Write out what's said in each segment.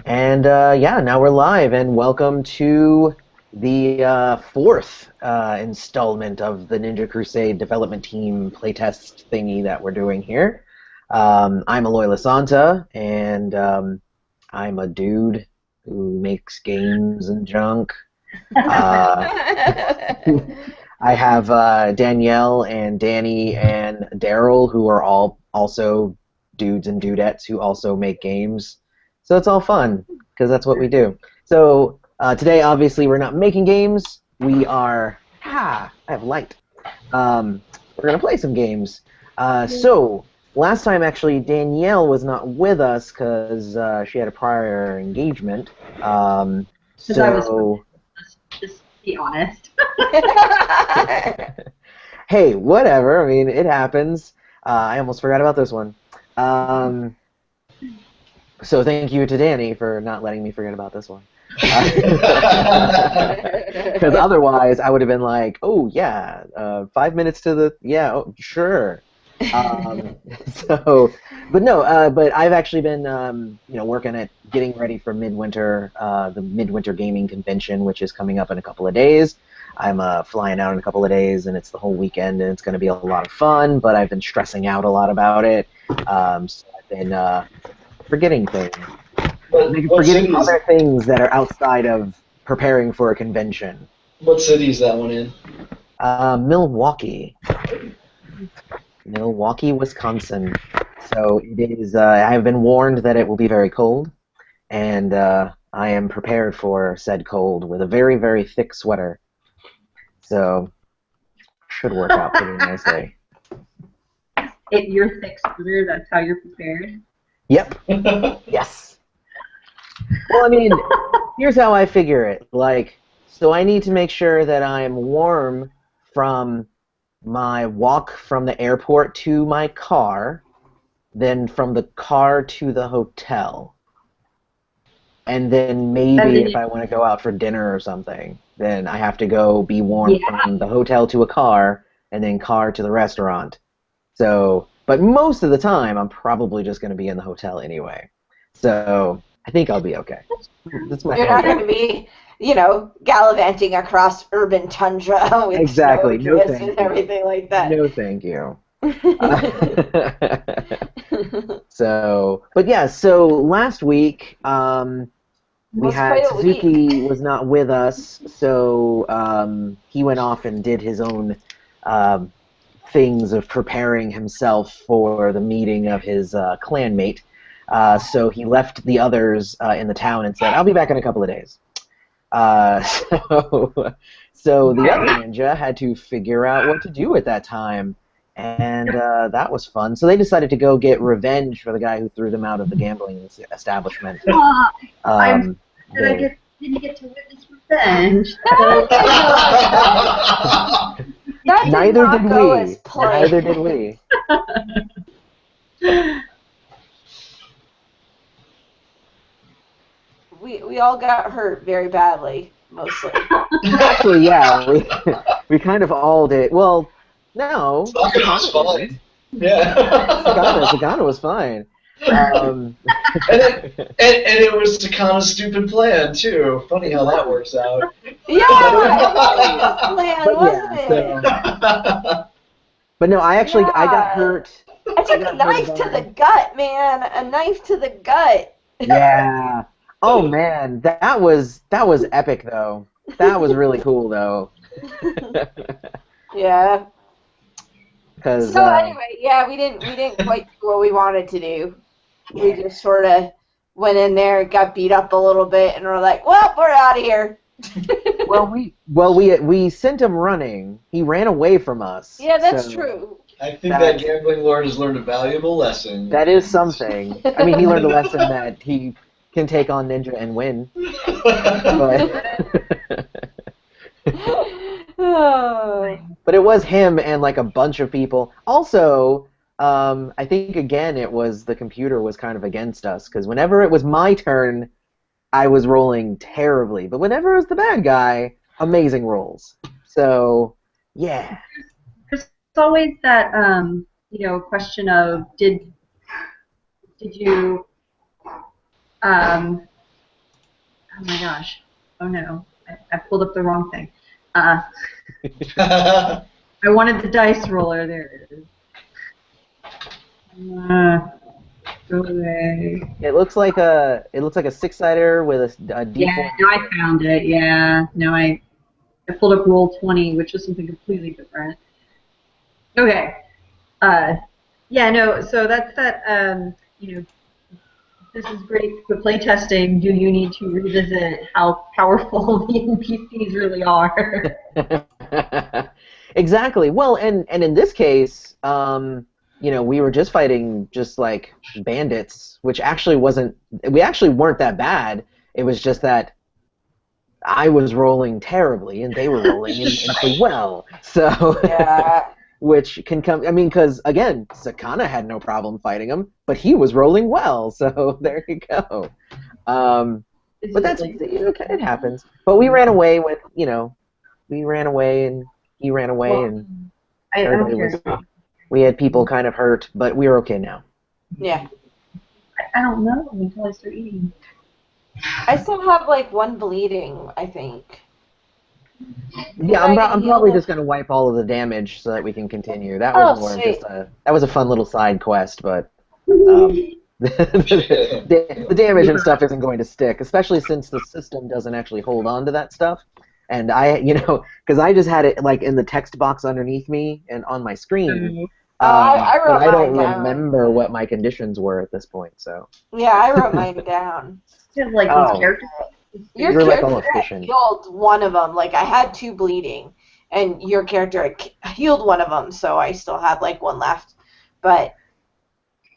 And yeah, now we're live, and welcome to the fourth installment of the Ninja Crusade development team playtest thingy that we're doing here. I'm Aloy Lasanta, and I'm a dude who makes games and junk. Uh, I have Danielle and Danny and Daryl, who are all also dudes and dudettes who also make games. So it's all fun because that's what we do. So today, obviously, we're not making games. We are. I have light. We're gonna play some games. So last time, actually, Danielle was not with us because she had a prior engagement. Because I was just be honest. Hey, whatever. I mean, it happens. I almost forgot about this one. So thank you to Danny for not letting me forget about this one. Because otherwise, I would have been like, "Oh yeah, 5 minutes to the oh, sure." So, but no, but I've actually been working at getting ready for Midwinter, the Midwinter Gaming Convention, which is coming up in a couple of days. I'm flying out in a couple of days, and it's the whole weekend, and it's going to be a lot of fun. But I've been stressing out a lot about it, so I've been forgetting things, forgetting other things that are outside of preparing for a convention. What city is that one in? Milwaukee, Wisconsin. So it is. I have been warned that it will be very cold, and I am prepared for said cold with a very, very thick sweater. So should work out pretty nicely. If you're thick sweater, that's how you're prepared. Yep. Yes. Well, I mean, here's how I figure it. So I need to make sure that I'm warm from my walk from the airport to my car, then from the car to the hotel. And then maybe if I want to go out for dinner or something, then I have to go be warm from the hotel to a car, and then car to the restaurant. So, but most of the time, I'm probably just going to be in the hotel anyway. So I think I'll be okay. That's You're not going to be, gallivanting across urban tundra with exactly. snow drifts and everything like that. No, thank you. So, but yeah, so last week we had Suzuki was not with us, so he went off and did his own things of preparing himself for the meeting of his clanmate. So he left the others in the town and said, "I'll be back in a couple of days." So the other ninja had to figure out what to do at that time. And that was fun. So they decided to go get revenge for the guy who threw them out of the gambling establishment. I didn't get to witness revenge. Neither did we. Neither did we. We all got hurt very badly, mostly. Actually, yeah, we kind of all did. Well, no. Sagana was fine. Yeah. Sagana was fine. And it was Sakana's stupid plan, too. Funny how that works out. Yeah, it was plan, wasn't it? But no, I got hurt. I took a knife to the gut, man. A knife to the gut. Yeah. Oh, man. That was epic, though. That was really cool, though. Yeah. So anyway, yeah, we didn't quite do what we wanted to do. We just sort of went in there, got beat up a little bit, and we're like, "Well, we're out of here." we sent him running. He ran away from us. Yeah, that's true. I think that gambling lord has learned a valuable lesson. That is something. I mean, he learned a lesson that he can take on Ninja and win. But it was him and like a bunch of people. Also, I think again it was the computer was kind of against us because whenever it was my turn, I was rolling terribly. But whenever it was the bad guy, amazing rolls. So yeah. There's always that question of did you Oh my gosh. Oh no. I pulled up the wrong thing. I wanted the dice roller. There it is. Go away. It looks like a 6-sider with a Yeah, D4. no, I found it. Yeah. No, I pulled up Roll20, which is something completely different. Okay. Yeah, no, so that's that, this is great for playtesting. Do you need to revisit how powerful the NPCs really are? Exactly. Well, and in this case, we were just fighting just like bandits, which actually wasn't. We actually weren't that bad. It was just that I was rolling terribly and they were rolling so well. So, Yeah. which can come. I mean, because again, Sakana had no problem fighting him, but he was rolling well. So there you go. But that's it happens. But we ran away with we ran away and he ran away and I don't everybody care. we had people kind of hurt, but we're okay now. Yeah. I don't know until I start eating. I still have like one bleeding, I think. Yeah, I'm probably just gonna wipe all of the damage so that we can continue. That was more of just that was a fun little side quest, but the damage and stuff isn't going to stick, especially since the system doesn't actually hold on to that stuff. And because I just had it like in the text box underneath me and on my screen. I wrote but I don't mine down. remember what my conditions were at this point. So. Yeah, I wrote mine down. You have, like, these characters. Your You're like all character had efficient. healed one of them. Like, I had 2 bleeding, and your character had healed one of them, so I still had, like, 1 left. But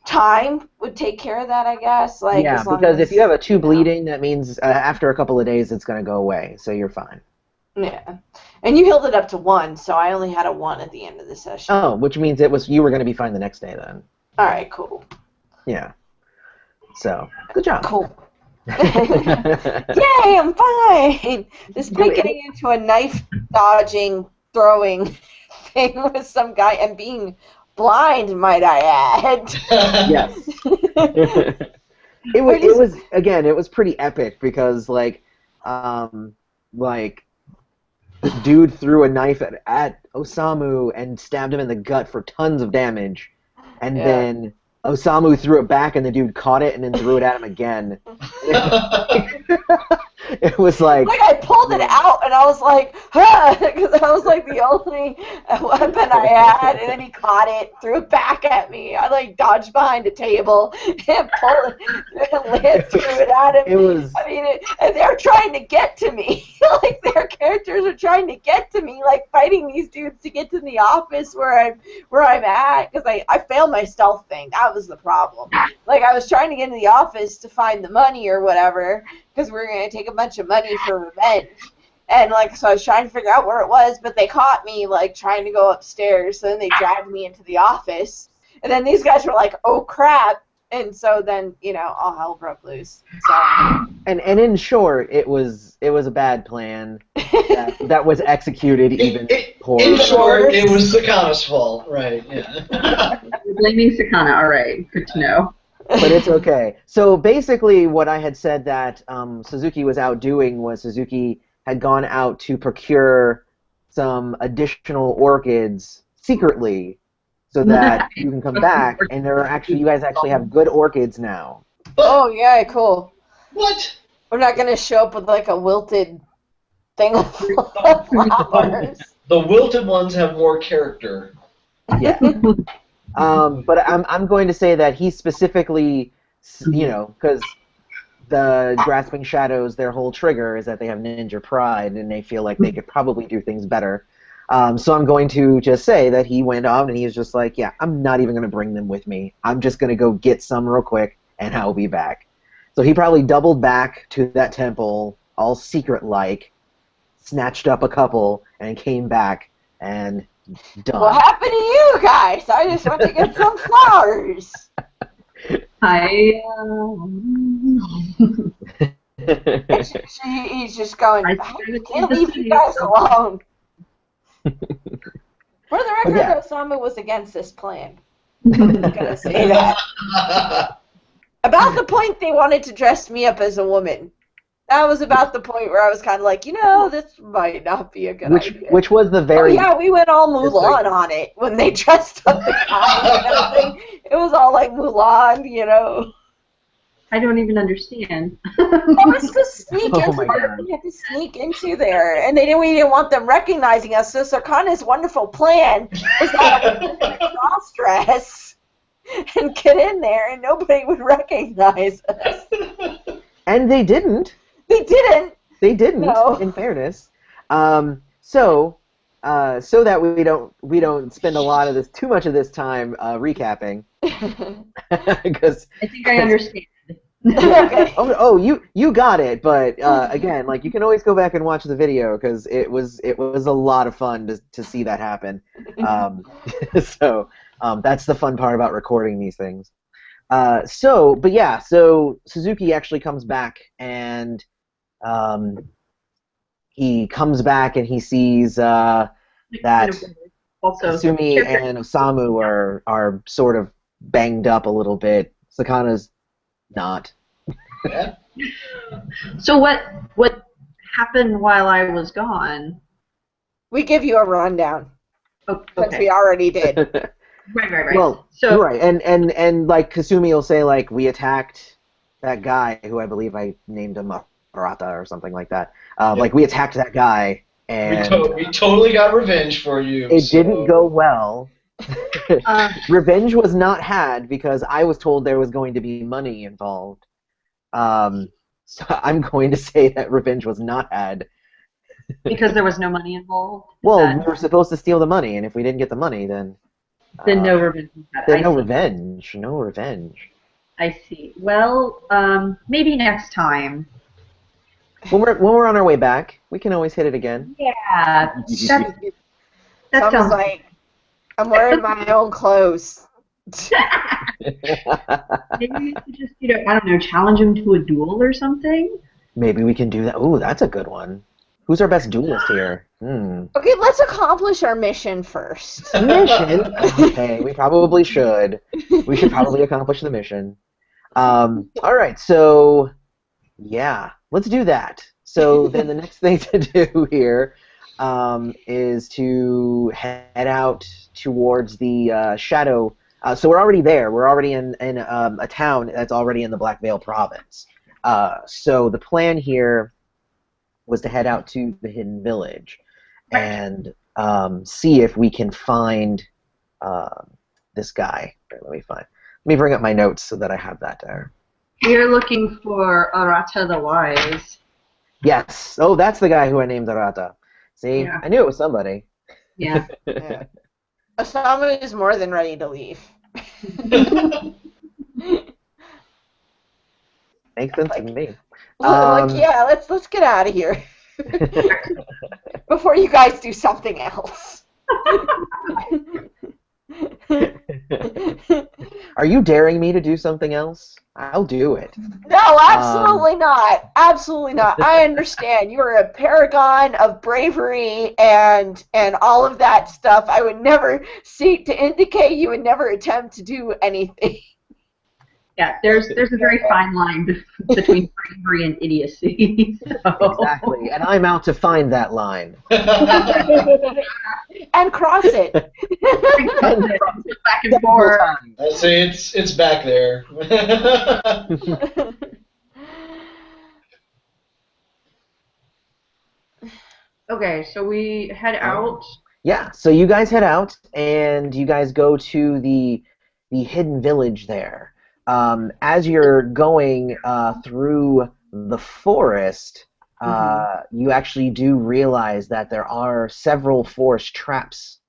time would take care of that, I guess. Like, Yeah, as long because as, if you have a 2 bleeding, that means after a couple of days it's going to go away, so you're fine. Yeah. And you healed it up to 1, so I only had a 1 at the end of the session. Oh, which means you were going to be fine the next day then. All right, cool. Yeah. So, good job. Cool. Yay, I'm fine. Despite getting into a knife dodging, throwing thing with some guy and being blind, might I add. Yes. It was pretty epic because the dude threw a knife at Osamu and stabbed him in the gut for tons of damage, and then Osamu threw it back, and the dude caught it and then threw it at him again. It was like I pulled it out, and I was like, huh, because that was like the only weapon I had, and then he caught it, threw it back at me. I like dodged behind a table and pulled it, and threw it at him. It was. I mean, and they're trying to get to me. Like their characters are trying to get to me, like fighting these dudes to get to the office where I'm at, because I failed my stealth thing. That was the problem. Like I was trying to get into the office to find the money or whatever, because we were going to take a bunch of money for revenge. And, so I was trying to figure out where it was, but they caught me, trying to go upstairs. So then they dragged me into the office. And then these guys were like, oh, crap. And so then, all hell broke loose. So. And in short, it was a bad plan that was executed poorly. In short, it was Sakana's fault, right, yeah. You're blaming Sakana, alright, good to know. But it's okay. So basically what I had said that Suzuki was out doing was Suzuki had gone out to procure some additional orchids secretly so that you can come back, and you guys actually have good orchids now. Oh, yeah, cool. What? We're not going to show up with, a wilted thing of flowers. The wilted ones have more character. Yeah. But I'm going to say that he specifically, because the Grasping Shadows, their whole trigger is that they have ninja pride and they feel like they could probably do things better. So I'm going to just say that he went out and he was just like, yeah, I'm not even going to bring them with me. I'm just going to go get some real quick and I'll be back. So he probably doubled back to that temple, all secret-like, snatched up a couple, and came back and done. What happened to you guys? I just went to get some flowers. He's just going, I can't leave you guys alone. For the record, Osamu was against this plan. I'm going to say that. About the point they wanted to dress me up as a woman. That was about the point where I was kind of like, this might not be a good idea. Which was the Oh very yeah, we went all It's like- Mulan on it when they dressed up the guys and everything. It was all like Mulan. I don't even understand. It was to sneak Oh into my there. God. We had to sneak into there, and we didn't want them recognizing us. So Sarkana's wonderful plan was that we could cross dress and get in there, and nobody would recognize us. and they didn't. They didn't. They didn't. No. In fairness, so that we don't spend too much of this time recapping, because I think I understand. Okay. oh you got it, but again, like, you can always go back and watch the video because it was a lot of fun to see that happen. So that's the fun part about recording these things. So Suzuki actually comes back, and he comes back and he sees that Also, Kasumi and Osamu are sort of banged up a little bit. Sakana's not. Yeah. So what happened while I was gone? We give you a rundown, Oh, since okay. we already did. Right. Well, So right, and like Kasumi will say, like, we attacked that guy who I believe I named him Arata or something like that. Like, we attacked that guy, and We totally got revenge for you. it so- didn't go well. uh, Revenge was not had because I was told there was going to be money involved. So I'm going to say that revenge was not had. because there was no money involved. Well, we were supposed to steal the money, and if we didn't get the money, then No revenge. was had. then I no see. revenge. No revenge. I see. Well, maybe next time. When we're on our way back, we can always hit it again. Yeah, that Sounds sounds like I'm wearing my own clothes. Maybe we could just, I don't know, challenge him to a duel or something. Maybe we can do that. Ooh, that's a good one. Who's our best duelist here? Okay, let's accomplish our mission first. Mission? Okay, we probably should. We should probably accomplish the mission. All right, so yeah, let's do that. So then the next thing to do here is to head out towards the Shadow. So we're already there. We're already in a town that's already in the Black Veil province. So the plan here was to head out to the Hidden Village and see if we can find this guy. Here, let me bring up my notes so that I have that there. We're looking for Arata the Wise. Yes. Oh, that's the guy who I named Arata. See, Yeah. I knew it was somebody. Yeah. Yeah. Osamu is more than ready to leave. Makes sense to me. Yeah, let's get out of here before you guys do something else. Are you daring me to do something else? I'll do it. No, absolutely not. Absolutely not. I understand. You are a paragon of bravery and all of that stuff. I would never seek to indicate you would never attempt to do anything. Yeah, there's a very fine line between bravery and idiocy. So. Exactly, and I'm out to find that line. And cross it. Back and forth. I say it's back there. Okay, so we head out. Yeah, so you guys head out, and you guys go to the hidden village there. As you're going through the forest, you actually do realize that there are several forest traps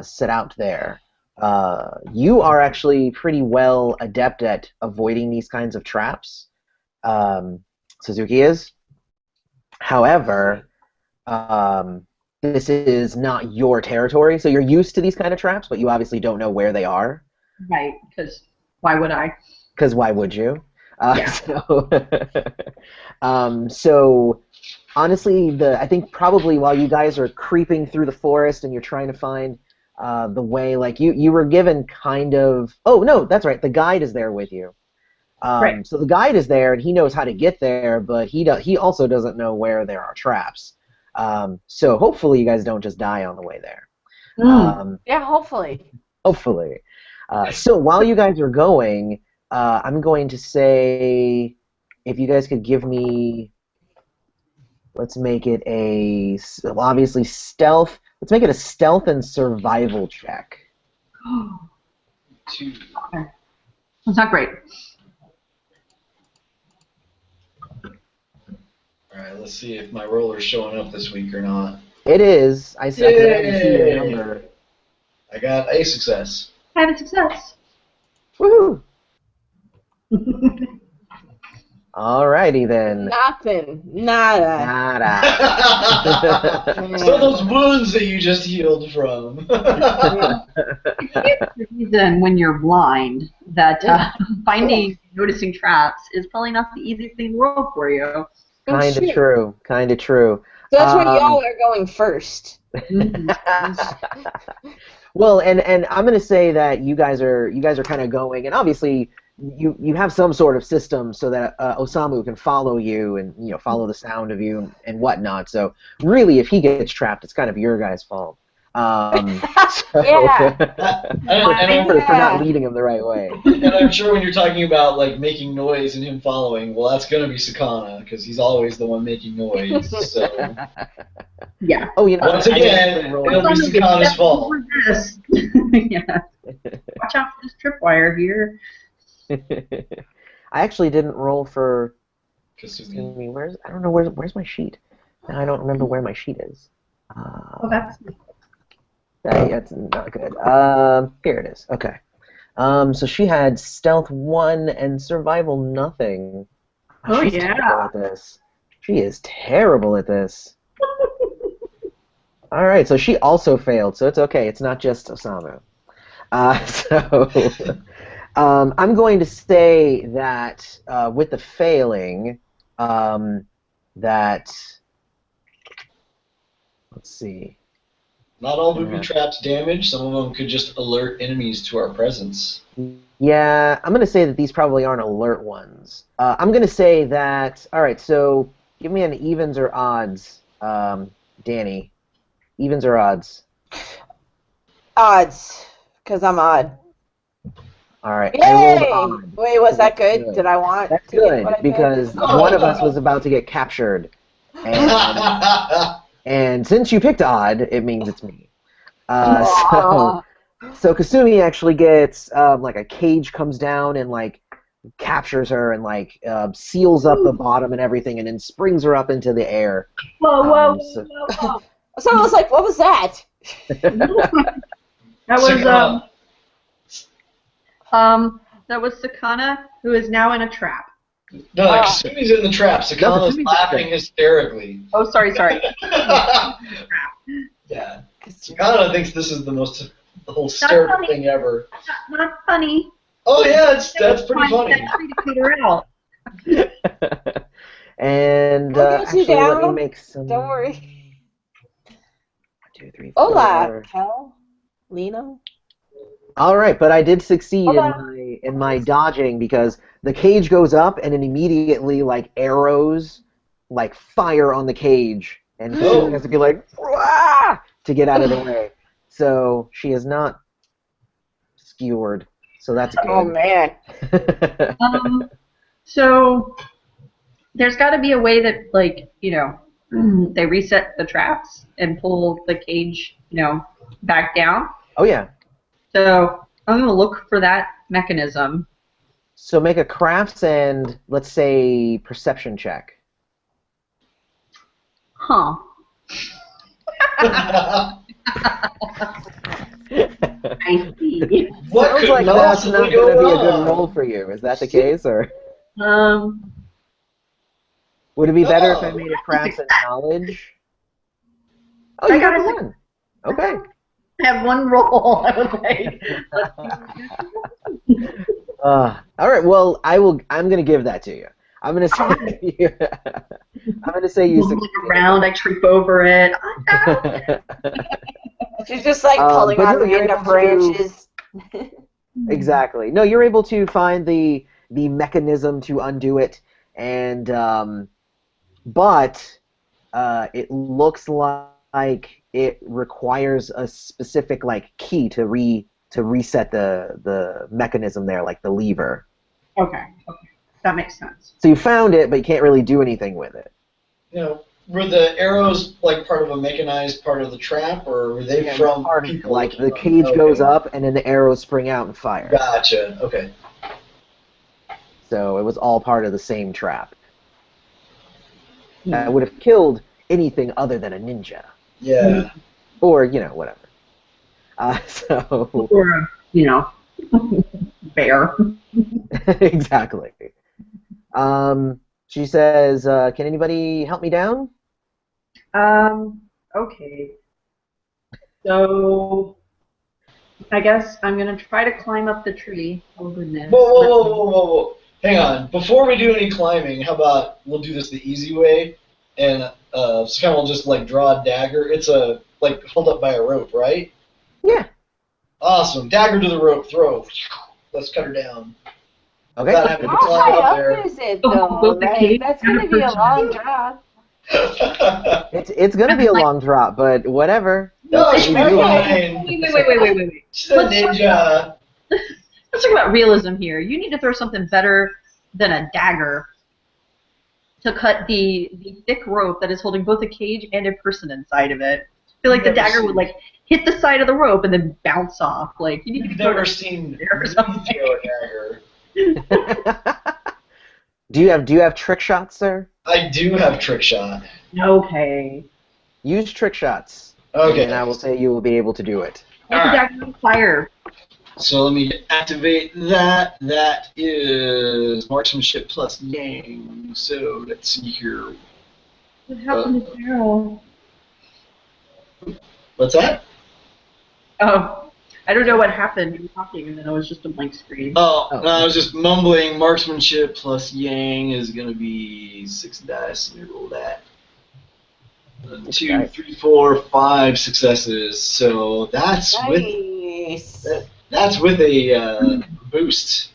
set out there. You are actually pretty well adept at avoiding these kinds of traps. Suzuki is. However, this is not your territory, so you're used to these kind of traps, but you obviously don't know where they are. Right, because why would I? Because why would you? Yeah. So honestly, I think probably while you guys are creeping through the forest and you're trying to find the way, like you were given kind of. Oh no, that's right. The guide is there with you. Right. So the guide is there, and he knows how to get there, but he also doesn't know where there are traps. So hopefully you guys don't just die on the way there. Yeah, hopefully. Hopefully. So while you guys are going, I'm going to say, if you guys could give me, let's make it obviously stealth. Let's make it a stealth and survival check. Two. That's not great. All right, let's see if my roller's showing up this week or not. It is. I can already see your Yay! number. I got a success. I have a success. Woohoo! Alrighty then. Nothing. Nada. Nada. So those wounds that you just healed from. It's the reason when you're blind that noticing traps is probably not the easiest thing in the world for you. Kind of true. Kind of true. So that's why y'all are going first. Well, and I'm going to say that you guys are kind of going, and obviously you have some sort of system so that Osamu can follow you and follow the sound of you and whatnot. So really, if he gets trapped, it's kind of your guys' fault. Yeah. For not leading him the right way. And I'm sure when you're talking about like making noise and him following, well, that's gonna be Sakana because he's always the one making noise. So Yeah. Oh, once again, it'll be Sakana's fault. Yeah. Watch out for this tripwire here. I actually didn't roll for Kasumi. I don't know where's my sheet. Now I don't remember where my sheet is. Oh, that's That's not good. Here it is. Okay. So she had stealth 1 and survival nothing. Oh, She's yeah. terrible at this. She is terrible at this. All right. So she also failed. So it's okay. It's not just Osamu. I'm going to say that with the failing, that let's see. Not all booby traps damage. Some of them could just alert enemies to our presence. Yeah, I'm going to say that these probably aren't alert ones. I'm going to say that, all right, so give me an evens or odds, Danny. Evens or odds? Odds, because I'm odd. All right, Yay! I rolled odd. Wait, was that good? Did I want That's to get good, what I did? because one of us was about to get captured. And since you picked odd, it means it's me. So Kasumi actually gets like a cage comes down and like captures her and like seals up the bottom and everything, and then springs her up into the air. whoa. So I was like, what was that? That was Sakana, who is now in a trap. No, Kasumi's in the trap. Sakana's Kasumi's laughing hysterically. Oh, sorry. Yeah. Sakana thinks this is the whole hysterical thing ever. Not funny. Oh yeah, that's pretty funny. To get her out. And I'll get you actually, let me down. make some. Don't worry. 1, 2, 3, 4. Hola, Cal. Lena. All right, but I did succeed Hola. in my dodging because the cage goes up and then immediately like arrows like fire on the cage and she has to be like "Wah!" to get out of the way. So she is not skewered. So that's good. Oh man. So there's got to be a way that, like, they reset the traps and pull the cage, back down. Oh yeah. So I'm gonna look for that mechanism. So make a crafts and let's say perception check. Huh. I see. What Sounds could like that's not possibly going to go be a good wrong? roll for you. Is that the case, or Um. would it be better if I made a crafts and knowledge? Oh, I you got got a one. Okay. I have one roll. I was like, let's see. All right. Well, I'm going to give that to you. I'm going to say I'm going to say you Look around, I trip over it. She's just like pulling but on no, you're random able to- branches. Exactly. No, you're able to find the the mechanism to undo it, and but it looks like it requires a specific key to reset the mechanism there, like the lever. Okay. That makes sense. So you found it, but you can't really do anything with it. Were the arrows part of a mechanized part of the trap, or were they from part of it. people? Like the cage goes up, and then the arrows spring out and fire. Gotcha. Okay. So it was all part of the same trap. That would have killed anything other than a ninja. Yeah. Or, whatever. Or, bear. Exactly. She says, can anybody help me down? Okay. So, I guess I'm going to try to climb up the tree. Oh, goodness. Whoa. Hang on. Before we do any climbing, how about we'll do this the easy way, and Sakana will just, draw a dagger. It's held up by a rope, right? Yeah. Awesome. Dagger to the rope. Throw. Let's cut her down. Okay. Without having to How climb high up up there. is it, though? That's going to be a long drop. It's going to be a long drop, but whatever. No, That's she'll what be we do. fine. Wait. She's a ninja. Let's talk about realism here. You need to throw something better than a dagger to cut the thick rope that is holding both a cage and a person inside of it. I feel like the dagger would hit the side of the rope and then bounce off. You need to You've throw never it seen me or something. throw a dagger. Do you have trick shots, sir? I do have trick shot. Okay. Use trick shots. Okay. And I will say you will be able to do it. Make the dagger on fire. So let me activate that. That is marksmanship plus yang. So let's see here. What happened to Daryl? What's that? Oh, I don't know what happened. You were talking, and then it was just a blank screen. Oh, Oh. no, I was just mumbling. Marksmanship plus yang is going to be 6 dice. Let me roll that. 2, 3, 4, 5 successes. So that's Nice. that's with a boost.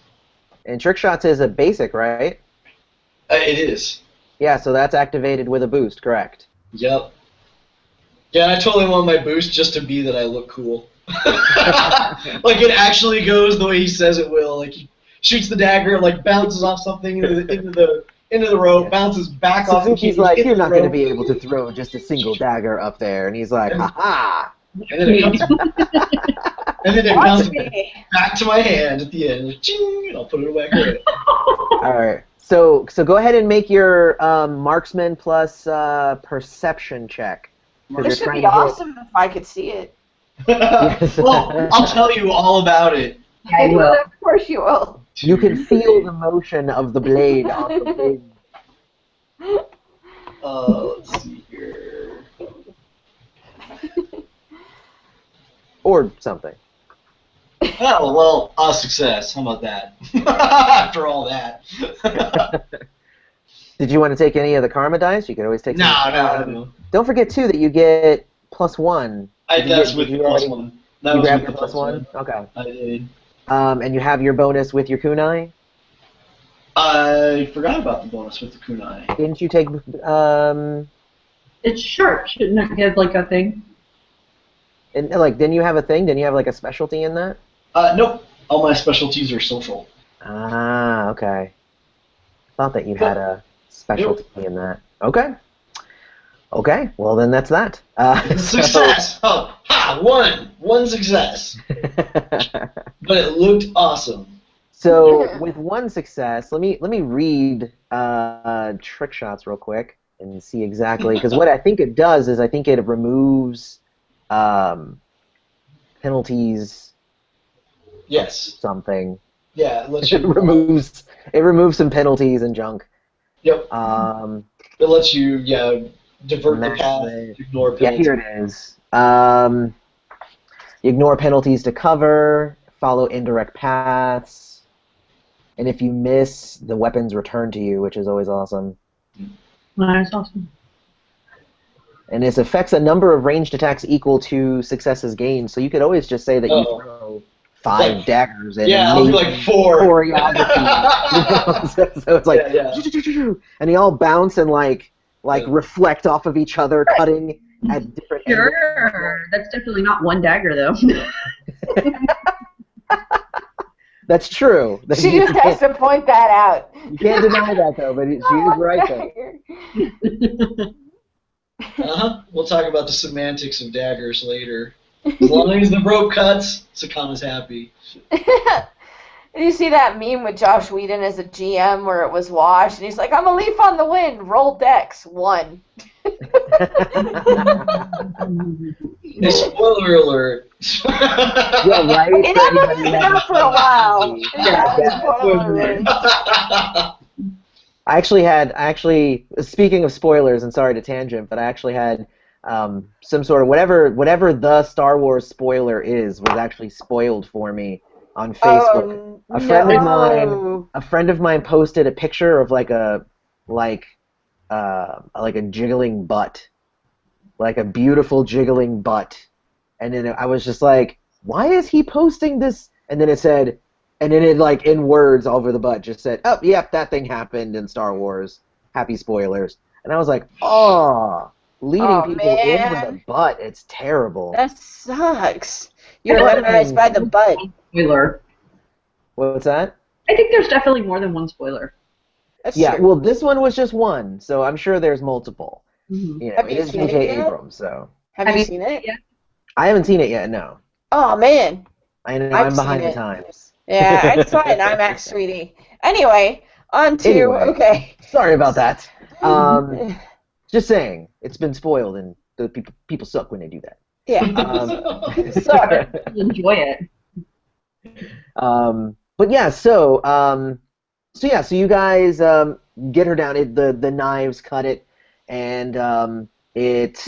And trick shots is a basic, right? It is. Yeah, so that's activated with a boost, correct? Yep. Yeah, and I totally want my boost just to be that I look cool. It actually goes the way he says it will. He shoots the dagger, bounces off something into the rope, bounces back off the Suzuki's cage, hits you're the not going to rope, be able to throw just a single dagger up there. And he's like, ha-ha! and then it comes, and then it Watch bounces me. back to my hand at the end. Ching, and I'll put it back away. All right. So go ahead and make your marksman plus perception check. 'Cause This you're would trying be to hit- awesome if I could see it. Well, I'll tell you all about it. I will. Of course you will. You can feel the motion of the blade on the blade. Let's see here. Or something. Oh, well, a success. How about that? After all that. Did you want to take any of the karma dice? You could always take some. No. Don't forget, too, that you get +1. That's with the plus one. That You was grabbed with the the +1? Okay. I did. And you have your bonus with your kunai? I forgot about the bonus with the kunai. Didn't you take... It's sharp. Shouldn't it have a thing? and, didn't you have a thing? Didn't you have, a specialty in that? Nope. All my specialties are social. Ah, okay. Thought that you had a specialty in that. Okay. Okay, well then that's that. Success! Oh, ha! One success. But it looked awesome. So with one success, let me read trick shots real quick and see exactly, because what I think it does is I think it removes penalties. Yes. Something. Yeah, it lets It you. removes some penalties and junk. Yep. It lets you, divert the path, ignore Yeah, penalties. here it is. You ignore penalties to cover, follow indirect paths, and if you miss, the weapons return to you, which is always awesome. That's awesome. And this affects a number of ranged attacks equal to successes gained, so you could always just say that you throw 5 daggers and Yeah, I'll be like 4. choreography So it's like, Yeah, yeah. and they all bounce and like Yeah. reflect off of each other, cutting at different angles. Sure. That's definitely not one dagger, though. That's true. She just has to point that out. You can't deny that, though, but she is right, though. We'll talk about the semantics of daggers later. As long as the rope cuts, Sakana's happy. Did you see that meme with Josh Whedon as a GM where it was washed and he's like, I'm a leaf on the wind, roll decks, 1. Hey, spoiler alert. Yeah, right? It hasn't been out for a while. I actually, speaking of spoilers, and sorry to tangent, but I actually had some sort of whatever the Star Wars spoiler is was actually spoiled for me on Facebook. A friend of mine posted a picture of like a jiggling butt, like a beautiful jiggling butt, and then I was just like, why is he posting this? And then it said, and then it like in words all over the butt just said, oh yep, that thing happened in Star Wars. Happy spoilers. And I was like, leading people in with a butt, it's terrible. That sucks. You're weaponized by the butt. Spoiler. What's that? I think there's definitely more than one spoiler. That's Yeah, true. well, this one was just one, so I'm sure there's multiple. Mm-hmm. You know, Have it you is seen it J.J. yet? Abrams, so Have you seen it? Yeah. I haven't seen it yet. No, Oh, man. I know I've I'm behind seen the it. times. Yeah, it's fine. IMAX 3D. Anyway, on to, okay. Sorry about that. Just saying, it's been spoiled, and the people suck when they do that. Yeah. Sorry. Enjoy it. But yeah, so you guys get her down. The knives cut it, and it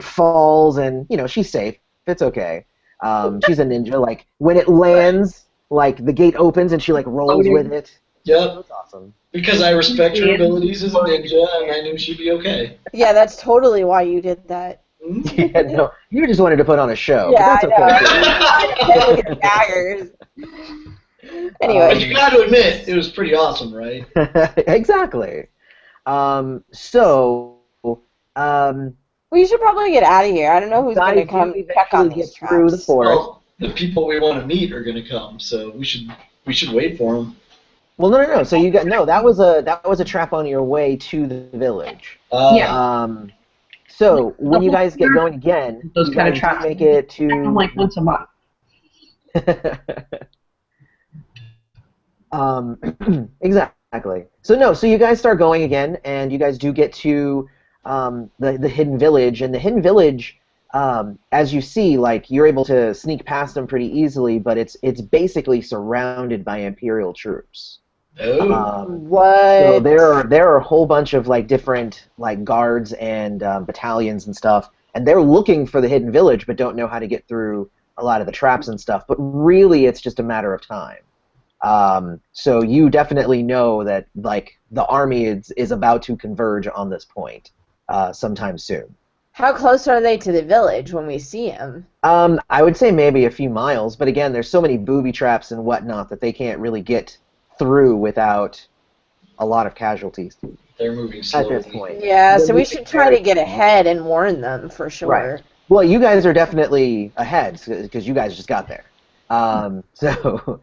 falls, and you know she's safe. It's okay. She's a ninja. Like when it lands, like the gate opens and she like rolls with it. Yep. That's awesome. Because I respect her abilities as a ninja, and I knew she'd be okay. Yeah, that's totally why you did that. Yeah, no, you just wanted to put on a show. Yeah, but that's I know. Daggers. Anyway. But you got to admit, it was pretty awesome, right? Exactly. We should probably get out of here. I don't know who's going to come check on these through the traps. forest. Well, the people we want to meet are going to come, so we should wait for them. Well, no. So you got that was a trap on your way to the village. Yeah. So when you guys get going again, those you kind of guys traps make it to like once a month. Exactly. So you guys start going again, and you guys do get to the hidden village, and the hidden village, as you see, like you're able to sneak past them pretty easily, but it's basically surrounded by Imperial troops. Oh. What? So there are a whole bunch of like different like guards and battalions and stuff, and they're looking for the hidden village, but don't know how to get through a lot of the traps and stuff. But really, it's just a matter of time. So you definitely know that like the army is about to converge on this point sometime soon. How close are they to the village when we see them? I would say maybe a few miles, but again, there's so many booby traps and whatnot that they can't really get through without a lot of casualties They're moving at slowly. this point. Yeah, so we should try to get ahead and warn them for sure. Right. Well, you guys are definitely ahead because you guys just got there. So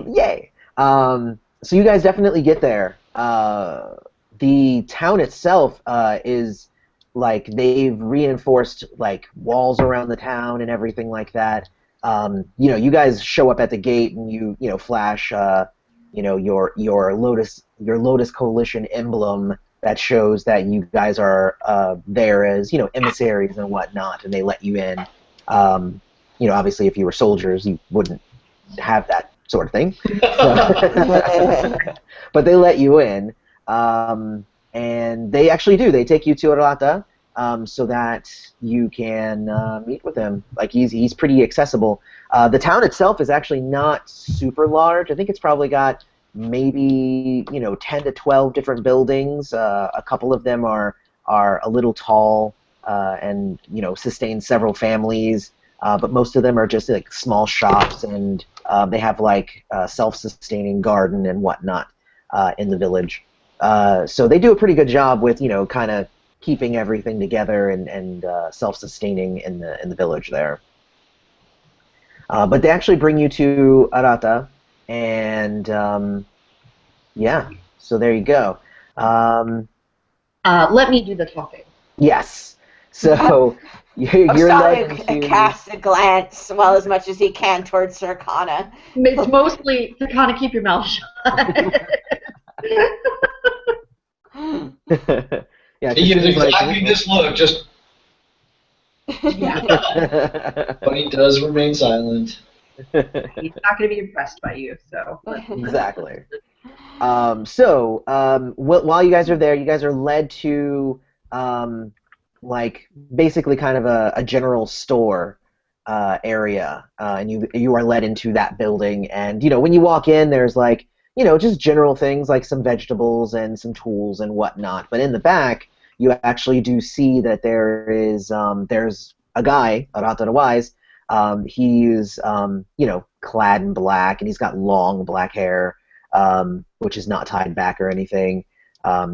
yay. So you guys definitely get there. The town itself is like they've reinforced like walls around the town and everything like that. You guys show up at the gate and you flash your Lotus Coalition emblem that shows that you guys are there as emissaries and whatnot, and they let you in. Obviously, if you were soldiers, you wouldn't have that sort of thing. But they let you in, and they actually do. They take you to Arata so that you can meet with him. Like he's pretty accessible. The town itself is actually not super large. I think it's probably got maybe 10 to 12 different buildings. A couple of them are a little tall and sustain several families. but most of them are just like small shops, and they have like a self-sustaining garden and whatnot in the village. So they do a pretty good job with kind of keeping everything together and self-sustaining in the village there. But they actually bring you to Arata, and yeah, so there you go. Let me do the talking. Yes. So you're led Osaka into. casts a glance, well, as much as he can towards Circana. It's mostly to kind of keep your mouth shut. Yeah, He gives she's like, exactly this look, just. But he does remain silent. He's not going to be impressed by you, so. Exactly. While you guys are there, you guys are led to like basically kind of a general store area, and you are led into that building. And when you walk in, there's like just general things like some vegetables and some tools and whatnot. But in the back, you actually do see that there's a guy, Arata Wise. He's clad in black, and he's got long black hair, which is not tied back or anything.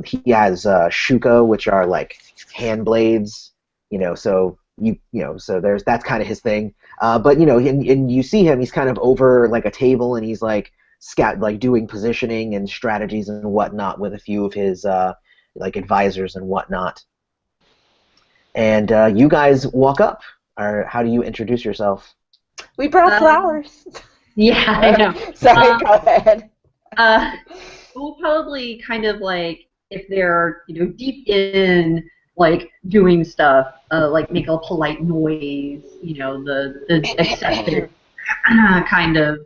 He has shuko, which are like hand blades. So that's kind of his thing. But and you see him, he's kind of over like a table, and he's like doing positioning and strategies and whatnot with a few of his like advisors and whatnot. And you guys walk up. Or how do you introduce yourself? We brought flowers. Yeah, I know. Sorry, go ahead. We'll probably kind of like, if they're deep in like doing stuff, like make a polite noise, the excessive kind of,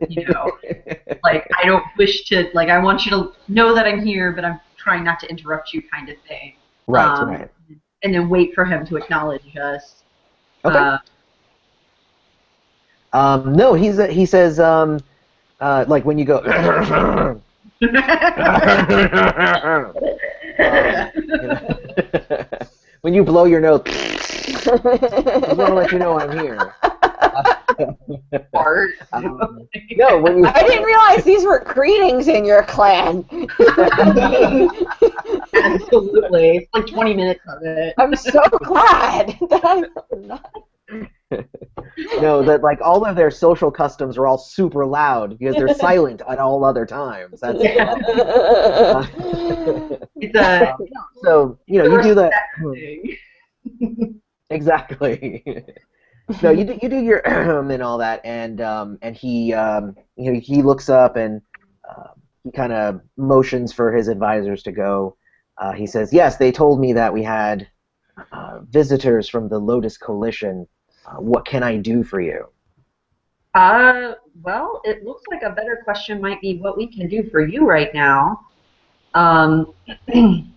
like I don't wish to, like I want you to know that I'm here, but I'm trying not to interrupt you kind of thing. Right, right. And then wait for him to acknowledge us. Okay. No, he says like when you go when you blow your nose, I just want to let you know I'm here. Fart. No, when you. I didn't realize these were greetings in your clan. Absolutely. It's like 20 minutes of it. I'm so glad that I'm not. No, that like all of their social customs are all super loud because they're silent at all other times. That's It's a so you do that thing. exactly. No, you do your and all that, and he he looks up and he kind of motions for his advisors to go. He says, "Yes, they told me that we had visitors from the Lotus Coalition. What can I do for you?" Well, it looks like a better question might be what we can do for you right now. My name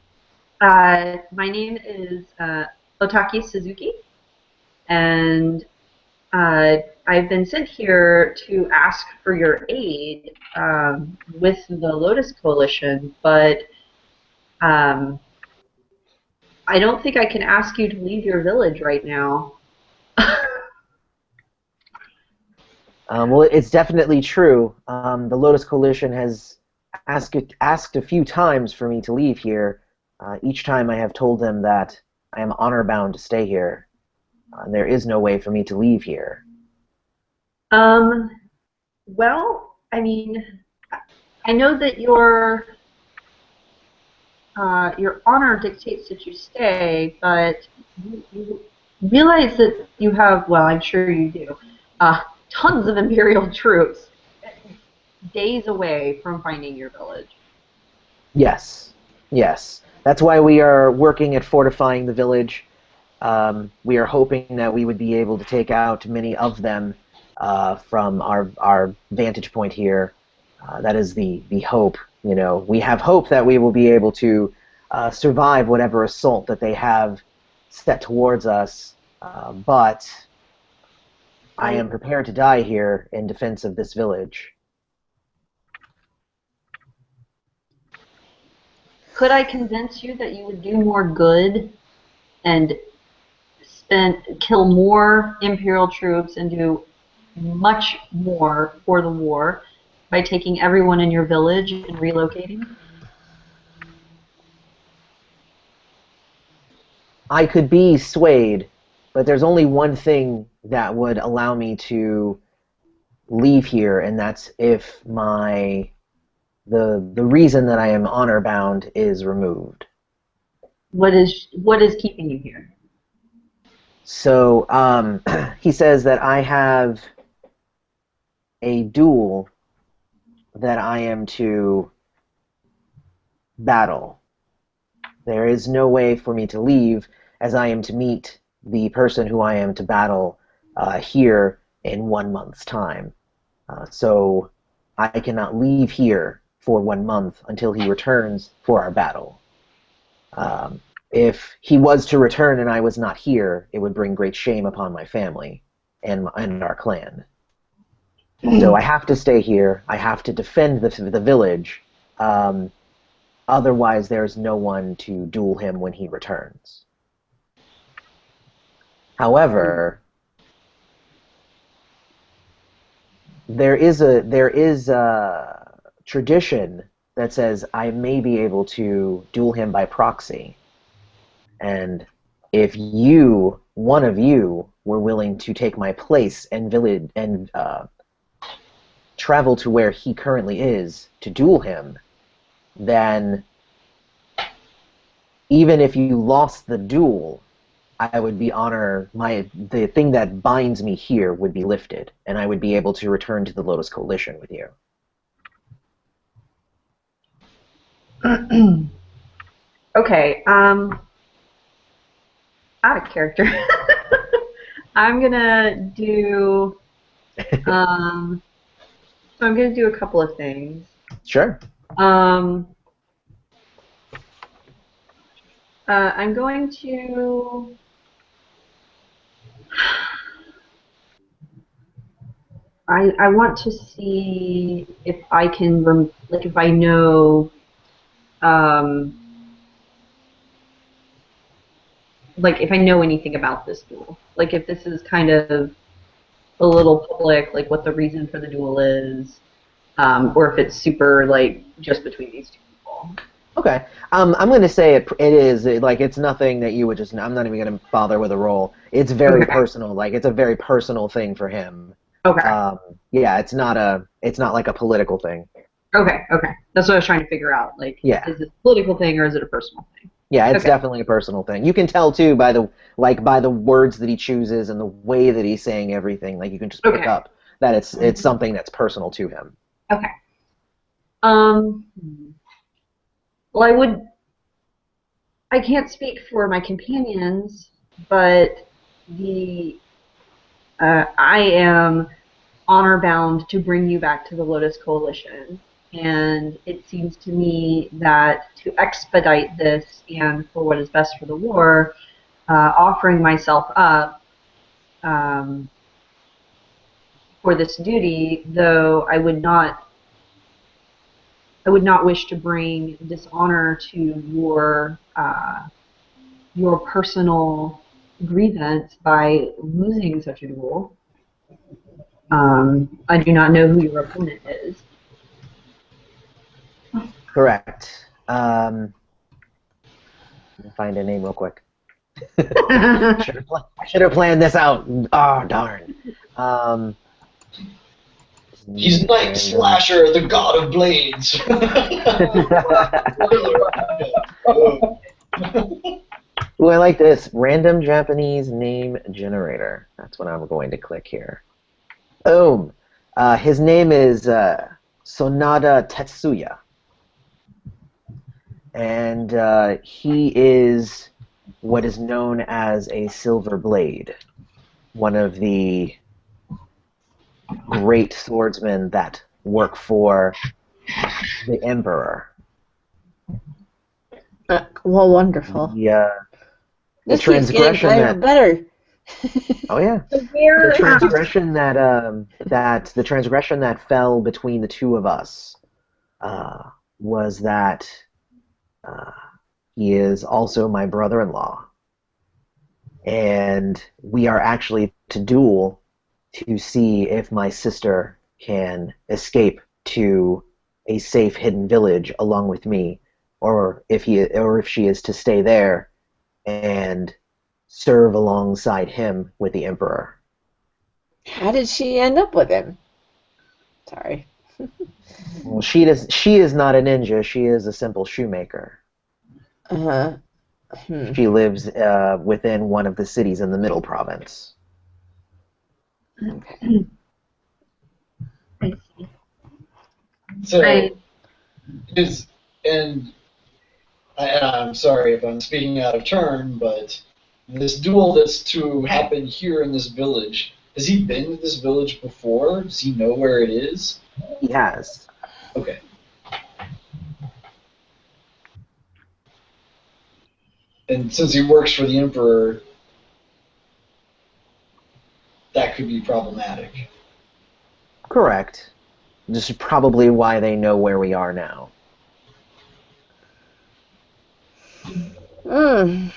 is Otaki Suzuki, and I've been sent here to ask for your aid with the Lotus Coalition, but I don't think I can ask you to leave your village right now. Well, it's definitely true. The Lotus Coalition has asked a few times for me to leave here. Each time I have told them that I am honor-bound to stay here. There is no way for me to leave here. Well, I mean, I know that your honor dictates that you stay, but you realize that you have, well, I'm sure you do, tons of Imperial troops days away from finding your village. Yes, yes. That's why we are working at fortifying the village. We are hoping that we would be able to take out many of them from our vantage point here. That is the hope. We have hope that we will be able to survive whatever assault that they have set towards us. But I am prepared to die here in defense of this village. Could I convince you that you would do more good and kill more Imperial troops and do much more for the war by taking everyone in your village and relocating? I could be swayed, but there's only one thing that would allow me to leave here, and that's if the reason that I am honor bound is removed. What is keeping you here? So he says that I have a duel that I am to battle. There is no way for me to leave, as I am to meet the person who I am to battle here in 1 month's time. So I cannot leave here for 1 month until he returns for our battle. If he was to return and I was not here, it would bring great shame upon my family and our clan. So I have to stay here. I have to defend the village. Otherwise, there's no one to duel him when he returns. However, there is a tradition that says I may be able to duel him by proxy. And if one of you, were willing to take my place and travel to where he currently is to duel him, then even if you lost the duel, I would be the thing that binds me here would be lifted, and I would be able to return to the Lotus Coalition with you. Okay, out of character. I'm gonna do. So I'm gonna do a couple of things. Sure. I'm going to. I want to see if I can if I know. Like if I know anything about this duel, like if this is kind of a little public, like what the reason for the duel is, or if it's super like just between these two people. Okay. I'm going to say it is like it's nothing that you would just. I'm not even going to bother with a roll. It's very personal. Like it's a very personal thing for him. Okay. Yeah, it's not like a political thing. Okay. That's what I was trying to figure out. Like, is it a political thing or is it a personal thing? Yeah, it's definitely a personal thing. You can tell too by the words that he chooses and the way that he's saying everything. Like you can just pick up that it's something that's personal to him. Okay. Well, I can't speak for my companions, but I am honor bound to bring you back to the Lotus Coalition. And it seems to me that to expedite this and for what is best for the war, offering myself up for this duty, though I would not wish to bring dishonor to your personal grievance by losing such a duel. I do not know who your opponent is. Correct. Let me find a name real quick. I should have planned this out. Oh, darn. He's Night Slasher, the god of blades. Ooh, I like this. Random Japanese name generator. That's what I'm going to click here. Boom. His name is Sonada Tetsuya. And he is what is known as a Silver Blade, one of the great swordsmen that work for the Emperor. Well, wonderful. Yeah. The This keeps transgression getting better. Oh yeah. The transgression the transgression that fell between the two of us was that he is also my brother-in-law. and we are actually to duel to see if my sister can escape to a safe hidden village along with me, or if she is to stay there and serve alongside him with the Emperor. How did she end up with him? Sorry. Well, she is not a ninja. She is a simple shoemaker. Uh-huh. She lives within one of the cities in the Middle Province. Okay. I see. So, Right. and I'm sorry if I'm speaking out of turn, but this duel that's to happen here in this village, has he been to this village before? Does he know where it is? He has. Okay. And since he works for the Emperor, that could be problematic. Correct. This is probably why they know where we are now. Mm.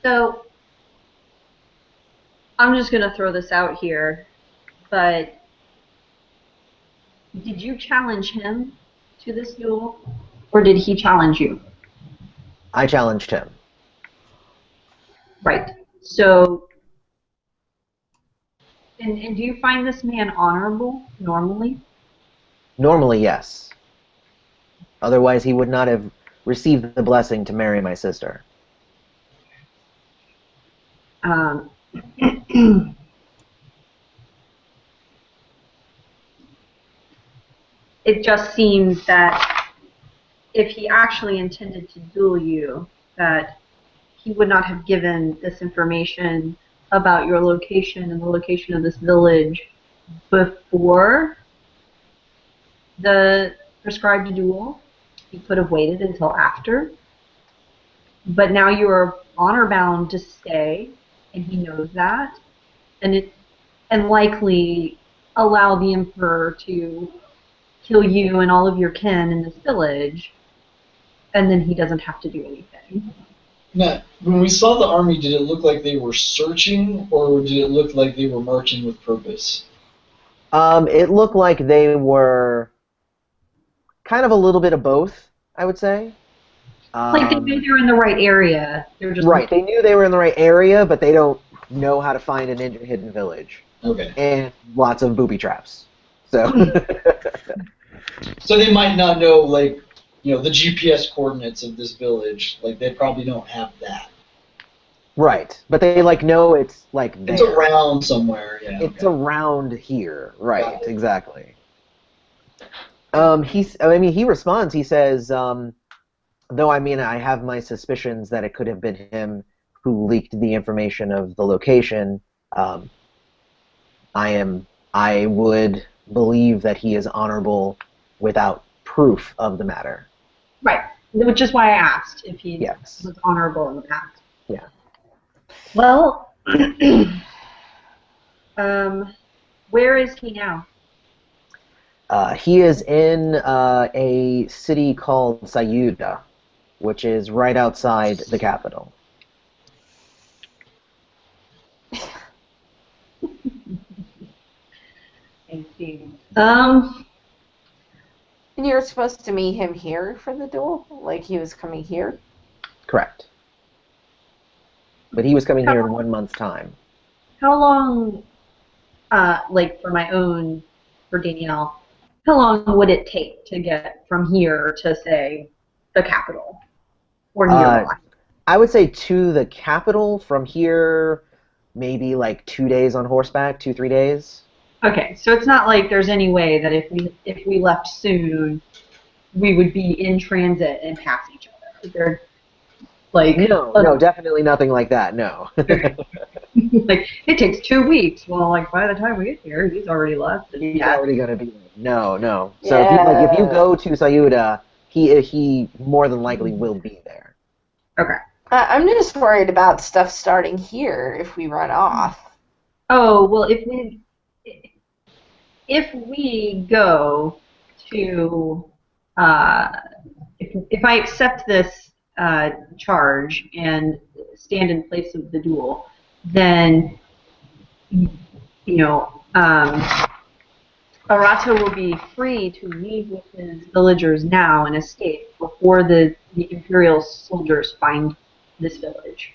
So I'm just gonna throw this out here, but did you challenge him to this duel, or did he challenge you? I challenged him. Right. So, and do you find this man honorable normally? Normally, yes. Otherwise, he would not have received the blessing to marry my sister. Um, it just seems that if he actually intended to duel you, that he would not have given this information about your location and the location of this village before the prescribed duel. He could have waited until after. But now you are honor bound to stay, and he knows that, and likely allow the Emperor to kill you and all of your kin in this village, and then he doesn't have to do anything. Now, when we saw the army, did it look like they were searching, or did it look like they were marching with purpose? It looked like they were kind of a little bit of both, I would say. Like they knew they were in the right area. They were just Right, they knew they were in the right area, but they don't know how to find a ninja hidden village. Okay. And lots of booby traps. So, So they might not know, like, the GPS coordinates of this village. Like, they probably don't have that. right, but they know it's there. It's around somewhere, yeah. It's Okay. around here, right? Got it. Exactly. He responds. He says, though I have my suspicions that it could have been him who leaked the information of the location. I would believe that he is honorable without proof of the matter. right, which is why I asked if he Yes. was honorable in the past. Yeah. Well, where is he now? He is in a city called Sayuda, which is right outside the capital. I see. And you were supposed to meet him here for the duel? Like he was coming here? Correct. But he was coming here in 1 month's time. How long, for Danielle, how long would it take to get from here to, say, the capital or nearby? I would say to the capital from here, maybe 2 days on horseback, 2-3 days. Okay, so it's not like there's any way that if we left soon, we would be in transit and pass each other. They're No, definitely nothing like that. No. like it takes 2 weeks. Well, by the time we get here, he's already left. And He's already gonna be there. No. So if you go to Sayuda, he more than likely will be there. Okay. I'm just worried about stuff starting here if we run off. Oh well, if we go to if if I accept this charge and stand in place of the duel, then Arato will be free to leave with his villagers now and escape before the Imperial soldiers find this village.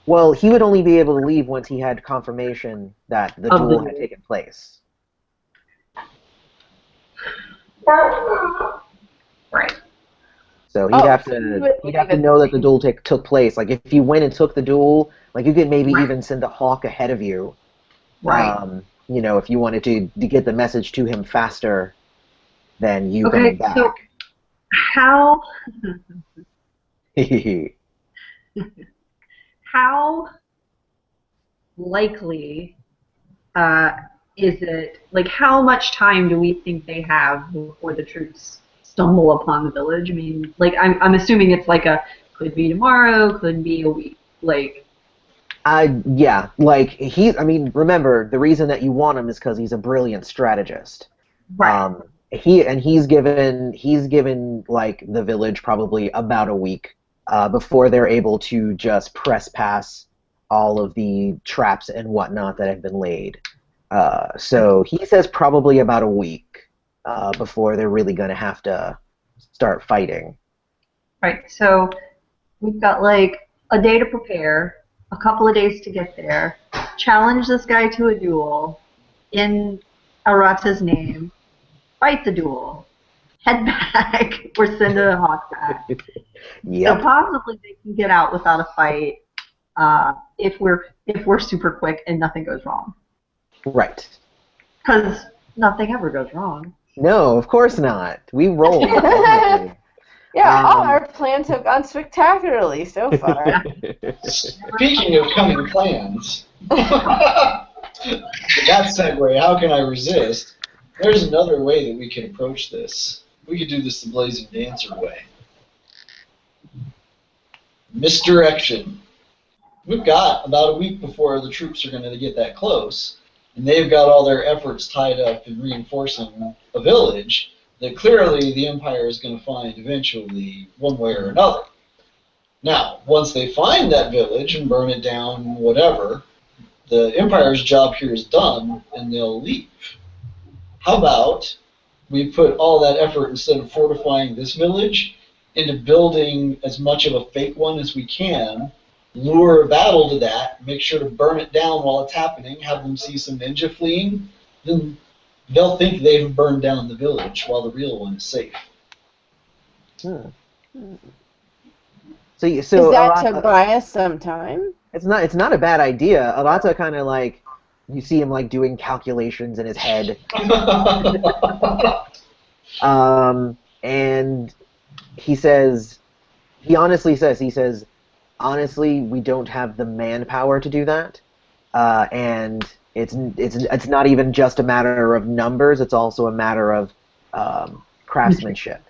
Well, he would only be able to leave once he had confirmation that the Of the duel had duel. taken place. Right. So Oh, he'd would have to leave know it that the duel took place. Like if you went and took the duel, like you could maybe even send a hawk ahead of you. Right. If you wanted to get the message to him faster than you Okay, coming back. so how how likely is it, like how much time do we think they have before the troops stumble upon the village? I mean, like I'm assuming it's like could be tomorrow, could be a week. Like Yeah, like remember the reason that you want him is because he's a brilliant strategist. right. He's given like the village probably about a week before they're able to just press past all of the traps and whatnot that have been laid. So he says probably about a week before they're really going to have to start fighting. Right. So we've got like a day to prepare, a couple of days to get there, challenge this guy to a duel in Arata's name, fight the duel, head back, or send a hawk back. So Yep. possibly they can get out without a fight if we're super quick and nothing goes wrong. Right. Because nothing ever goes wrong. No, of course not. We roll. Yeah, all our plans have gone spectacularly so far. Speaking of cunning plans, that segue, how can I resist? There's another way that we can approach this. We could do this the Blazing Dancer way. Misdirection. We've got about a week before the troops are going to get that close, and they've got all their efforts tied up in reinforcing a village that clearly the Empire is going to find eventually, one way or another. Now, once they find that village and burn it down, whatever, the Empire's job here is done, and they'll leave. How about we put all that effort, instead of fortifying this village, into building as much of a fake one as we can, lure a battle to that, make sure to burn it down while it's happening, have them see some ninja fleeing, then they'll think they've burned down the village while the real one is safe. So Is that Arata, to buy us some time? it's not a bad idea. Arata kind of like, you see him like doing calculations in his head. And he says, honestly, we don't have the manpower to do that. And it's not even just a matter of numbers, it's also a matter of craftsmanship.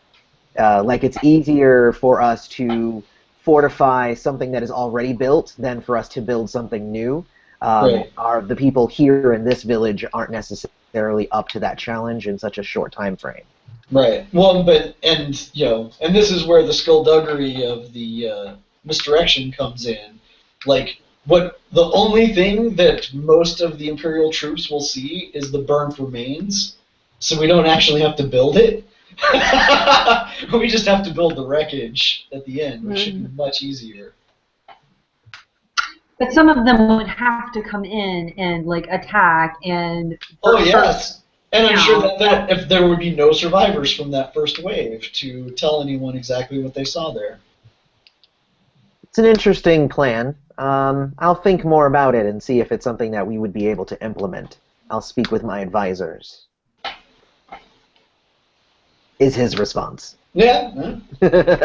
Like it's easier for us to fortify something that is already built than for us to build something new. Right. The people here in this village aren't necessarily up to that challenge in such a short time frame. Right. Well, and this is where the skullduggery of the misdirection comes in. Like, the only thing that most of the Imperial troops will see is the burnt remains, so we don't actually have to build it. We just have to build the wreckage at the end, which should be much easier. But some of them would have to come in and like attack and. Oh yes, and I'm sure that if there would be no survivors from that first wave to tell anyone exactly what they saw there. It's an interesting plan. I'll think more about it and see if it's something that we would be able to implement. I'll speak with my advisors. Is his response. Yeah. Because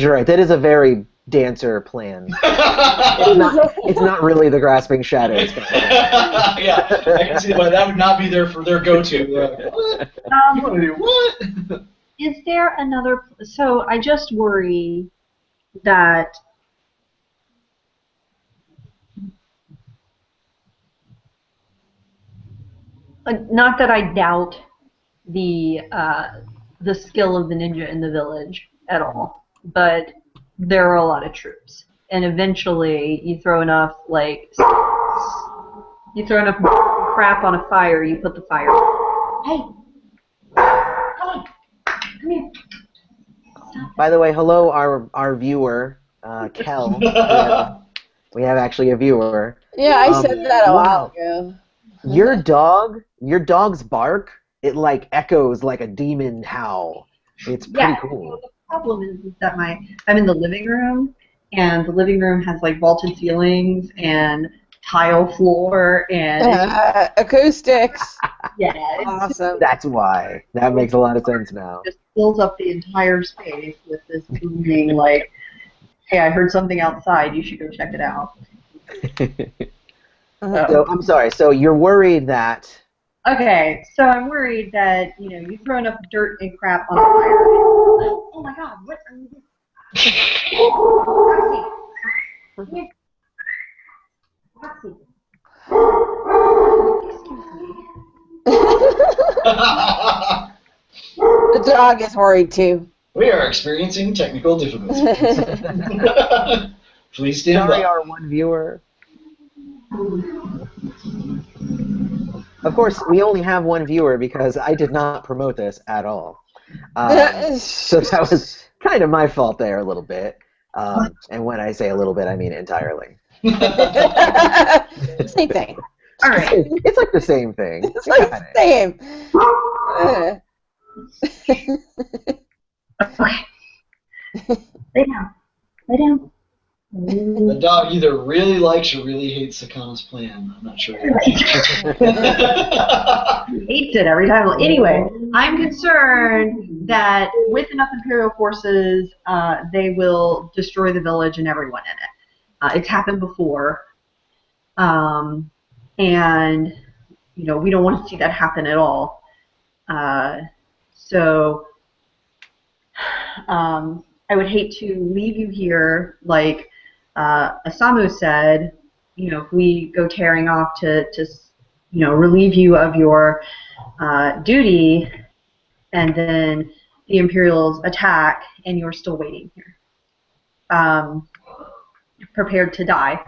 you're right, that is a very dancer plan. It's not really the grasping shadows. Yeah, I can see why that would not be there for their go-to. What? You want to do what? Is there another? So I just worry that Not that I doubt the skill of the ninja in the village at all, but there are a lot of troops, and eventually you throw enough crap on a fire, you put the fire. Hey, come on, come here. By the way, hello, our viewer, Kel. We have actually a viewer. Yeah, I said that a while wow. ago. Your dog's bark, it like echoes like a demon howl. It's pretty cool. The problem is that I'm in the living room, and the living room has like vaulted ceilings and tile floor and Acoustics. yeah, Awesome. That's why. That makes a lot of sense now. Just fills up the entire space with this booming like, hey, I heard something outside. You should go check it out. So I'm sorry. So you're worried that. Okay, so I'm worried that you throw enough dirt and crap on a fire. Oh my God! What are you doing? Roxy, Roxy. Excuse me. The dog is worried too. We are experiencing technical difficulties. Please stand Sorry, by. our one viewer. Of course, we only have one viewer because I did not promote this at all. So that was kind of my fault there a little bit. And when I say a little bit, I mean entirely. Same thing. All right. It's like the same thing. It's like the same. Okay. Lay down. Lay down. The dog either really likes or really hates Sakana's plan. I'm not sure. He hates it every time. Anyway, I'm concerned that with enough Imperial forces, they will destroy the village and everyone in it. It's happened before, and we don't want to see that happen at all. So I would hate to leave you here like Asamu said. If we go tearing off to relieve you of your duty, and then the Imperials attack, and you're still waiting here, prepared to die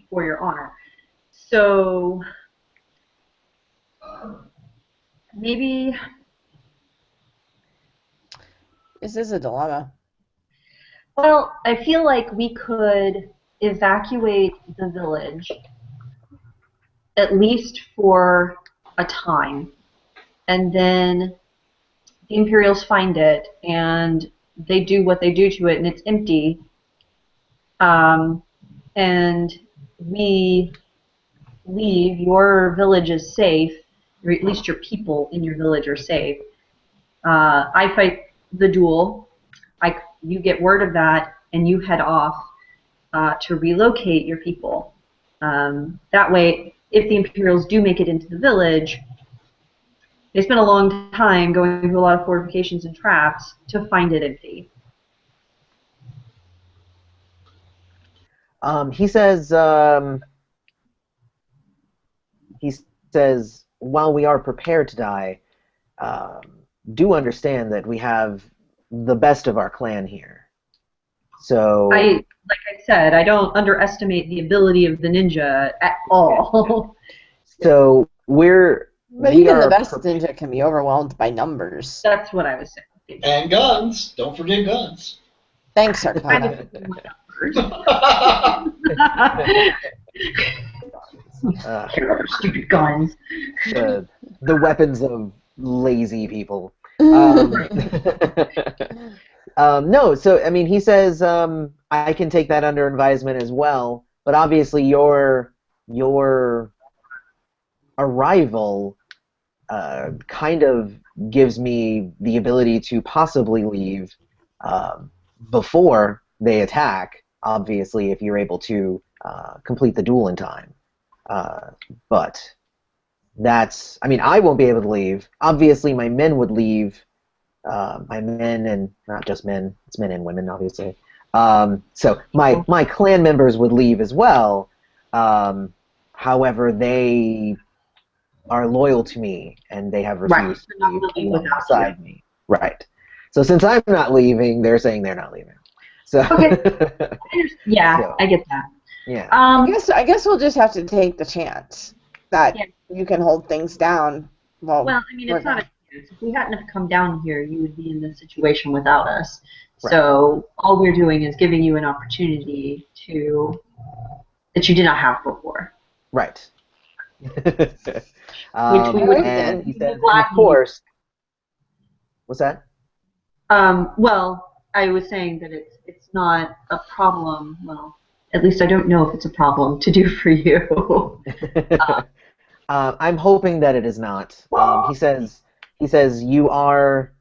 for your honor. So maybe This is a dilemma. Well, I feel like we could evacuate the village at least for a time, and then the Imperials find it and they do what they do to it, and it's empty. And we leave. Your village is safe, or at least your people in your village are safe. I fight the duel. You get word of that, and you head off to relocate your people. That way, if the Imperials do make it into the village, they spend a long time going through a lot of fortifications and traps to find it empty. He says, while we are prepared to die, do understand that we have the best of our clan here. So, like I said, I don't underestimate the ability of the ninja at all. so But even the best ninja can be overwhelmed by numbers. That's what I was saying. And guns. Don't forget guns. Thanks, Arcana. Stupid guns. The weapons of lazy people. No, so I mean, he says I can take that under advisement as well. But obviously, your arrival kind of gives me the ability to possibly leave before they attack. Obviously, if you're able to complete the duel in time. But that's, I mean, I won't be able to leave. Obviously, my men would leave. My men, and not just men, it's men and women, obviously. So my clan members would leave as well. However, they are loyal to me, and they have Right. refused They're not to living leave without alongside me. Right. So since I'm not leaving, they're saying they're not leaving. So Okay. Yeah, So, I get that. yeah. I guess we'll just have to take the chance that Yeah. you can hold things down. Well, I mean, it's not a chance. If we hadn't have come down here, you would be in this situation without us. Right. So all we're doing is giving you an opportunity that you did not have before. Right. Which we would and he said, gladly of course. What's that? Well, I was saying that it's not a problem. Well, at least I don't know if it's a problem to do for you. I'm hoping that it is not. He says you are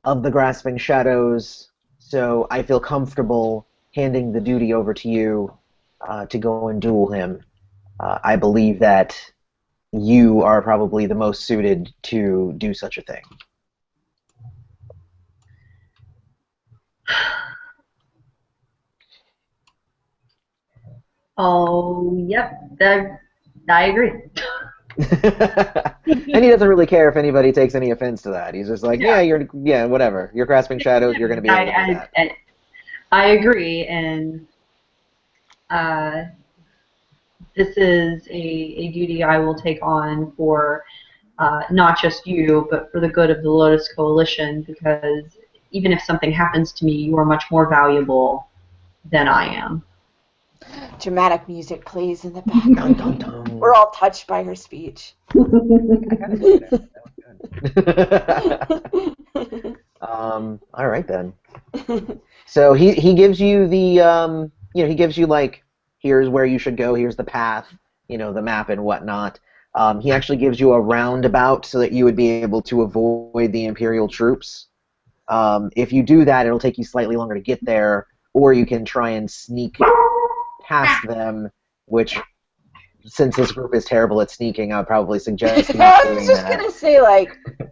of the grasping shadows, so I feel comfortable handing the duty over to you to go and duel him. I believe that you are probably the most suited to do such a thing. Oh, yep, I agree. And he doesn't really care if anybody takes any offense to that. He's just like, yeah, whatever. You're grasping shadows. You're going to be able to do that. I agree, and this is a duty I will take on for not just you, but for the good of the Lotus Coalition, because even if something happens to me, you are much more valuable than I am. Dramatic music plays in the background. Dun, dun, dun. We're all touched by her speech. All right then. So he gives you the he gives you like, here's where you should go, here's the path, the map and whatnot. He actually gives you a roundabout so that you would be able to avoid the Imperial troops. If you do that, it'll take you slightly longer to get there, or you can try and sneak past them, which, since this group is terrible at sneaking, I would probably suggest not I doing was just that. gonna say,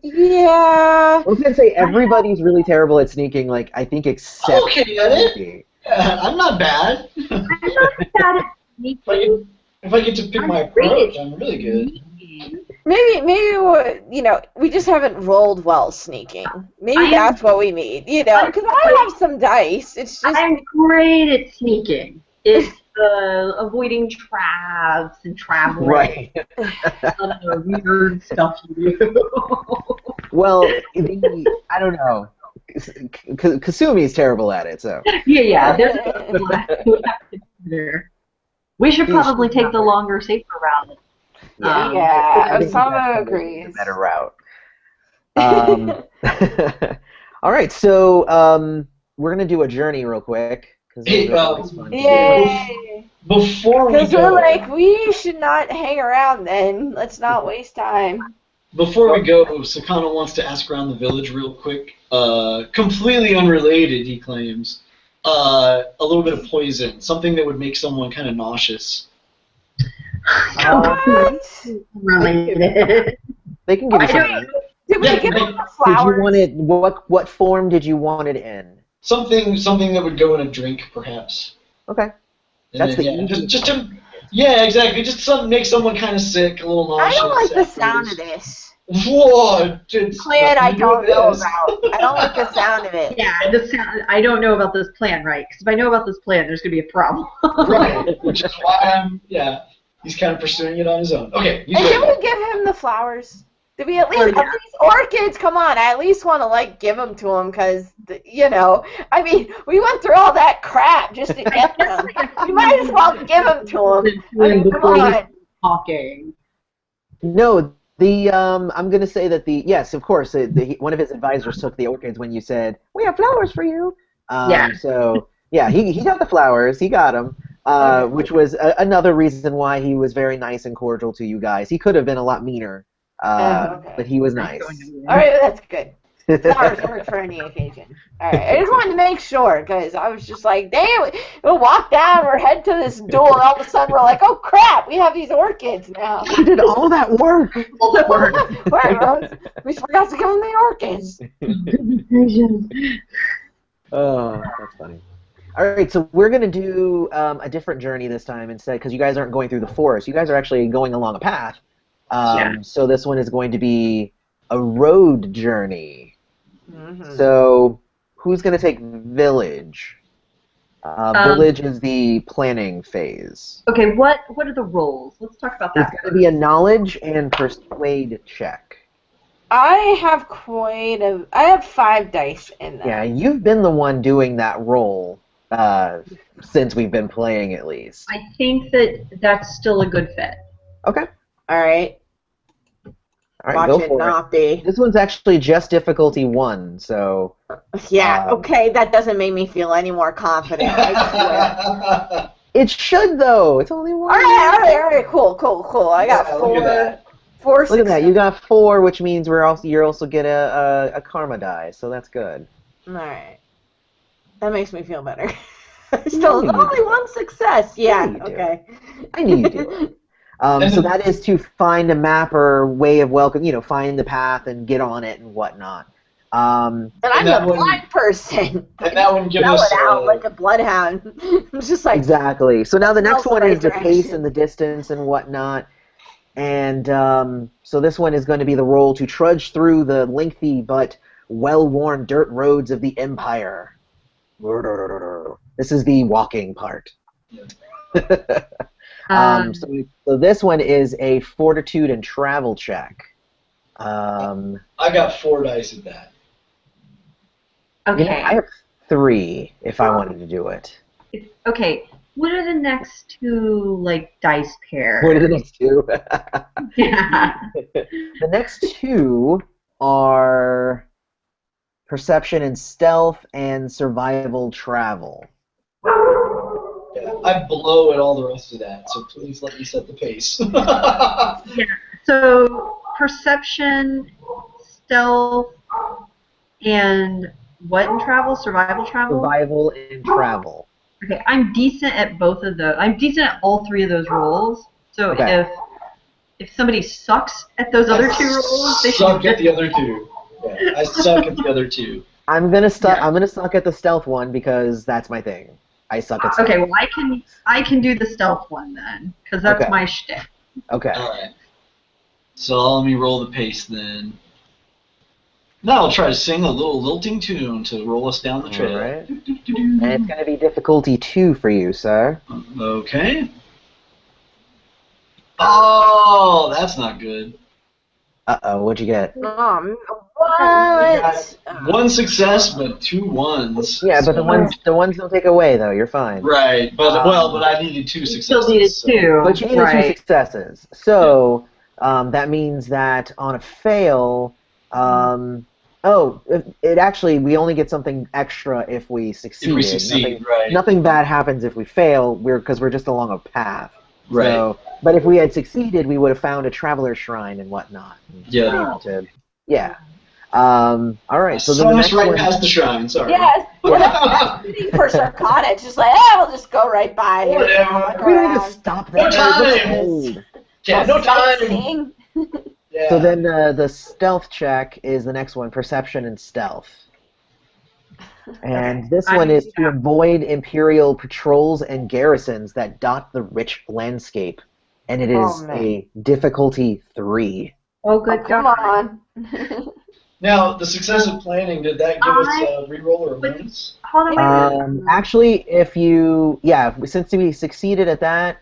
yeah. I was gonna say everybody's really terrible at sneaking, like I think except Okay at it. I'm not bad. I'm not bad at sneaking. If I get to pick my approach, I'm really good. Maybe we just haven't rolled well sneaking. Maybe that's what we need, because I have some dice. It's just I'm great at sneaking. It's avoiding traps and traveling. Right. Other weird stuff you do. Well, I don't know. Kasumi's terrible at it, so. Yeah. There's a lot to consider. We should probably take the longer, safer route. Osama agrees. A better route. All right, so we're gonna do a journey real quick. Hey, yay! Before we Because go, we're like, we should not hang around then. Let's not waste time. Before we go, Sakana wants to ask around the village real quick. Completely unrelated, he claims. A little bit of poison, something that would make someone kind of nauseous. Related. They can give you something. Did we give them the flowers? Did you want it? What form did you want it in? Something that would go in a drink, perhaps. Okay. And That's then, exactly. Just something make someone kind of sick, a little nauseous. I don't like the sound of this. Whoa! Plan I don't know about. I don't like the sound of it. Yeah, I don't know about this plan, right? Because if I know about this plan, there's going to be a problem. Right, which is why he's kind of pursuing it on his own. Okay. And did we give him the flowers? Did we at least orchids? Come on, I at least want to give them to him because I mean, we went through all that crap just to get them. You might as well give them to him. I mean, come on. Talking. No, I'm gonna say that yes, of course, one of his advisors took the orchids when you said we have flowers for you. So yeah, he got the flowers. He got them. Which was another reason why he was very nice and cordial to you guys. He could have been a lot meaner. But he was nice. All right, that's good. Flowers work for any occasion. All right, I just wanted to make sure because I was just like, damn, we'll walk down, we're head to this duel, and all of a sudden we're like, oh crap, we have these orchids now. You did all that work. We forgot to give them the orchids. Oh, that's funny. All right, so we're gonna do a different journey this time instead, because you guys aren't going through the forest. You guys are actually going along a path. So this one is going to be a road journey. Mhm. So who's going to take village? Village is the planning phase. Okay, what are the roles? Let's talk about It's that. going to be a knowledge and persuade check. I have I have 5 dice in that. Yeah, you've been the one doing that role since we've been playing, at least. I think that that's still a good fit. Okay. All right. All right, Watch go it for it. not be. This one's actually just difficulty 1, so... Yeah, okay, that doesn't make me feel any more confident, I swear. It should, though. It's only 1. All right, cool. I got Yeah, look at four Look at that. You got 4, which means you're also get a karma die, so that's good. All right. That makes me feel better. No, Still, you only do. 1 success. Yeah, you do. okay. I knew you do. So that is to find a map or way of welcome, find the path and get on it and whatnot. And I'm that the one- blind person. And that one gives Yell us it out like a bloodhound. I'm just like, Exactly. So now the next smells one the is right the pace direction. and the distance and whatnot. And so this one is going to be the role to trudge through the lengthy but well-worn dirt roads of the Empire. This is the walking part. So this one is a fortitude and travel check. I got 4 dice at that. Okay. I have 3 if I wanted to do it. Okay. What are the next 2 dice pairs? What are the next 2? Yeah. The next 2 are perception and stealth and survival travel. Yeah, I blow at all the rest of that, so please let me set the pace. So perception, stealth, and what in travel? Survival travel? Survival and travel. Okay, I'm decent at both of those. I'm decent at all 3 of those roles. So Okay. if somebody sucks at those other 2 roles, they suck should at the other 2. Yeah, I suck at the other 2. I'm gonna suck at the stealth one because that's my thing. I suck at stealth. Okay, well I can do the stealth one then, because that's Okay. my shtick. Okay. Alright. So let me roll the pace then. Now I'll try to sing a little lilting tune to roll us down the trail. All right. And it's gonna be difficulty 2 for you, sir. Okay. Oh, that's not good. Uh-oh, what'd you get? What? 1 success, but 2 ones. Yeah, but So- the ones don't take away though. You're fine. Right, but I needed 2 You successes. still needed so- 2. But you needed 2 right. successes. So that means that on a fail, it actually we only get something extra if we succeed. If we succeed, right. Nothing bad happens if we fail. Because we're just along a path. Right. So, but if we had succeeded, we would have found a traveler's shrine and whatnot. Yeah. Been able to- yeah. All right. So then the Almost next right one. past the shrine, sorry. Yeah, for Sarkana, it's just like, we'll just go right by here. Whatever. We don't need to stop there. No time. Cold. Yeah, no time. Sightseeing. Yeah. So then the stealth check is the next one, perception and stealth. And this one is to avoid Imperial patrols and garrisons that dot the rich landscape. And it is a difficulty 3. Oh, good Come God. on. Now, the successive planning, did that give us a reroll or a bonus? Hold on, wait a minute. Actually, since we succeeded at that,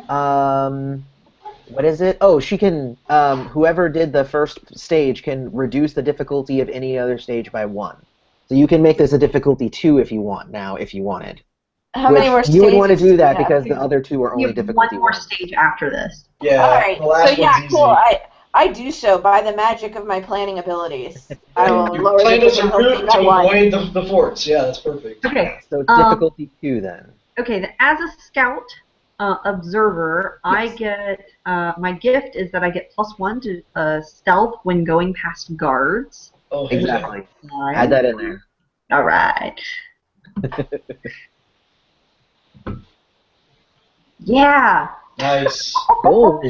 what is it? Oh, she can, whoever did the first stage can reduce the difficulty of any other stage by 1. So you can make this a difficulty 2 if you want now, if you wanted. How many more stages? You would want to do that we have? because the other 2 are You only have difficulty one more 1. stage after this. Yeah. All right. The last So yeah, one's easy. cool. I do so by the magic of my planning abilities. I will You lower the planned as a difficulty route by to 1. avoid the forts. Yeah, that's perfect. Okay. So it's difficulty 2 then. Okay. As a scout observer, I Yes. get my gift is that I get +1 to stealth when going past guards. Oh, Exactly. Add that in there. All right. Yeah. Nice. Oh,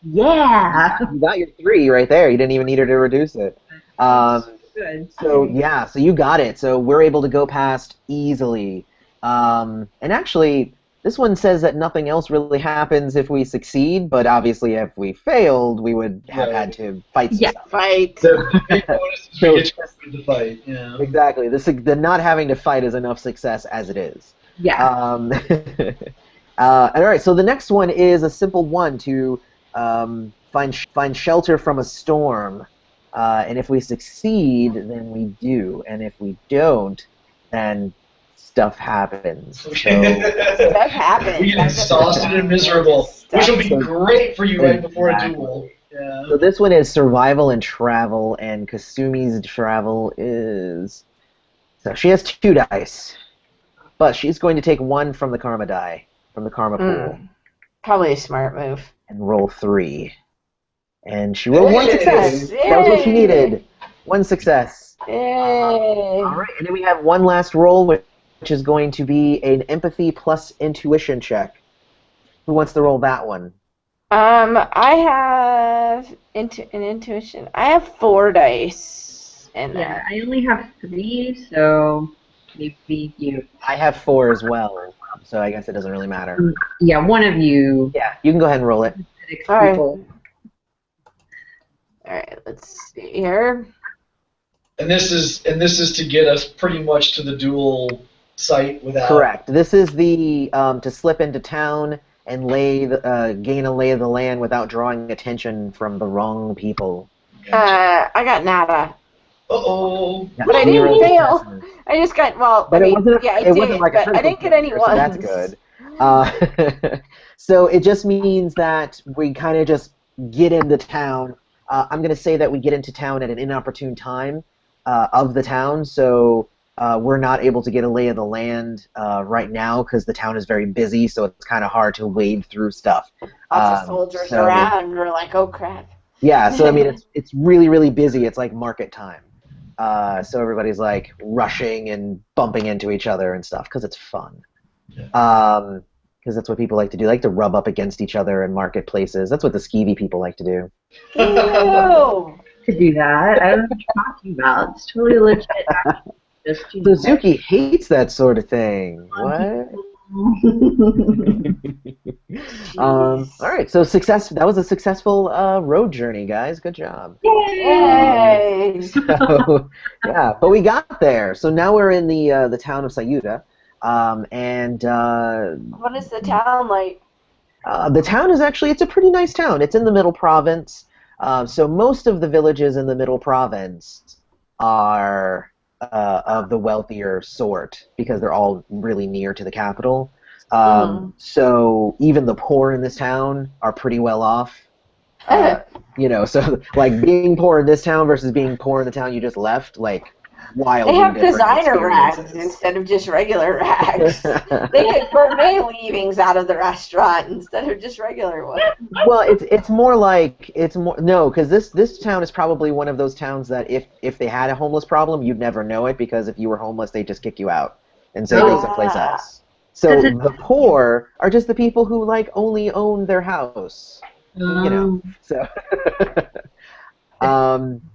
Yeah. you got your 3 right there. You didn't even need her to reduce it. Good. So you got it. So we're able to go past easily. And actually, This one says that nothing else really happens if we succeed, but obviously if we failed, we would have had to fight some stuff. Fight. The big bonus is we get to fight. Yeah. Exactly. The not having to fight is enough success as it is. Yeah. All right, so the next one is a simple one to find shelter from a storm. And if we succeed, then we do. And if we don't, then stuff happens. So, Stuff happens. We get exhausted and miserable, which will be great for you right before a duel. Yeah. So this one is survival and travel, and Kasumi's travel is... So she has 2 dice, but she's going to take 1 from the karma die, from the karma pool, Probably a smart move. and roll 3. And she rolled 1 success. Yay! That was what she needed. 1 success. Yay! All right, and then we have one last roll, which is going to be an empathy plus intuition check. Who wants to roll that one? I have an intuition. I have 4 dice in Yeah, there. I only have 3, so maybe you. I have 4 as well, so I guess it doesn't really matter. Yeah, one of you. Yeah, you can go ahead and roll it. All right. People. All right, let's see here. And this is to get us pretty much to the duel site without. Correct. This is the to slip into town and gain a lay of the land without drawing attention from the wrong people. Gotcha. I got nada. Uh-oh. Yeah, But I 0 didn't fail. successes. I just got, well, But I mean, it wasn't. yeah, I It did, wasn't like a but I didn't get any critical ones. failure, so that's good. So it just means that we kind of just get into town. I'm going to say that we get into town at an inopportune time of the town, so we're not able to get a lay of the land right now because the town is very busy, so it's kind of hard to wade through stuff. Lots of soldiers so- around, and we're like, oh crap. Yeah, so I mean, it's really, really busy. It's like market time. So everybody's like rushing and bumping into each other and stuff because it's fun. Because that's what people like to do. They like to rub up against each other in marketplaces. That's what the skeevy people like to do. Ew. To do that, I don't know what you're talking about. It's totally legit. Just, you know. Suzuki hates that sort of thing. What? All right, so success. That was a successful road journey, guys. Good job. Yay! So, yeah, but we got there. So now we're in the town of Sayuta, and What is the town like? the town is actually, it's a pretty nice town. It's in the Middle Province. So most of the villages in the Middle Province are of the wealthier sort because they're all really near to the capital. So even the poor in this town are pretty well off. You know, so like being poor in this town versus being poor in the town you just left, like wildly They have different designer rags experiences. instead of just regular rags. They get gourmet leavings out of the restaurant instead of just regular ones. Well, it's more like no, because this town is probably one of those towns that if they had a homeless problem, you'd never know it because if you were homeless, they'd just kick you out and say go someplace else. So the poor are just the people who like only own their house, you know. So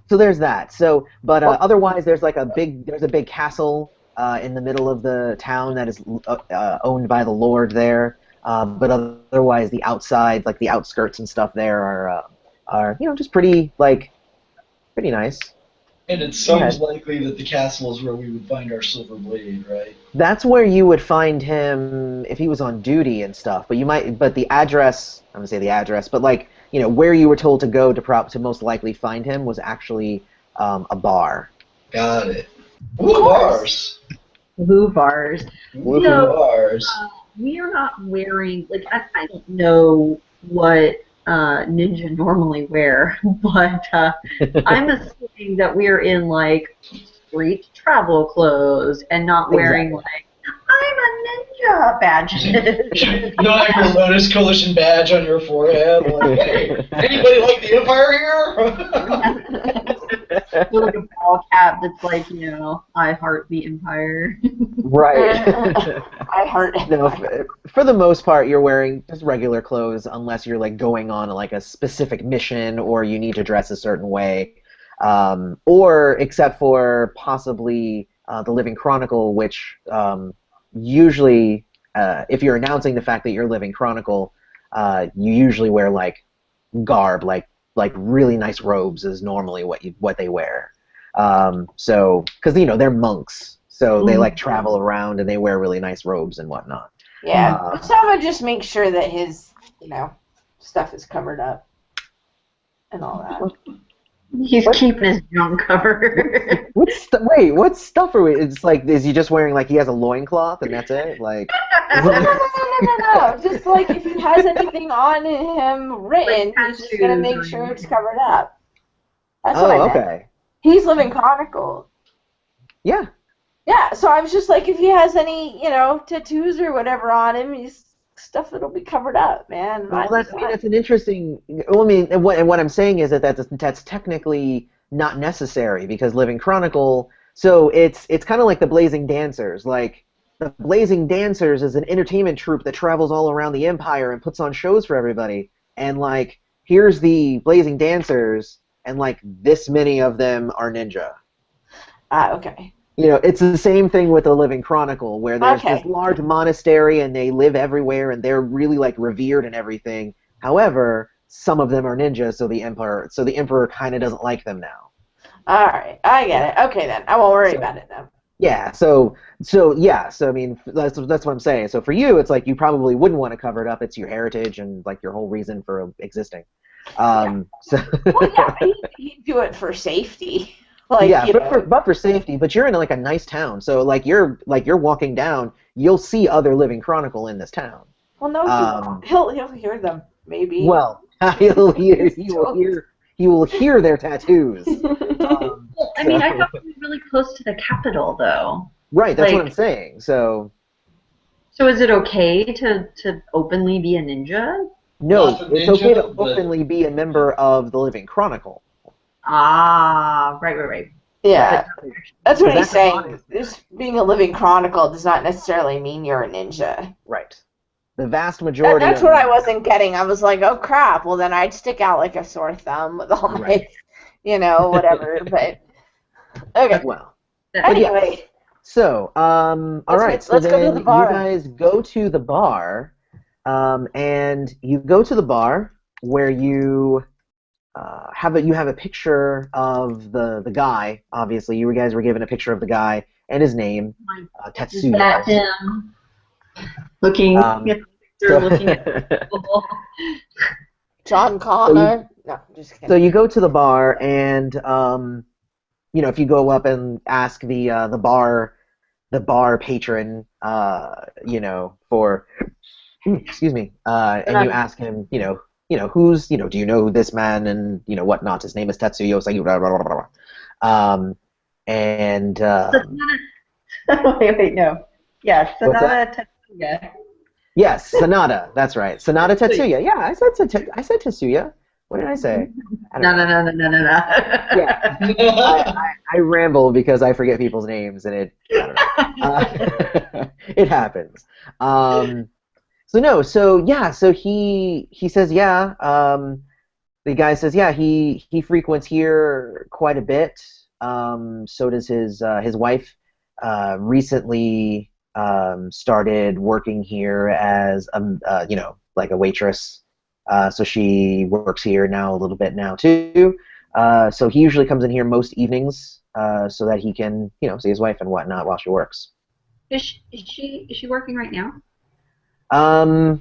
so there's that. So but otherwise, there's a big castle in the middle of the town that is owned by the lord there. But otherwise, the outside, like the outskirts and stuff, there are just pretty nice. And it seems likely that the castle is where we would find our silver blade, right? That's where you would find him if he was on duty and stuff. But the address, I'm gonna say the address, but where you were told to go to most likely find him was actually a bar. Got it. Ooh, bars. Blue bars. Ooh, No. bars. We are not wearing, I don't know what ninja normally wear, but I'm assuming that we're in, street travel clothes and not wearing, I'm a ninja badges. You don't have your Lotus Coalition badge on your forehead. Like, hey, anybody like the Empire here? With a ball cap that's I heart the Empire. Right. I heard it. No, for the most part, you're wearing just regular clothes unless you're going on a specific mission or you need to dress a certain way, or except for possibly the Living Chronicle, which usually if you're announcing the fact that you're Living Chronicle, you usually wear like garb, like really nice robes is normally what they wear. So because they're monks, so they like travel around and they wear really nice robes and whatnot. Yeah, Osama just makes sure that his, stuff is covered up and all that. He's keeping his junk covered. What stuff are we? It's like, is he just wearing like he has a loincloth and that's it? Like, no. Just like if he has anything on him written, he's just gonna make sure it's covered up. That's what I meant. Okay. He's Living Chronicle. Yeah. Yeah, so I was just like, if he has any, tattoos or whatever on him, he's stuff that'll be covered up, man. Well, that's an interesting. Well, I mean, and what I'm saying is that's technically not necessary because Living Chronicle. So it's kind of like the Blazing Dancers. Like the Blazing Dancers is an entertainment troupe that travels all around the Empire and puts on shows for everybody. And like, here's the Blazing Dancers, and like this many of them are ninja. Okay. It's the same thing with the Living Chronicle, where there's this large monastery and they live everywhere and they're really like revered and everything. However, some of them are ninjas, so the emperor kind of doesn't like them now. All right, I get it. Okay, then I won't worry about it then. Yeah. So I mean, that's what I'm saying. So for you, it's like you probably wouldn't want to cover it up. It's your heritage and like your whole reason for existing. Well, yeah, he'd do it for safety. Like, yeah, but for safety. But you're in like a nice town, so like you're walking down, you'll see other Living Chronicle in this town. Well, no, he'll hear them maybe. Well, he will hear their tattoos. Well, I mean, I thought we were really close to the capital, though. Right, that's what I'm saying. So is it okay to openly be a ninja? No, it's okay to openly be a member of the Living Chronicle. Ah, right. Yeah, that's what he's saying. Being a Living Chronicle does not necessarily mean you're a ninja. Right. The vast majority. That's what I wasn't getting. I was like, oh crap. Well, then I'd stick out like a sore thumb with all my, whatever. But okay. Well. Anyway. Yeah. So, all right. So let's then go to the bar. You guys go to the bar, and you go to the bar where you. You have a picture of the guy. Obviously, you guys were given a picture of the guy and his name, Tetsuya. Is that him? Looking at the picture, looking at people. John Connor. No, just kidding. So you go to the bar, and if you go up and ask the bar patron, for excuse me, and you ask him, who's, do you know who this man and, whatnot? His name is Tetsuya. It's like, blah, blah, blah, blah. And, wait, no. Yes, Sonata Tetsuya. Yes, Sonata. That's right. Sonata Tetsuya. Yeah, I said Tetsuya. What did I say? No. Yeah. I ramble because I forget people's names, and it happens. So he says, yeah. The guy says, yeah, he frequents here quite a bit. So does his wife. Recently started working here as like a waitress. So she works here now a little bit now too. So he usually comes in here most evenings so that he can see his wife and whatnot while she works. Is she working right now? Let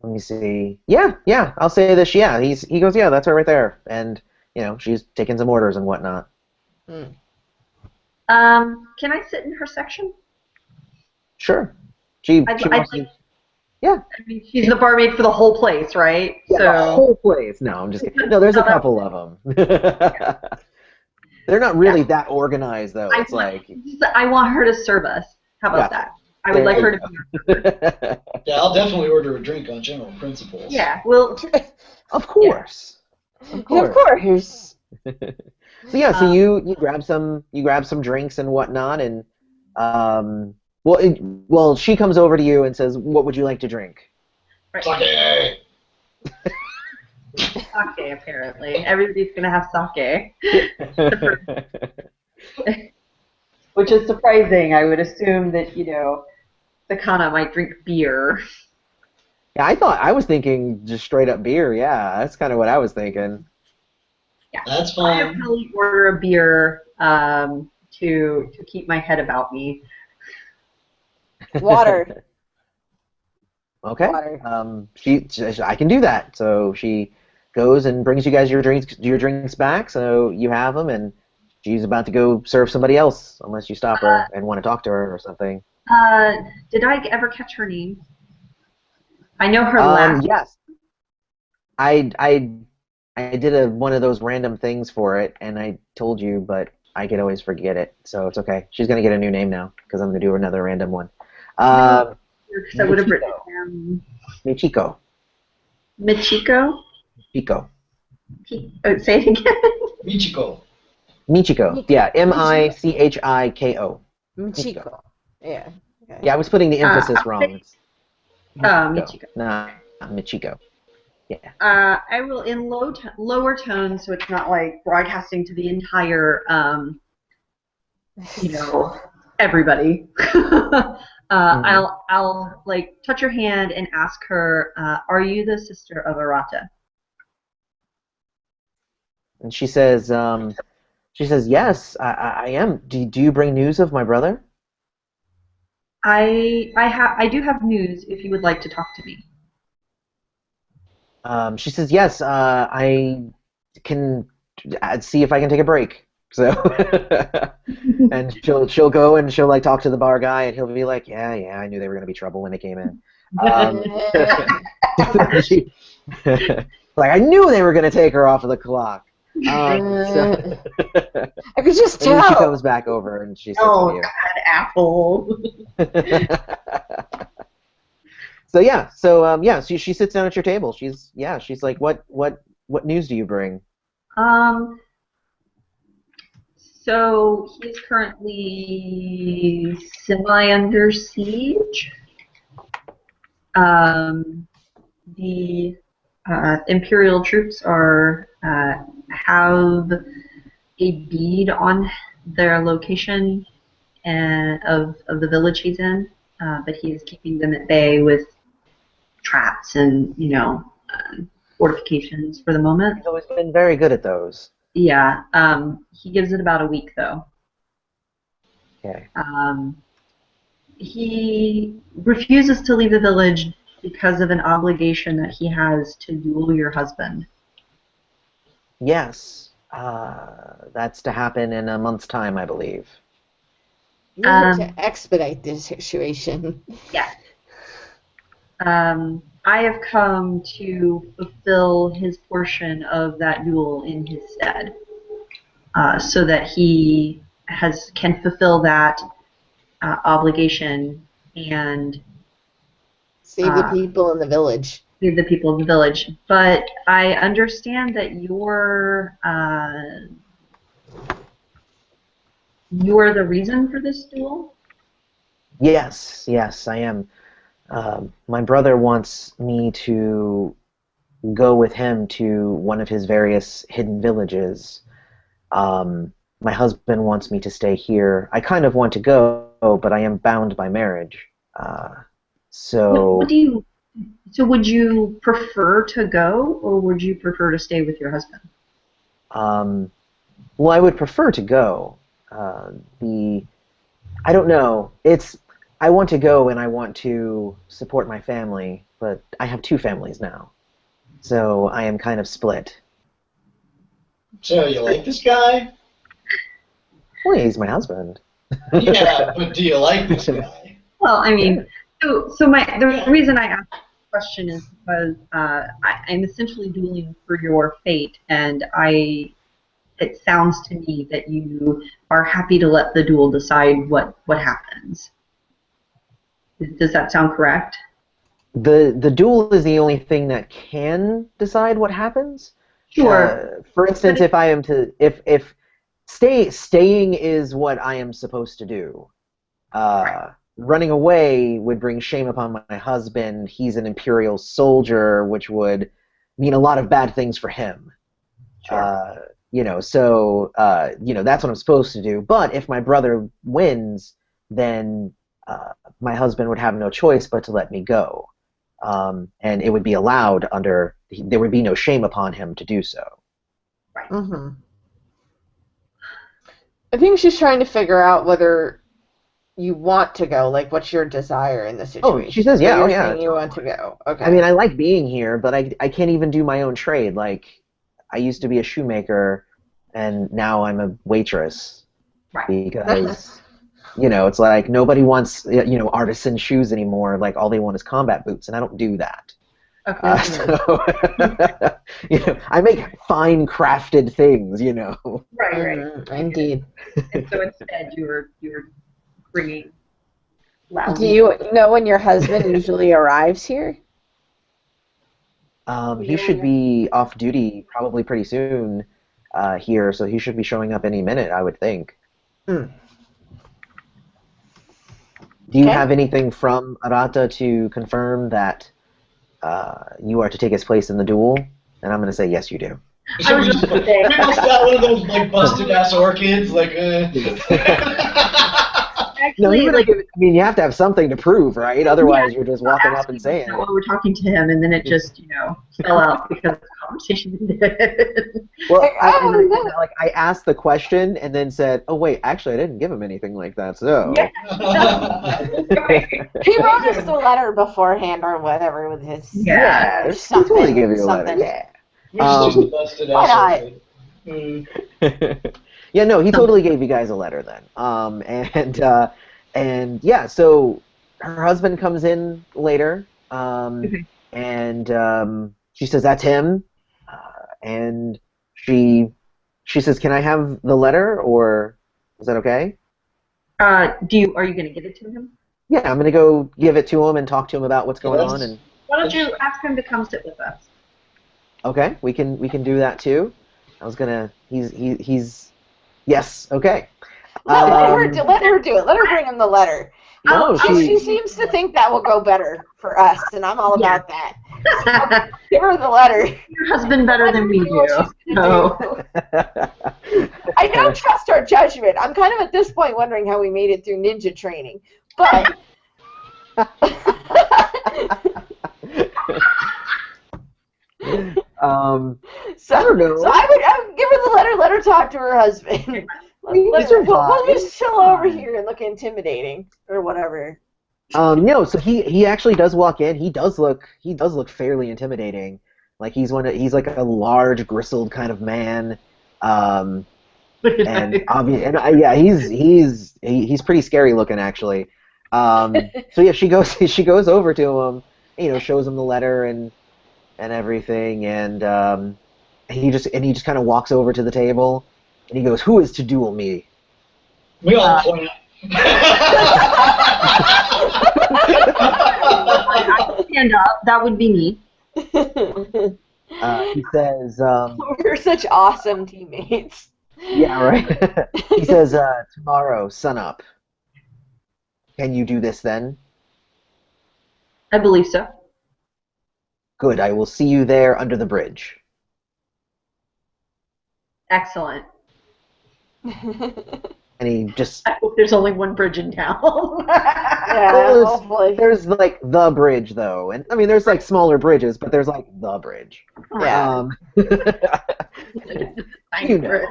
me see. Yeah. I'll say this. Yeah, he goes. Yeah, that's her right there, and she's taking some orders and whatnot. Can I sit in her section? Sure. Yeah. I mean, she's the barmaid for the whole place, right? Yeah, the whole place. No, I'm just kidding. No, there's a couple of them. They're not really that organized, though. I want her to serve us. How about that? I would like her to be. Yeah, I'll definitely order a drink on general principles. Yeah, well, of course. Of course. So you grab some drinks and whatnot, and she comes over to you and says, "What would you like to drink?" Right. Sake. Sake, apparently. Everybody's gonna have sake. Which is surprising. I would assume that Sakana might drink beer. Yeah, I was thinking just straight up beer. Yeah, that's kind of what I was thinking. Yeah. That's I would fine. probably order a beer to keep my head about me. Water. Okay. Water. I can do that. So she goes and brings you guys your drinks back. So you have them, and she's about to go serve somebody else, unless you stop her and want to talk to her or something. Uh, did I ever catch her name? I know her last. Yes, I did one of those random things for it, and I told you, but I could always forget it. So it's okay. She's gonna get a new name now because I'm gonna do another random one. Because I would have written Michiko. down Michiko. Michiko. Michiko. Say it again. Michiko. Michiko. Yeah, Michiko. Michiko. Yeah. Okay. Yeah, I was putting the emphasis wrong. It's Michiko. Nah, Michiko. Yeah. I will in lower tones, so it's not like broadcasting to the entire, everybody. I'll like touch her hand and ask her, "Are you the sister of Arata?" And she says, yes, I am. Do you bring news of my brother? I do have news if you would like to talk to me. She says, yes, I can see if I can take a break. So, and she'll go and she'll like talk to the bar guy, and he'll be like, yeah, I knew they were gonna be trouble when they came in. Like I knew they were gonna take her off of the clock. I could just and then she tell. comes back over and she sits Oh with you. God, Apple. So she sits down at your table. She's like, what news do you bring? So he's currently semi under siege. The Imperial troops have a bead on their location of the village he's in, but he is keeping them at bay with traps and fortifications for the moment. He's always been very good at those. Yeah, he gives it about a week though. Okay. He refuses to leave the village because of an obligation that he has to duel your husband. Yes, that's to happen in a month's time, I believe. We need to expedite this situation. Yes. I have come to fulfill his portion of that duel in his stead, so that he can fulfill that obligation and save the people in the village. Save the people of the village. But I understand that you're the reason for this duel? Yes, I am. My brother wants me to go with him to one of his various hidden villages. My husband wants me to stay here. I kind of want to go, but I am bound by marriage. So would you prefer to go, or would you prefer to stay with your husband? Well, I would prefer to go. I don't know. I want to go and I want to support my family, but I have two families now. So I am kind of split. So you like this guy? Well, he's my husband. Yeah, but do you like this guy? Well, I mean, the reason I asked the question is because I'm essentially dueling for your fate, and it sounds to me that you are happy to let the duel decide what happens. Does that sound correct? The duel is the only thing that can decide what happens. Sure. For instance, if I am to if staying is what I am supposed to do. Running away would bring shame upon my husband. He's an Imperial soldier, which would mean a lot of bad things for him. Sure. So that's what I'm supposed to do. But if my brother wins, then my husband would have no choice but to let me go. And it would be allowed there would be no shame upon him to do so. Right. Mm-hmm. I think she's trying to figure out whether you want to go. Like, what's your desire in this situation? Oh, she says, So yeah, you're yeah. saying you want to go. Okay. I mean, I like being here, but I can't even do my own trade. Like, I used to be a shoemaker, and now I'm a waitress. Right. Because, it's like nobody wants, artisan shoes anymore. Like, all they want is combat boots, and I don't do that. Okay. So, I make fine crafted things, Right. Indeed. And so instead, you were bringing loud. Do you know when your husband usually arrives here? He should be off duty probably pretty soon here, so he should be showing up any minute, I would think. Mm. Do you Okay. have anything from Arata to confirm that you are to take his place in the duel? And I'm going to say yes, you do. I was just gonna say. We just got one of those like busted ass orchids, like. No, Actually, you like, you have to have something to prove, right? Otherwise, you're just walking up and saying while it. we're talking to him, and then it just, fell out because of the conversation we did. Well, no. I asked the question and then said, "Oh wait, actually, I didn't give him anything like that." So. Yeah. He wrote us the letter beforehand or whatever with his Yeah. or He something. totally gave you a letter. something. Yeah. Which is just a busted why ass not? orchid. Yeah, no, he totally gave you guys a letter then. And yeah, so her husband comes in later, and she says that's him, and she says, "Can I have the letter, or is that okay?" Are you going to give it to him? Yeah, I'm gonna go give it to him and talk to him about what's going on. And Why don't you ask him to come sit with us? okay, we can do that too. I was gonna. He's yes. Okay. No, let her do it. Let her bring him the letter. No, She seems to think that will go better for us, and I'm all about that. Give her the letter. Your husband better than we do. No. I don't trust our judgment. I'm kind of at this point wondering how we made it through ninja training. But I don't know. So I would give her the letter. Let her talk to her husband. Let her chill over here and look intimidating or whatever. No, so he actually does walk in. He does look fairly intimidating. Like he's like a large bristled kind of man. Yeah, he's pretty scary looking actually. So yeah, she goes over to him, shows him the letter and everything, and he just kind of walks over to the table, and he goes, "Who is to duel me?" We all point I stand up. That would be me. He says, We're such awesome teammates. "Yeah, right." He says, "Tomorrow, sunup. Can you do this then?" I believe so. Good. I will see you there under the bridge. Excellent. And he just I hope there's only one bridge in town. Yeah, hopefully. there's like the bridge though, and I mean there's like smaller bridges, but there's like the bridge. Yeah. You know.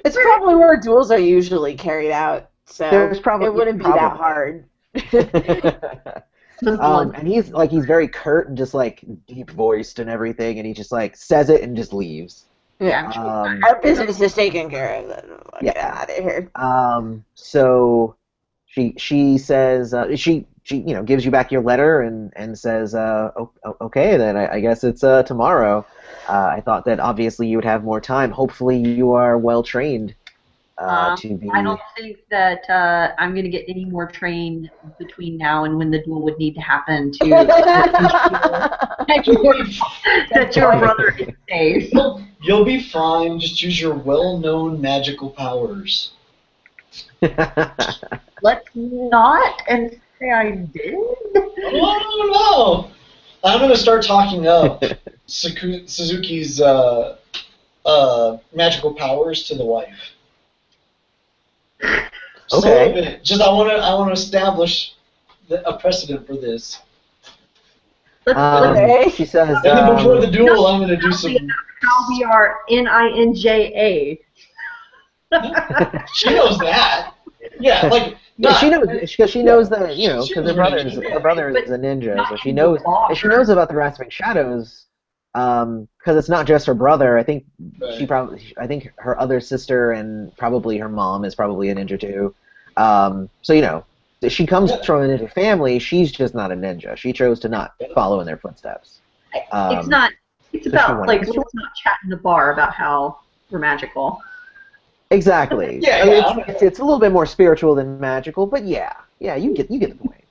It's probably where duels are usually carried out, so it wouldn't be that hard. And he's very curt and just like deep voiced and everything, and he just like says it and just leaves. Yeah. Our business is taken care of. Get out of here. So she says she gives you back your letter and says okay then I guess it's tomorrow. I thought that obviously you would have more time. Hopefully you are well trained to be. I don't think that I'm going to get any more trained between now and when the duel would need to happen to that your brother is safe. You'll be fine. Just use your well-known magical powers. Let's not and say I did. Oh, no. I'm going to start talking up Suzuki's magical powers to the wife. Okay. So, just I want to establish a precedent for this. Let's She says. And then before the duel, I'm going to do some... how we are NINJA. She knows that. Yeah, like... Yeah, Not, she knows because she knows that because She her knows brother what her brother is a ninja, so she knows Not and she knows about the grasping shadows. Because it's not just her brother. I think I think her other sister and probably her mom is probably a ninja too. So she comes from a ninja family. She's just not a ninja. She chose to not follow in their footsteps. It's not. It's about wanted- let's not chat in the bar about how we're magical. Exactly. Yeah, I mean, yeah. it's a little bit more spiritual than magical, but yeah, you get the point.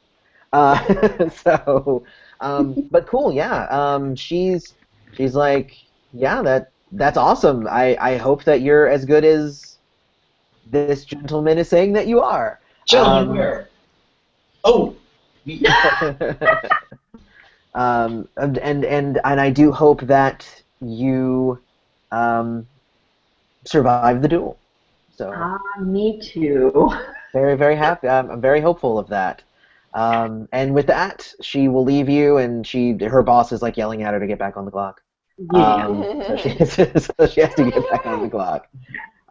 But cool, yeah. She's like, yeah, that's awesome. I hope that you're as good as this gentleman is saying that you are. Gentlemen, where? Oh, me. And I do hope that you survive the duel. So Me too. very, very happy. I'm very hopeful of that. And with that, she will leave you, and her boss is like yelling at her to get back on the clock. Yeah. So she has to get back on the clock.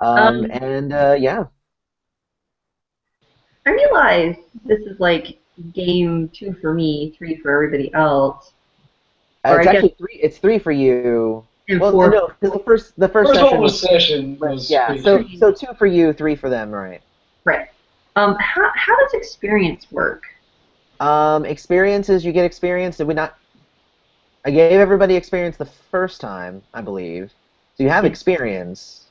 Yeah. I realize this is like game 2 for me, 3 for everybody else. Or It's I guess- actually 3. It's 3 for you. And Well, 4. no, because the first First session one was session. Was yeah. pretty So 2 for you, 3 for them, right? Right. How does experience work? Experiences, you get experience. Did we not? I gave everybody experience the first time, I believe. So you have experience.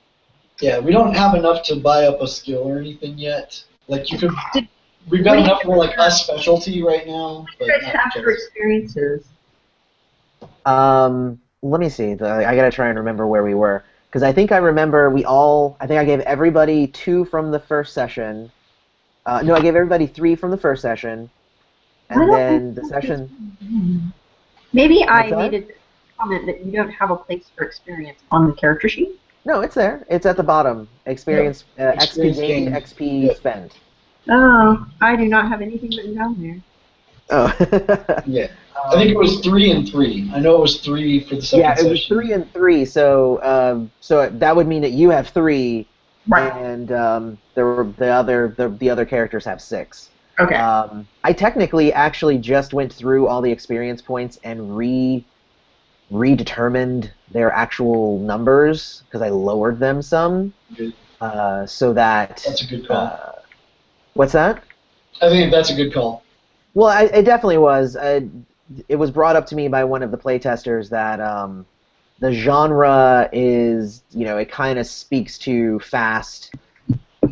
Yeah, we don't have enough to buy up a skill or anything yet. Like you could, we've What got do you enough for like a specialty right now. What But do you guys not have for just- experiences? Let me see. I gotta try and remember where we were, because I think I remember I think I gave everybody 2 from the first session. No, I gave everybody 3 from the first session, and then the session. Maybe I What's that? made a comment that you don't have a place for experience on the character sheet. No, it's there. It's at the bottom. Experience, XP Experience gained, gained. XP Yeah. spent. Oh, I do not have anything written down there. Oh. Yeah, I think it was 3 and 3. I know it was 3 for the second Yeah, it session. was 3 and 3. So that would mean that you have 3, Right. and the other characters have 6. Okay. I technically actually just went through all the experience points and redetermined their actual numbers because I lowered them some. Good. So that. That's a good call. What's that? I think that's a good call. Well, it definitely was. It was brought up to me by one of the playtesters that the genre is, it kind of speaks to fast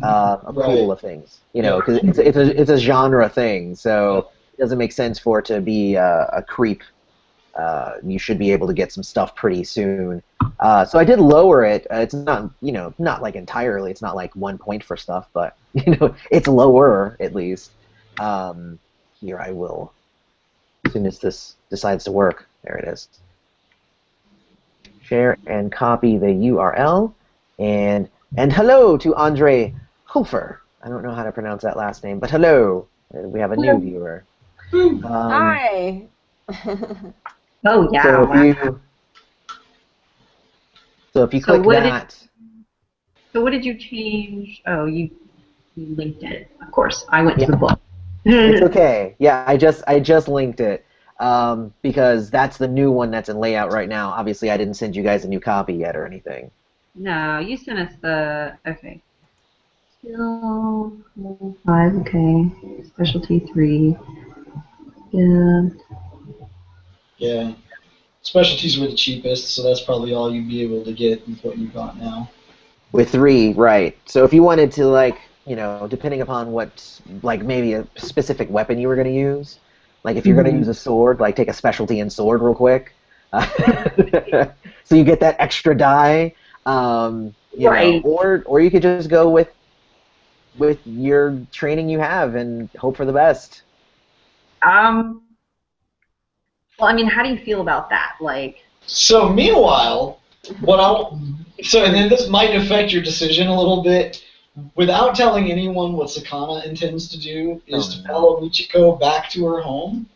approval of things. Because it's a genre thing, so it doesn't make sense for it to be a creep. You should be able to get some stuff pretty soon. So I did lower it. It's not, not like entirely. It's not like 1 point for stuff, but it's lower at least. Here I will, as soon as this decides to work. There it is. Share and copy the URL, and hello to Andre Hofer. I don't know how to pronounce that last name, but hello. We have a new viewer. Hi. Oh yeah. So if you click that. So what did you change? Oh, you linked it. Of course, I went to the book. It's okay. Yeah, I just linked it because that's the new one that's in layout right now. Obviously, I didn't send you guys a new copy yet or anything. No, you sent us the okay. Skill 5. Okay. Specialty 3. Yeah. Yeah. Specialties were the cheapest, so that's probably all you'd be able to get with what you got now. With 3, right. So if you wanted to, like, depending upon what, like, maybe a specific weapon you were going to use, like, if you're going to use a sword, like, take a specialty in sword real quick. So you get that extra die. Right. Or you could just go with your training you have and hope for the best. Well, I mean, how do you feel about that? Like. So meanwhile, and then this might affect your decision a little bit, without telling anyone what Sakana intends to do, is Oh, to no. follow Michiko back to her home,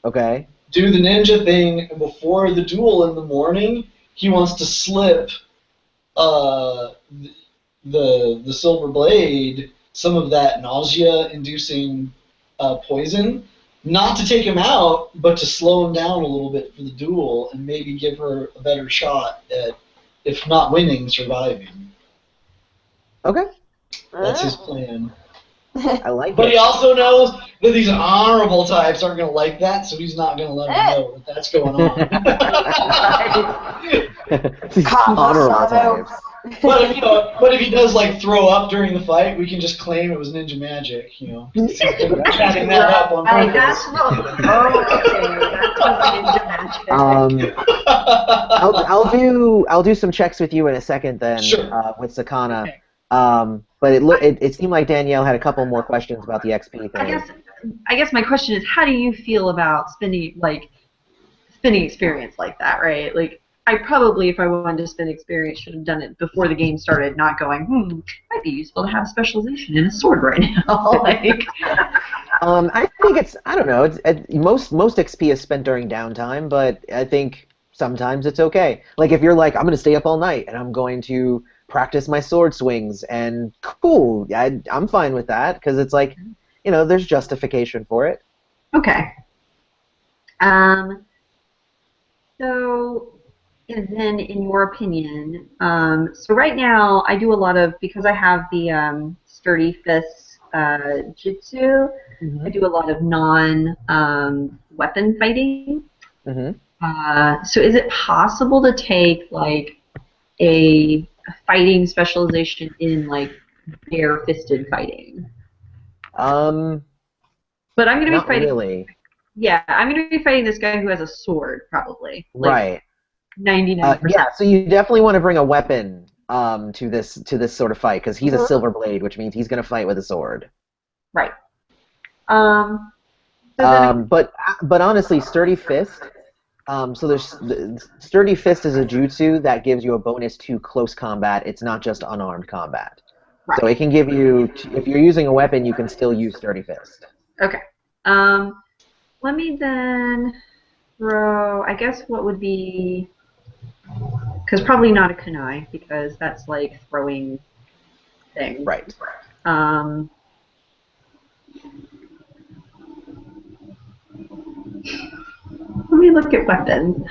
Okay. do the ninja thing, and before the duel in the morning, he wants to slip uh, the Silver Blade some of that nausea-inducing poison, not to take him out, but to slow him down a little bit for the duel and maybe give her a better shot at, if not winning, surviving. Okay. That's his plan. I like But it. he also knows that these honorable types aren't going to like that, so he's not going to let them know that that's going on. These honorable types. But if he does like throw up during the fight, we can just claim it was ninja magic. Since he's been chatting that up on Right, purpose. that's what. Oh, okay. That's what ninja magic. I'll do some checks with you in a second then. Sure. With Sakana. Okay. But it seemed like Danielle had a couple more questions about the XP thing. I guess my question is, how do you feel about spending experience like that, right? Like, I probably, if I wanted to spend experience, should have done it before the game started, not going, might be useful to have specialization in a sword right now. Like, I think I don't know. Most XP is spent during downtime, but I think sometimes it's okay. Like if you're like, I'm going to stay up all night and I'm going to practice my sword swings, and cool, I'm fine with that because it's like, there's justification for it. okay. So, and then in your opinion, so right now I do a lot of, because I have the sturdy fists jutsu, I do a lot of non-weapon fighting. Mm-hmm. So is it possible to take like a fighting specialization in like bare-fisted fighting? But I'm going to be Not fighting. really. Yeah, I'm going to be fighting this guy who has a sword, probably. Like, Right. 99%. Yeah, so you definitely want to bring a weapon to this sort of fight because he's a silver blade, which means he's going to fight with a sword. Right. So then but honestly, sturdy fist. So sturdy fist is a jutsu that gives you a bonus to close combat. It's not just unarmed combat. Right. So it can give you, if you're using a weapon, you can still use sturdy fist. Okay. Let me then throw, I guess what would be, because probably not a kunai, because that's like throwing things. Right. Let me look at weapons.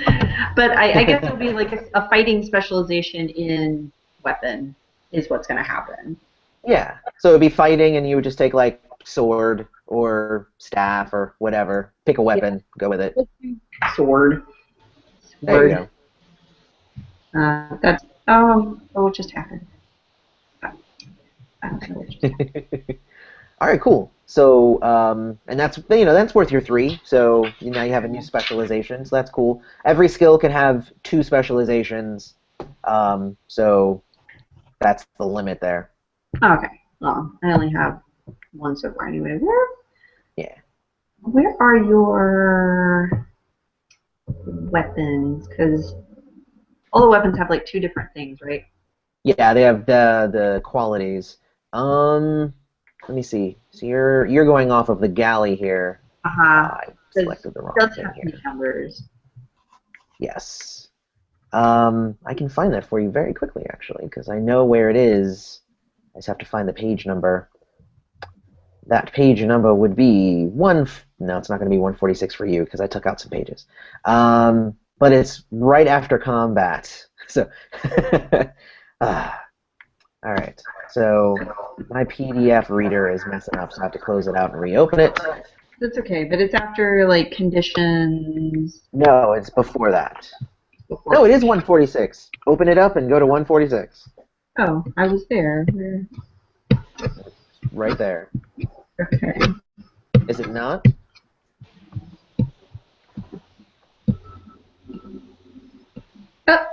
But I guess it'll be like a fighting specialization in weapon is what's going to happen. Yeah. So it'd be fighting, and you would just take like sword or staff or whatever. Pick a weapon, go with it. Sword. There you go. That's what just happened? I don't know what just happened. All right, cool. So, and that's worth your 3. So now you have a new specialization. So that's cool. Every skill can have 2 specializations. So that's the limit there. Okay. Well, I only have 1 so far anyway. Where are your weapons? Because all the weapons have like 2 different things, right? Yeah, they have the qualities. Let me see. So you're going off of the galley here. I selected the wrong thing here. Numbers. Yes. I can find that for you very quickly, actually, because I know where it is. I just have to find the page number. That page number would be no, it's not going to be 146 for you because I took out some pages. But it's right after combat. So, all right. So my PDF reader is messing up, so I have to close it out and reopen it. That's okay, but it's after like conditions. No, it's before that. No, it is 146. Open it up and go to 146. Oh, I was there. Right there. Okay. Is it not? Oh,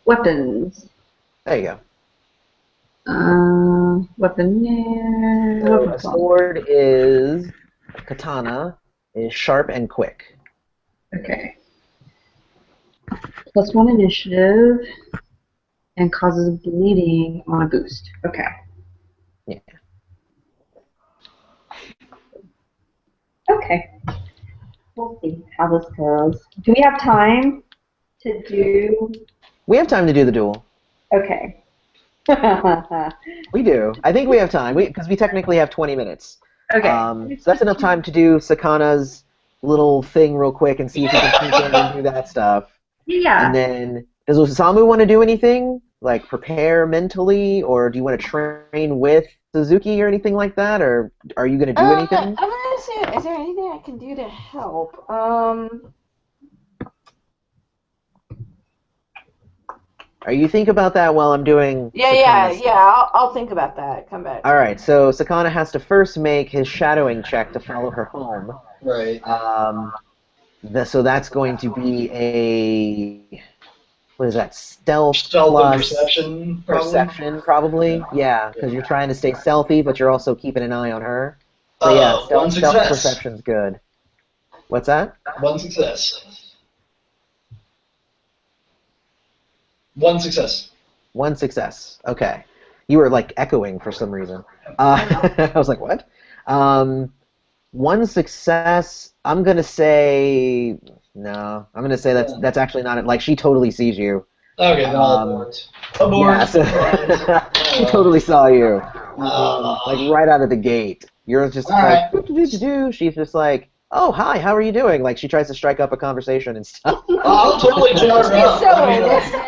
weapons. There you go. Weapon there. So a sword is katana, is sharp and quick. Okay. +1 initiative and causes bleeding on a boost. Okay. Yeah. Okay. We'll see how this goes. Do we have time to do? We have time to do the duel. Okay. We do. I think we have time. Because we technically have 20 minutes. Okay. So that's enough time to do Sakana's little thing real quick and see if we can sneak in and do that stuff. Yeah. And then, does Osamu want to do anything? Like prepare mentally? Or do you want to train with Suzuki or anything like that? Or are you going to do anything? I'm gonna say, is there anything I can do to help? You think about that while I'm doing Yeah. Sakana's stuff. I'll think about that. Come back. All right, so Sakana has to first make his shadowing check to follow her home. Right. So that's going to be a, what is that? Stealth And plus perception, probably. perception, probably. Yeah, because you're trying to stay stealthy, but you're also keeping an eye on her. So yeah, One stealth success. perception's good. What's that? One success. One success. One success. Okay. You were like echoing for some reason. I was like, what? One success. I'm gonna say no. I'm gonna say that's actually not it. Like she totally sees you. Okay, then I'll abort. Abort. Yeah, so she totally saw you. Like right out of the gate. You're just like, do. She's just like, oh hi, how are you doing? Like she tries to strike up a conversation and stuff. I'll totally jar her up. She's so innocent.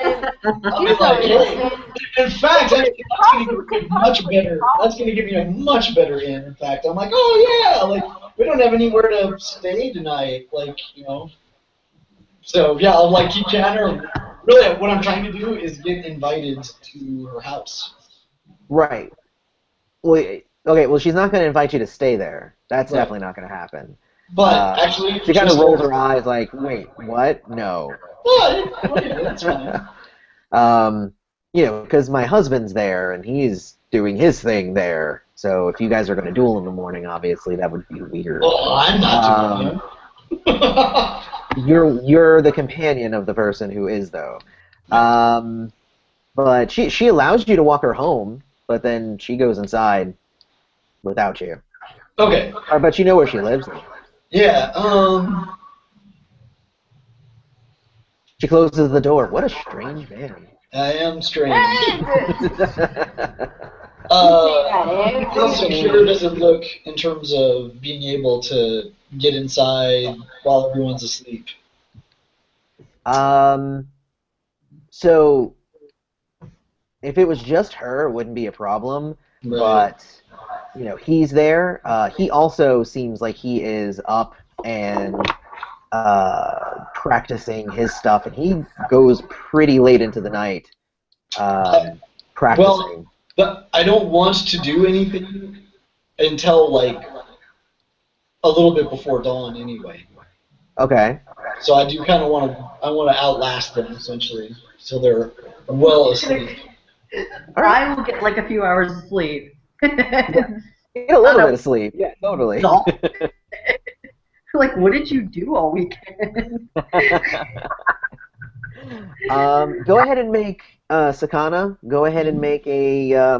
She's so innocent. In fact, that's going to give me much better. That's going to give me a much better in fact, I'm like, oh yeah, like we don't have anywhere to stay tonight, like So yeah, I'll like keep chatting her. Really, what I'm trying to do is get invited to her house. Right. Well, okay. Well, she's not going to invite you to stay there. That's definitely not going to happen. But actually, she kind of rolls her eyes, like, "Wait, what? No." That's fine. Because my husband's there and he's doing his thing there. So if you guys are going to duel in the morning, obviously that would be weird. Oh, I'm not doing it. You're the companion of the person who is, though. But she allows you to walk her home, but then she goes inside without you. Okay. But you know where she lives. Yeah. She closes the door. What a strange man. I am strange. How How secure does it look in terms of being able to get inside while everyone's asleep? So if it was just her, it wouldn't be a problem. Right. But he's there. He also seems like he is up and practicing his stuff, and he goes pretty late into the night practicing. Well, I don't want to do anything until like a little bit before dawn, anyway. Okay. So I do kind of want to outlast them essentially, so they're well asleep. I will get like a few hours of sleep. Get a little bit of sleep. Yeah, totally. Like, what did you do all weekend? Go ahead and make Sakana. Go ahead and make a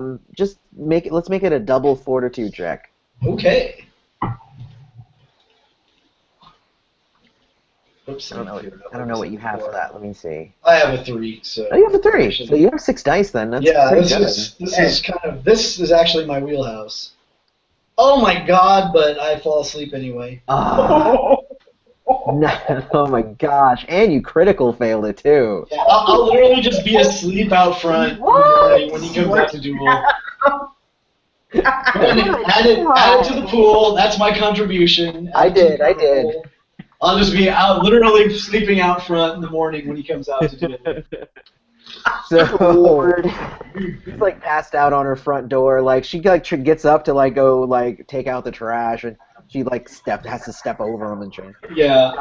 let's make it a double fortitude check. Okay. Oops, I don't know what you have for that. Let me see. I have a 3, so. Oh, you have a 3. So you have 6 dice then. That's pretty good. This is actually my wheelhouse. Oh my god! But I fall asleep anyway. No, oh my gosh! And you critical failed it too. Yeah, I'll literally just be asleep out front when he comes out to duel. Add it to the pool. That's my contribution. I did. I'll just be out, literally sleeping out front in the morning when he comes out to duel. So she's like passed out on her front door. Like she gets up to like go like take out the trash, and she like has to step over him and shit. Yeah.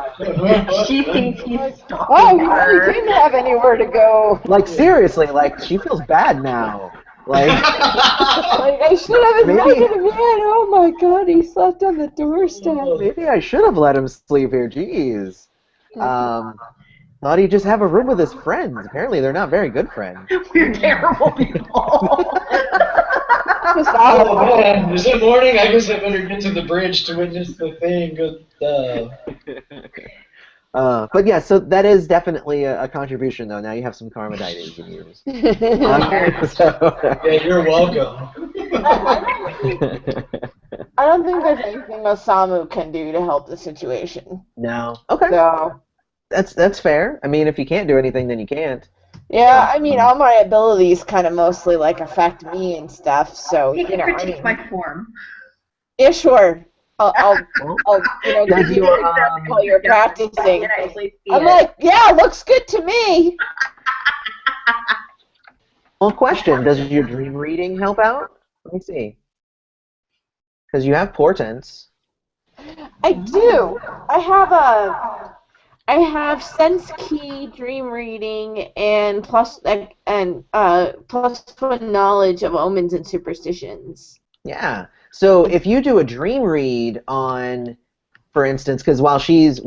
She thinks he's stalking Oh, her. you didn't have anywhere to go. Like seriously, like she feels bad now. Like, Like I should have invited him in. Oh my god, he slept on the doorstep. maybe I should have let him sleep here. Jeez. Thought he'd just have a room with his friends. Apparently, they're not very good friends. We're terrible people. Oh man, is it morning? I guess I better get to the bridge to witness the thing. But yeah, so that is definitely a contribution, though. Now you have some karma die that you can use. Yeah, you're welcome. I don't think there's anything Osamu can do to help the situation. No. Okay. So That's fair. I mean, if you can't do anything, then you can't. yeah, I mean, all my abilities kind of mostly like affect me and stuff. So You can I critique mean, my form. yeah, sure. I'll Does give you your, while you're practicing. And I actually see I'm it. like, yeah, looks good to me. Well, question: does your dream reading help out? Let me see. Because you have portents. I do. I have sense key, dream reading, and plus one knowledge of omens and superstitions. Yeah. So if you do a dream read on, for instance, because while Suzuki's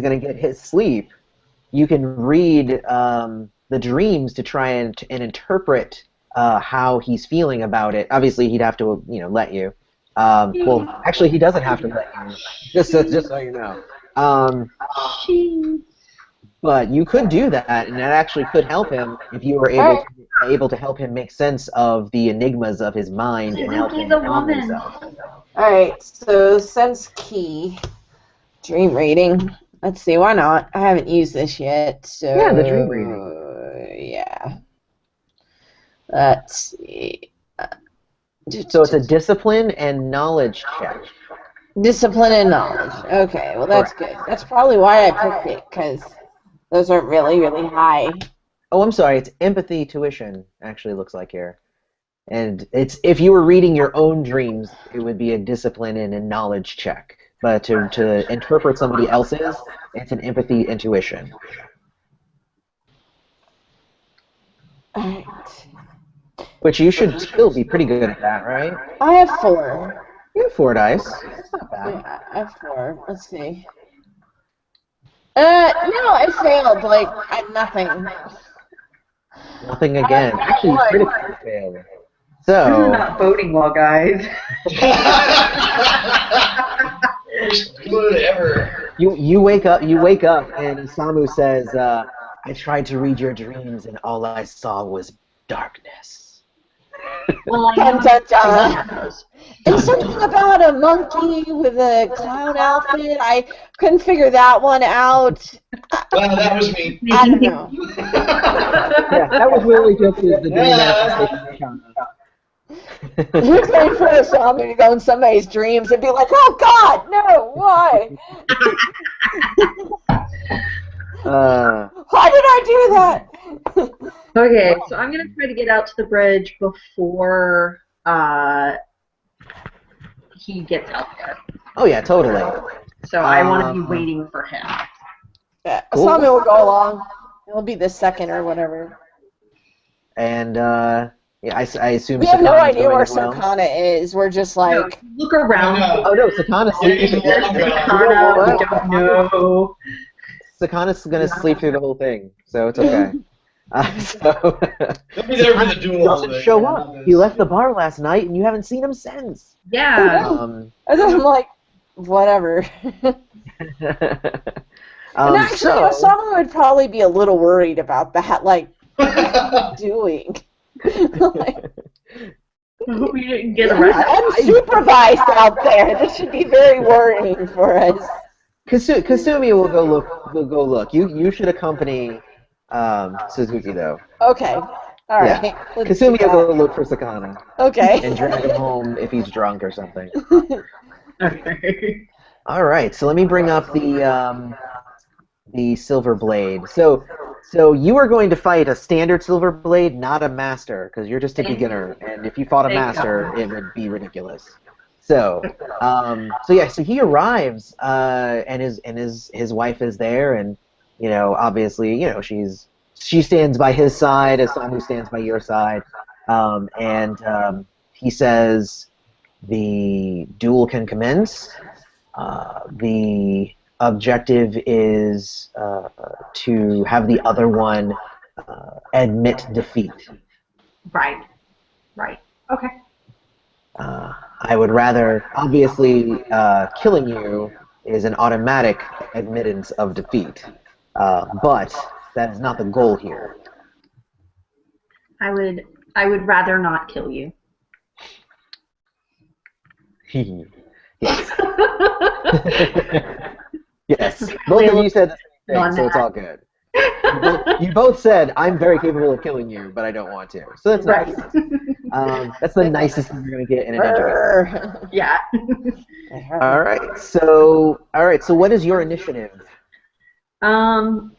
going to get his sleep, you can read the dreams to try and interpret how he's feeling about it. Obviously, he'd have to let you. Well, actually, he doesn't have to let you. Just so you know. But you could do that, and that actually could help him if you were able to help him make sense of the enigmas of his mind and help him calm himself. All right, so sense key, dream reading. Let's see, why not? I haven't used this yet, so Yeah, the dream reading. Yeah. Let's see. So it's a discipline and knowledge check. Discipline and knowledge. Okay, well that's good. That's probably why I picked it, because those aren't really, really high. Oh, I'm sorry. It's empathy tuition, actually looks like here. And it's if you were reading your own dreams, it would be a discipline and a knowledge check. But to interpret somebody else's, it's an empathy intuition. Alright. Which you should still be pretty good at that, right? I have 4. You have 4 dice. That's not bad. Yeah, I have 4. Let's see. No, I failed. Like, I'm nothing. Nothing again. Actually, you critically failed. This is So. not voting well, guys. Worst good ever. You wake up, and Isamu says, "I tried to read your dreams, and all I saw was darkness." Well, Dun, dun, dun. And something about a monkey with a clown outfit. I couldn't figure that one out. Well, that was me. I don't know. Yeah, that was really just the dream manifestation. Who's ready for Osamu to go in somebody's dreams and be like, "Oh God, no! Why? Why did I do that?" Okay, so I'm gonna try to get out to the bridge before he gets out there. Oh yeah, totally. So I want to be waiting for him. Yeah, Cool. Osamu will go along. He'll be the second or whatever. And yeah, I assume We have no Sakana's idea going where as well. Sakana is. We're just like, Look around. Oh no, Sakana's sleeping. Sakana, we don't know. Sakana's gonna sleep through the whole thing, so it's okay. So He'll be there for the duel. doesn't show up. He left the bar last night, and you haven't seen him since. Yeah. and then I'm like, whatever. And actually, so Osamu would probably be a little worried about that, like, what are you doing? Like, We didn't get arrested. unsupervised out there. This should be very worrying for us. Kasumi will go look. You should accompany Suzuki though. Okay. All right. Yeah. Let's do Kasumi will that. go look for Sakana Okay. and drag him home if he's drunk or something. Okay. All right. So let me bring up the silver blade. So you are going to fight a standard silver blade, not a master, because you're just a beginner. And if you fought a master, it would be ridiculous. So he arrives, and his wife is there, and obviously, she stands by his side as someone who stands by your side, and he says the duel can commence. The objective is to have the other one admit defeat. Right. Okay. I would rather, obviously, killing you is an automatic admittance of defeat, but that is not the goal here. I would rather not kill you. Yes. Yes. Both of you said the same thing, so it's all good. You both said, I'm very capable of killing you, but I don't want to. So that's Right. nice. That's the nicest thing you're going to get in a ninja game. Yeah. All right. So what is your initiative? Cause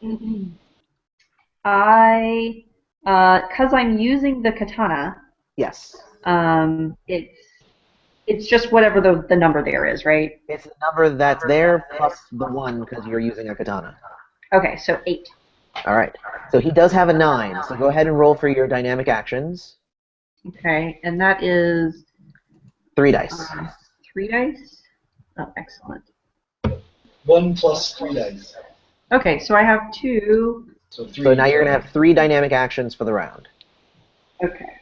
I'm using the katana. Yes. It's just whatever the number there is, right? It's the number that's there plus the 1 because you're using a katana. Okay, so 8. All right. So he does have a 9. So go ahead and roll for your dynamic actions. Okay, and that is 3 dice. 3 dice. Oh, excellent. 1 plus 3 dice. Okay, so I have 2. So 3. So now you're gonna have 3 dynamic actions for the round. Okay.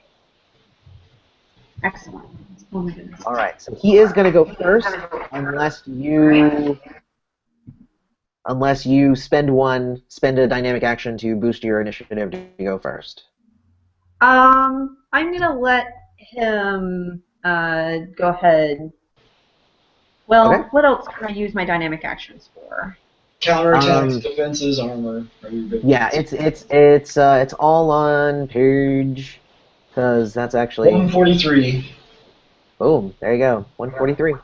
Excellent. Oh my goodness. All right. So he is gonna go first, unless you spend a dynamic action to boost your initiative to go first. I'm gonna let him go ahead. Well, Okay. what else can I use my dynamic actions for? Counterattacks, defenses, armor. Yeah, it's all on page, because that's actually 143. Boom. There you go. 143.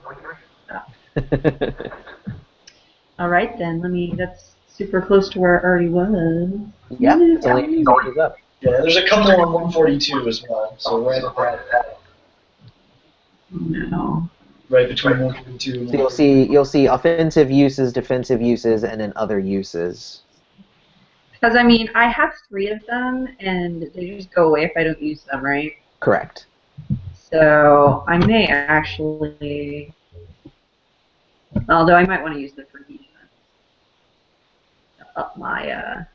All right, then. That's super close to where it already was. Yeah, it's only a few pages up. Yeah, there's a couple on 142 as well. So right at that. No. Right between 142 and So you'll see offensive uses, defensive uses, and then other uses. Because, I mean, I have 3 of them, and they just go away if I don't use them, right? Correct. So I may actually, although I might want to use them for defense. Up my,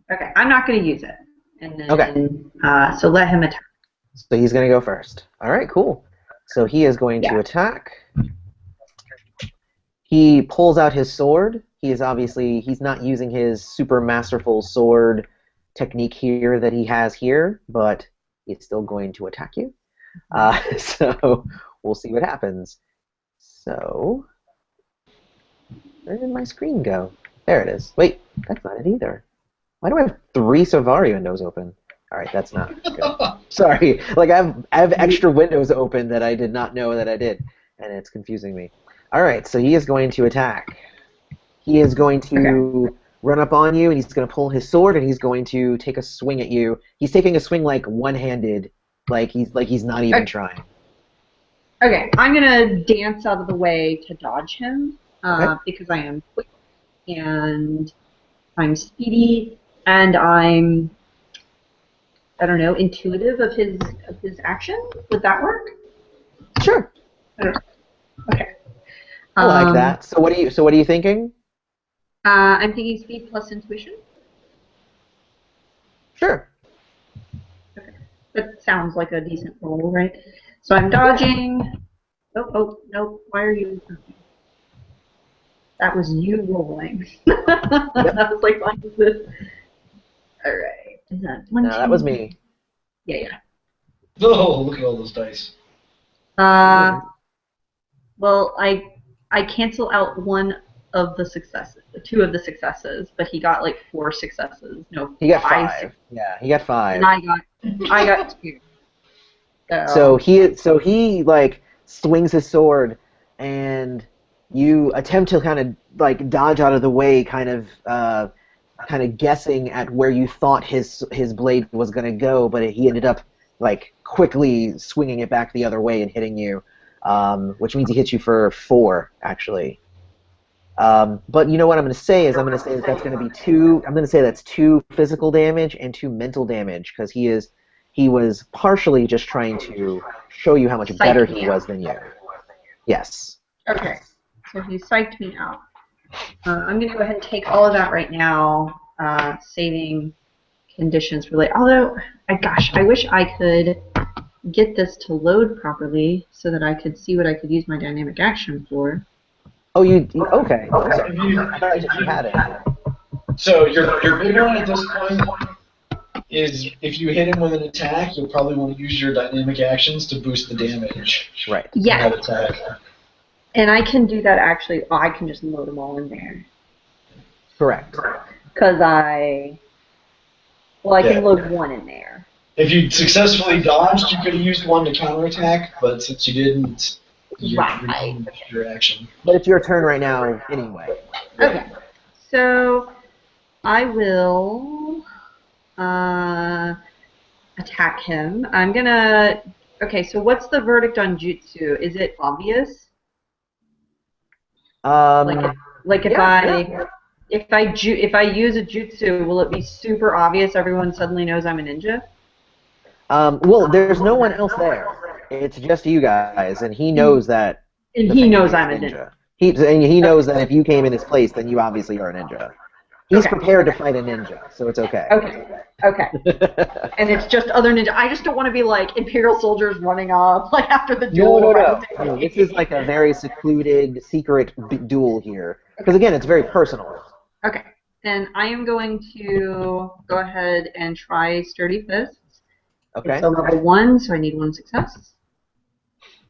Okay, I'm not going to use it. And then, Okay. So let him attack. So he's going to go first. All right, cool. So he is going to attack. He pulls out his sword. He's not using his super masterful sword technique here that he has here, but he's still going to attack you. So we'll see what happens. So where did my screen go? There it is. Wait, that's not it either. Why do I have 3 Savaria windows open? All right, that's not good. Sorry, like I have extra windows open that I did not know that I did, and it's confusing me. All right, so he is going to attack. He is going to run up on you, and he's going to pull his sword, and he's going to take a swing at you. He's taking a swing like one-handed, like he's not even trying. Okay, I'm gonna dance out of the way to dodge him because I am quick and I'm speedy and I'm, I don't know, intuitive of his action. Would that work? Sure. Okay. I like that. So what are you thinking? I'm thinking speed plus intuition. Sure. Okay. That sounds like a decent roll, right? So I'm dodging. Oh, no. Why are you? That was you rolling. I was like, what is this? All right. Is that one, No, that was me. Yeah. Oh, look at all those dice. Well, I cancel out one of the successes, 2 of the successes, but he got like 4 successes. No, He got 5. Yeah, he got 5. And I got 2. So he like swings his sword, and you attempt to kind of like dodge out of the way, kind of guessing at where you thought his blade was going to go, but he ended up like quickly swinging it back the other way and hitting you, which means he hits you for 4 actually. But you know what I'm going to say is that's going to be 2. I'm going to say that's 2 physical damage and 2 mental damage because he was partially just trying to show you how much better he was than you. Yes. Okay. So he psyched me out. I'm going to go ahead and take all of that right now, saving conditions relate. Although, gosh, I wish I could get this to load properly so that I could see what I could use my dynamic action for. Oh, okay. If you, I thought you had it. so your big one at this point is if you hit him with an attack, you'll probably want to use your dynamic actions to boost the damage. Right. On Yes, that attack. and I can do that actually. Oh, I can just load them all in there. Correct. Because I can load one in there. If you successfully dodged, you could have used one to counterattack, but since you didn't, you're using your action. But it's your turn right now anyway. Okay, so I will attack him. I'm gonna. Okay, so what's the verdict on jutsu? Is it obvious? Like if I use a jutsu, will it be super obvious? Everyone suddenly knows I'm a ninja. Well, there's no one else there. It's just you guys, and he knows that. And he knows I'm a ninja. He knows that if you came in his place, then you obviously are a ninja. He's prepared to fight a ninja, so it's okay. Okay. And it's just other ninja. I just don't want to be like Imperial soldiers running up like after the duel. No. This is like a very secluded, secret duel here. Because again, it's very personal. Okay. Then I am going to go ahead and try Sturdy Fists. Okay. It's a level 1, so I need 1 success.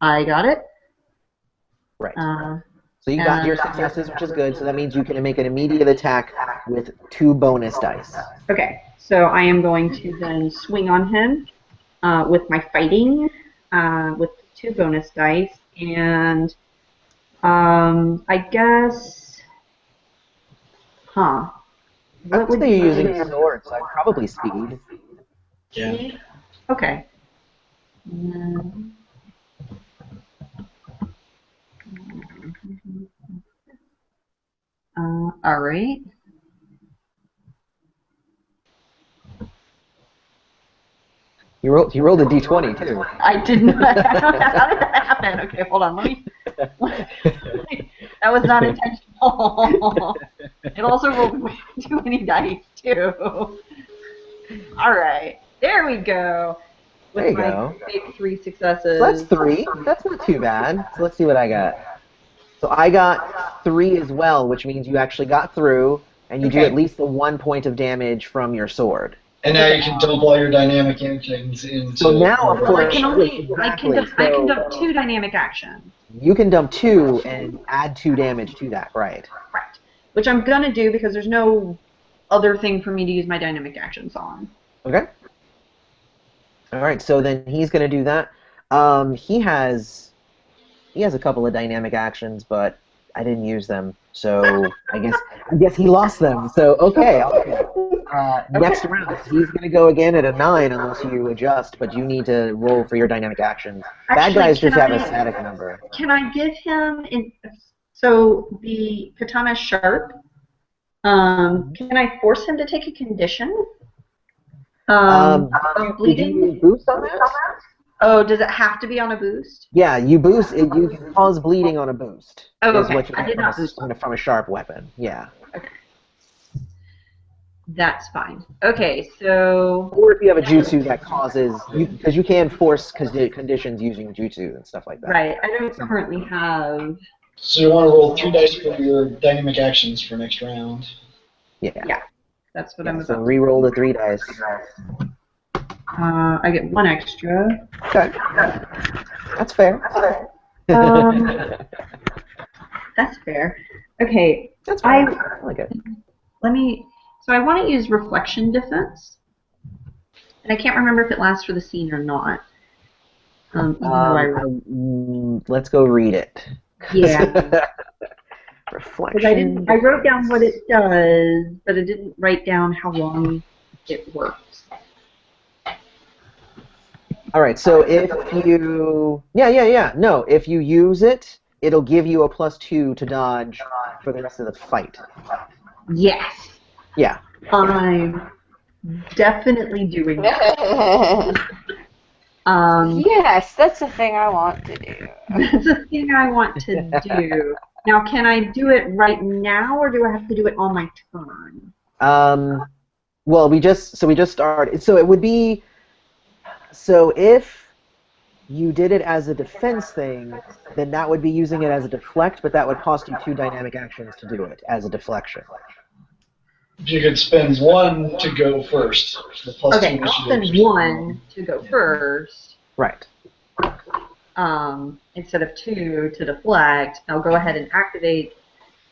I got it. Right. So you got your successes, which is good. So that means you can make an immediate attack with 2 bonus dice. Okay. So I am going to then swing on him with my fighting with 2 bonus dice, and I guess, I would say you're using swords, so probably speed. Yeah. Okay. All right. You rolled a d20 too. I did not. How did that happen? Okay, hold on. Let me. That was not intentional. It also rolled way too many dice too. All right, there we go. With There you my go. big 3 successes. So that's 3. That's not too bad. So let's see what I got. So I got 3 as well, which means you actually got through, and you do at least the 1 point of damage from your sword. And now you can dump all your dynamic actions into. So now, of Well, course, I can only I can exactly. dump 2 dynamic actions. You can dump 2 and add 2 damage to that, right? Right. Which I'm gonna do because there's no other thing for me to use my dynamic actions on. Okay. All right. So then he's gonna do that. He has a couple of dynamic actions, but I didn't use them, so I guess he lost them. So okay. Next round, he's gonna go again at a 9 unless you adjust, but you need to roll for your dynamic actions. Bad guys just have a static number. Can I give him so the katana is sharp? Can I force him to take a condition? From bleeding? Did you boost on that? Oh, does it have to be on a boost? Yeah, you boost. You can cause bleeding on a boost. Oh, is okay. what you I get did not boost from a sharp weapon. Yeah. Okay. That's fine. Okay, so. Or if you have a jutsu that causes, because you can force conditions using jutsu and stuff like that. Right. I don't currently have. So you want to roll 3 dice for your dynamic actions for next round. Yeah. Yeah. That's what I'm about. So re-roll the 3 dice. I get 1 extra. Okay. That's fair. That's fair. Okay. That's fine. I like it. So I want to use reflection defense, and I can't remember if it lasts for the scene or not. Let's go read it. Yeah. Reflection. I wrote down what it does, but I didn't write down how long it works. All right. So if you, no, if you use it, it'll give you a +2 to dodge for the rest of the fight. Yes. Yeah. I'm definitely doing that. Yes, that's the thing I want to do. That's the thing I want to do. Now, can I do it right now, or do I have to do it on my turn? Well, we just started. So it would be. So if you did it as a defense thing, then that would be using it as a deflect, but that would cost you 2 dynamic actions to do it as a deflection. You could spend 1 to go first. The plus 2 Okay, I'll initiative. spend 1 to go first. Right. Instead of 2 to deflect. I'll go ahead and activate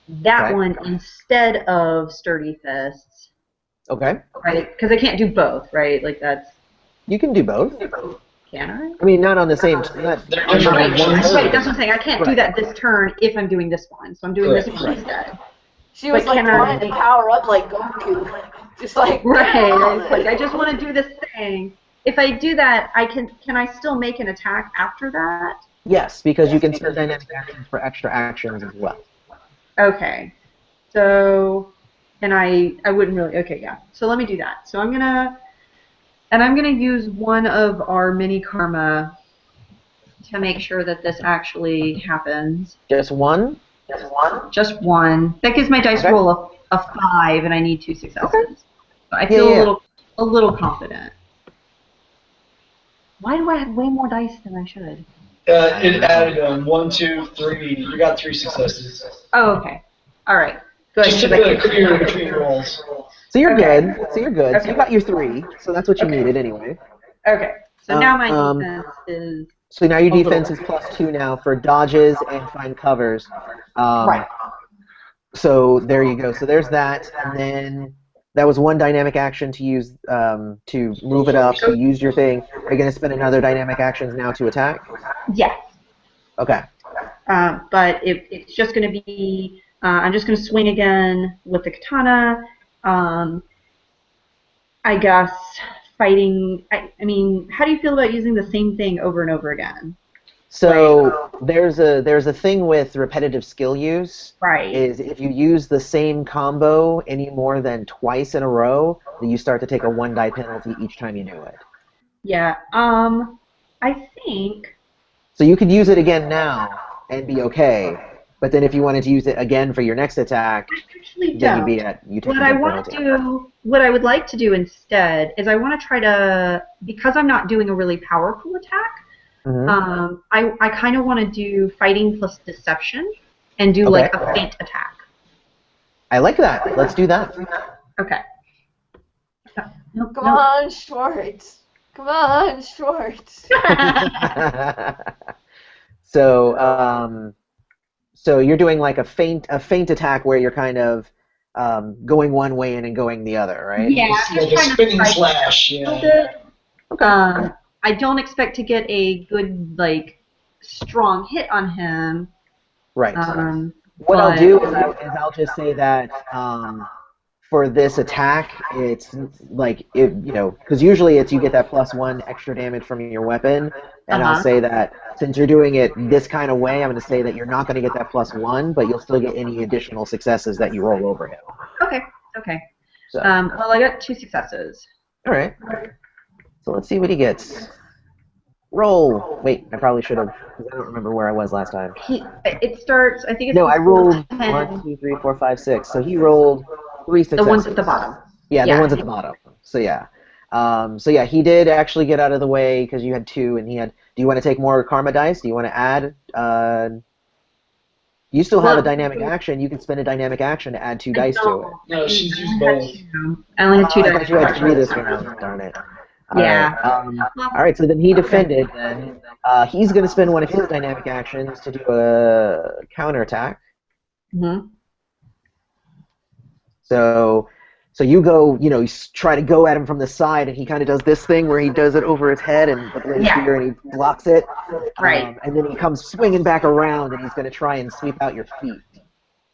that Okay. one instead of Sturdy Fists. Okay. Right? Because I can't do both, right? Like that's. You can do both. Can I? I mean, not on the same. Not They're on different one actions. turn. Right, that's what I'm saying. I can't do that this turn if I'm doing this one. So I'm doing this one instead. She was But like can I- wanting to power up like Goku. Just like Right. It's like I just want to do this thing. If I do that, can I still make an attack after that? Yes, because you can spend dynamic actions for extra actions as well. Okay. So, and I wouldn't really. Okay, yeah. So let me do that. So I'm gonna use one of our mini karma to make sure that this actually happens. Just one? Just one. That gives my dice Okay. roll a 5, and I need 2 successes. Okay. So I feel Yeah. a little confident. Why do I have way more dice than I should? It added 1, 2, 3. You got 3 successes. Oh, okay. All right. Good. Just to 'cause get I a clear between rolls. So you're Okay. good. So you're good. So you got your 3. So that's what you Okay. needed anyway. Okay. So now my Um, defense is So now your A little defense bit. is +2 now for dodges and find covers. right. So there you go. So there's that, and then that was one dynamic action to use to move it up. You used your thing. Are you going to spend another dynamic action now to attack? Yes. Okay. But it's just going to be. I'm just going to swing again with the katana. I guess fighting. I mean, how do you feel about using the same thing over and over again? So there's a thing with repetitive skill use. Right. Is if you use the same combo any more than twice in a row, then you start to take a 1 die penalty each time you do it. Yeah. I think. So you could use it again now and be okay. But then if you wanted to use it again for your next attack, I actually then don't. you'd be at you take What a I big want to penalty. do, what I would like to do instead, is I want to try to, because I'm not doing a really powerful attack. Mhm. I kind of want to do fighting plus deception and do like a feint attack. I like that. Let's do that. Okay. Nope, Come on, Schwartz. Come on, Schwartz. So you're doing like a feint attack where you're kind of going one way and then going the other, right? Yeah, It's I'm like just a trying spinning to slash. a little Yeah. bit. I don't expect to get a good like strong hit on him. Right. What but, I'll do is I'll just say that for this attack, it's like because usually it's you get that +1 extra damage from your weapon, and I'll say that since you're doing it this kind of way, I'm going to say that you're not going to get that +1, but you'll still get any additional successes that you roll over him. Okay. So, Well, I got 2 successes. all right. So let's see what he gets. Roll. Wait, I probably should have, because I don't remember where I was last time. It starts. I think it's. No, I rolled 10. 1, 2, 3, 4, 5, 6. So he rolled 3 successes. The ones at the bottom. Yeah, Yeah. the ones at the bottom. So yeah, he did actually get out of the way because you had 2, and he had. Do you want to take more karma dice? Do you want to add? You still have a dynamic action. You can spend a dynamic action to add 2 dice to it. No, she's used both. I only had 2 I dice. thought you had 3 this round. Darn it. Yeah. All right. So then he defended. Then he's going to spend one of his dynamic actions to do a counterattack. Mm-hmm. So you go, you try to go at him from the side, and he kind of does this thing where he does it over his head and the blade spear, and he blocks it. Right. And then he comes swinging back around, and he's going to try and sweep out your feet.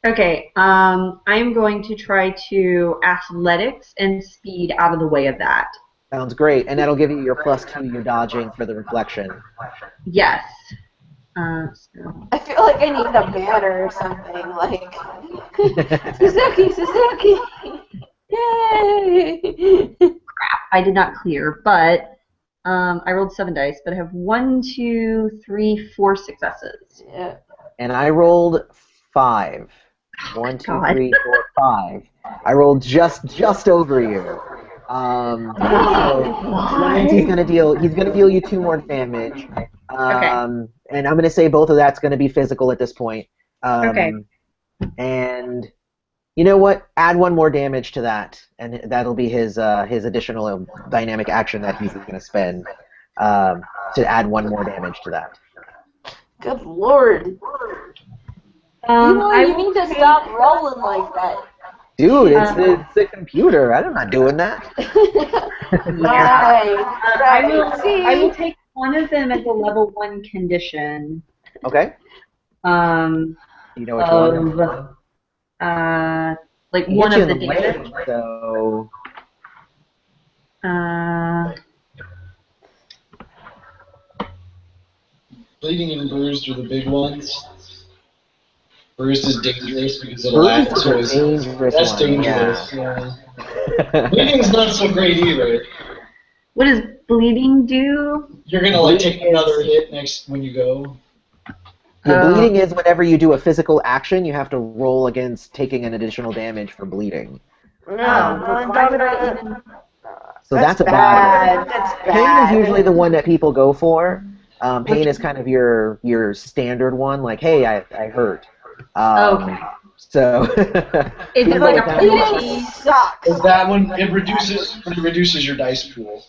Okay. I'm going to try to athletics and speed out of the way of that. Sounds great, and that'll give you your +2 your dodging for the reflection. Yes. I feel like I need a banner or something, like Suzuki, yay! Crap, I did not clear, but I rolled 7 dice, but I have 1, 2, 3, 4 successes. Yeah. And I rolled 5. 1, 2, God. 3, 4, 5. I rolled just over you. That means he's gonna deal you 2 more damage. And I'm gonna say both of that's gonna be physical at this point. Okay. And you know what? Add 1 more damage to that, and that'll be his additional dynamic action that he's gonna spend to add 1 more damage to that. Good lord. You need to stop rolling like that. Dude, it's the computer. I'm not doing that. I will take one of them as a level 1 condition. Okay. You know which one? Like He one hit you of the in damage. leg, so Bleeding and bruised are the big ones. Bruised is dangerous because it'll act to his... That's dangerous, yeah. Bleeding's not so great either. What does bleeding do? You're gonna like take another hit next when you go. Yeah, bleeding is whenever you do a physical action, you have to roll against taking an additional damage for bleeding. Why would I even... So that's a bad one. That's bad. Pain is usually the one that people go for. Pain is kind of your standard one, like, hey, I hurt. Okay. So Is it like a bleeding sucks. Is that one? It reduces your dice pool.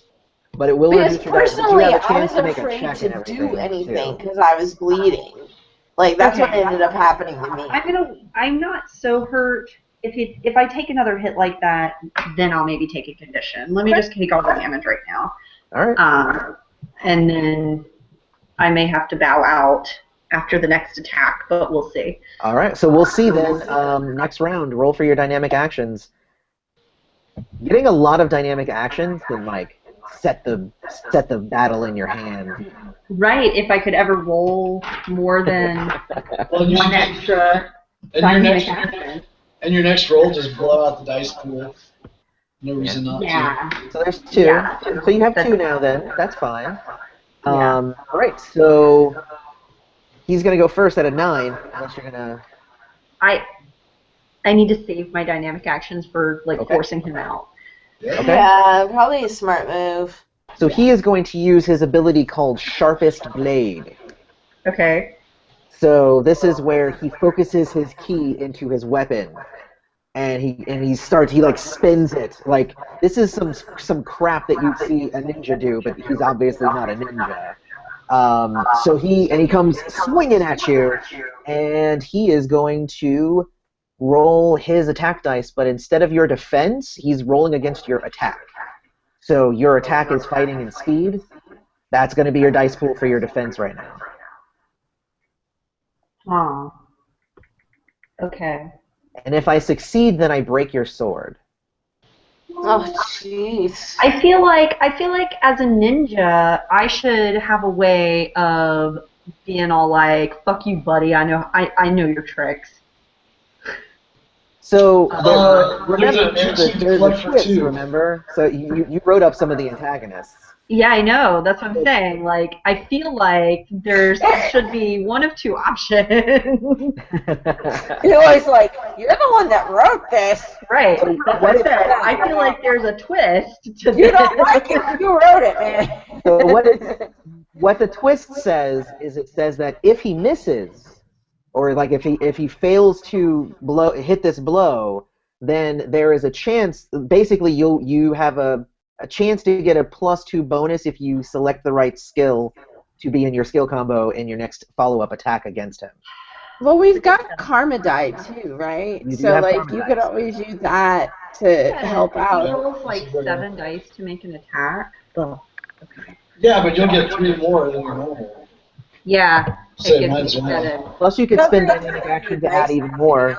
But it will Because reduce your dice. personally, You have a I chance was to make a afraid check to and do anything too. because I was bleeding. Like that's what ended up happening to me. I'm not so hurt. If I take another hit like that, then I'll maybe take a condition. Let me just take all the damage right now. All right. And then I may have to bow out after the next attack, but we'll see. All right. So we'll see then. Next round, roll for your dynamic actions. Getting a lot of dynamic actions can like set the battle in your hand. Right. If I could ever roll more than one extra dynamic action. And your next roll, just blow out the dice pool. No reason not to. So there's 2. Yeah. So you have 2 now then. That's fine. Yeah. All right. So he's gonna go first at a 9. Unless you're gonna. I need to save my dynamic actions for like forcing him out. Okay. Yeah, probably a smart move. So he is going to use his ability called Sharpest Blade. Okay. So this is where he focuses his ki into his weapon, and he like spins it. Like this is some crap that you see a ninja do, but he's obviously not a ninja. So he comes swinging at you, and he is going to roll his attack dice, but instead of your defense, he's rolling against your attack. So your attack is fighting in speed. That's going to be your dice pool for your defense right now. Okay. And if I succeed, then I break your sword. Oh, jeez. I feel like as a ninja, I should have a way of being all like, "Fuck you, buddy. I know your tricks." So remember, there's a twist, remember? So you wrote up some of the antagonists. Yeah, I know. That's what I'm saying. Like, I feel like there should be one of 2 options. You're always like, you're the one that wrote this. Right. That's what I said. I feel like there's a twist to this. You don't like it. You wrote it, man. So what the twist says is it says that if he misses, or like if he fails to hit this blow, then there is a chance. Basically, you have a chance to get a +2 bonus if you select the right skill to be in your skill combo in your next follow-up attack against him. Well, we've got Karma Die too, right? So like you could always use that to help out. It rolls like 7 dice to make an attack. Oh, okay. Yeah, but you'll get 3 more than your normal. Yeah. Say mine's Plus, you could spend dynamic action to add even more.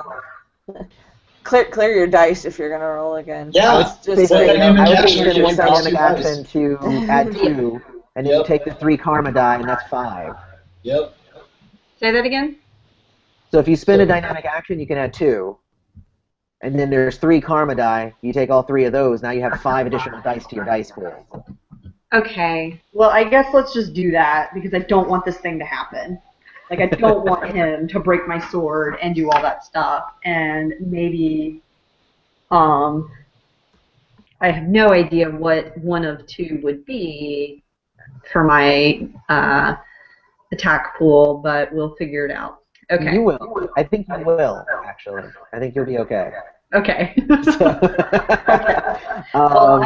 Clear your dice if you're gonna roll again. Yeah, I would just spend one dynamic action to add 2, and then you take the 3 karma die, and that's 5. Yep. Say that again? So if you spend a dynamic action, you can add 2. And then there's 3 karma die. You take all 3 of those, now you have 5 additional dice to your dice pool. Okay. Well, I guess let's just do that, because I don't want this thing to happen. Like, I don't want him to break my sword and do all that stuff. And maybe, I I have no idea what one of two would be for my attack pool, but we'll figure it out. Okay. You will. I think you will, actually. I think you'll be okay. Okay. So, Okay. Well,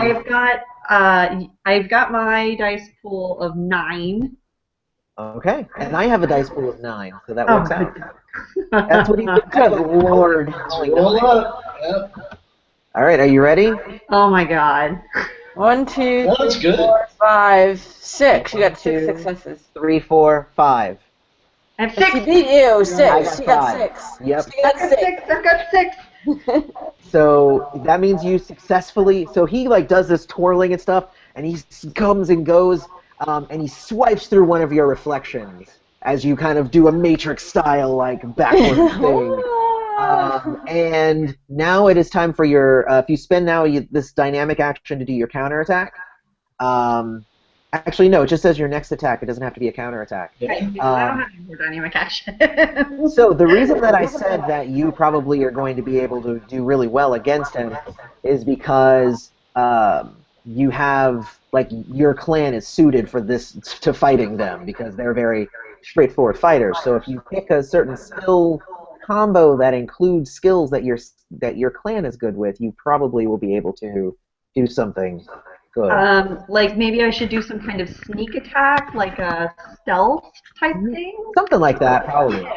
I've got my dice pool of 9. okay, and I have a dice pool of 9, so that Oh, works out. That's what he did. Good lord. Holy Roll no. up. Yep. All right, are you ready? Oh my god. 1, 2, Well, that's 3, good. 4, 5, 6. You got 6 2, successes. 3, 4, 5. I have She 6. beat you. I 6. got She got 5. 6. Yep. She got I've got 6. 6. I've got 6. So that means you successfully. So he like does this twirling and stuff, and he comes and goes, and he swipes through one of your reflections as you kind of do a Matrix style like backward thing. And now it is time for your. If you spend now this dynamic action to do your counterattack. Actually, no. It just says your next attack. It doesn't have to be a counterattack. I don't have any more dynamic action. So the reason that I said that you probably are going to be able to do really well against him is because you have like your clan is suited for this to fighting them because they're very straightforward fighters. So if you pick a certain skill combo that includes skills that your clan is good with, you probably will be able to do something good. Like maybe I should do some kind of sneak attack, like a stealth type thing? Something like that, probably.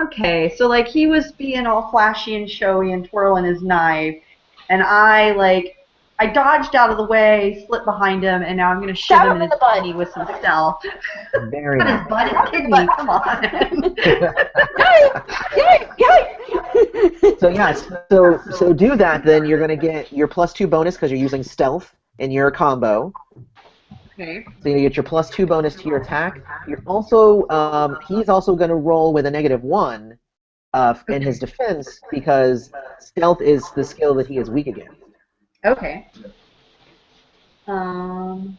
Okay, so like he was being all flashy and showy and twirling his knife, and I dodged out of the way, slipped behind him, and now I'm gonna shoot him in his kidney with some stealth. Very Not nice. his butt, his kidney. Come on. So yeah, so do that. Then you're gonna get your +2 bonus because you're using stealth in your combo. Okay. So you get your +2 bonus to your attack. You're also he's also gonna roll with a -1 in his defense because stealth is the skill that he is weak against. Okay. And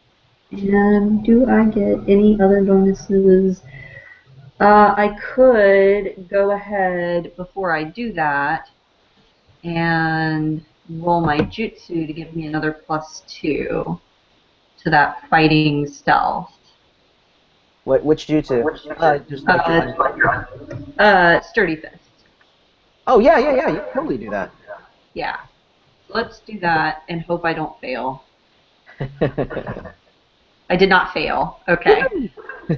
do I get any other bonuses? I could go ahead before I do that and roll my jutsu to give me another +2 to that fighting stealth. Which jutsu? Just like Sturdy fist. Oh yeah. You can totally do that. Yeah. Let's do that and hope I don't fail. I did not fail. Okay.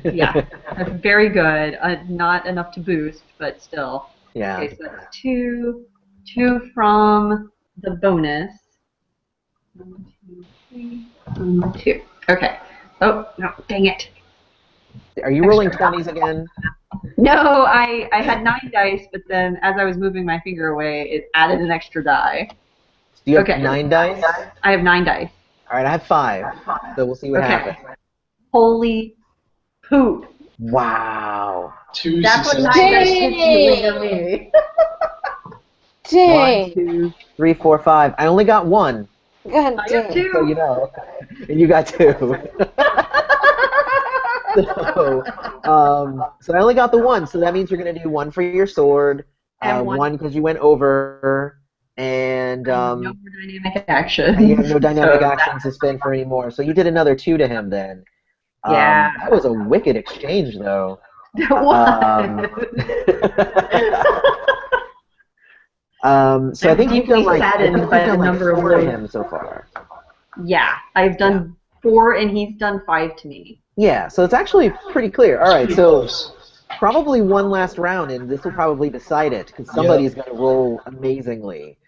Yeah. That's very good. Not enough to boost, but still. Yeah. Okay, so that's 2 from the bonus. 1, 2, 3, 2. Okay. Oh, no, dang it. Are you rolling 20s again? No, I had 9 dice, but then as I was moving my finger away, it added an extra die. Do you have Okay. 9 dice? I have 9 dice. All right, I have 5. So we'll see what happens. Holy poop. Wow. 2 That's what 9 successes. dice is doing to me. Dang. 1, 2, 3, 4, 5. I only got 1. God I have dang. 2. So you know, and you got 2. So I only got the 1. So that means you're gonna do 1 for your sword, And 1 because you went over, and no more dynamic action. and you have no dynamic So actions to spend for anymore. So you did another 2 to him then. Yeah. That was a wicked exchange, though. What? So I I'm think you've deeply done saddened by the number of 4 to wounds. him so far. Yeah, I've done 4 and he's done 5 to me. Yeah, so it's actually pretty clear. All right, Pretty so close. probably one last round, and this will probably decide it because somebody's going to roll amazingly.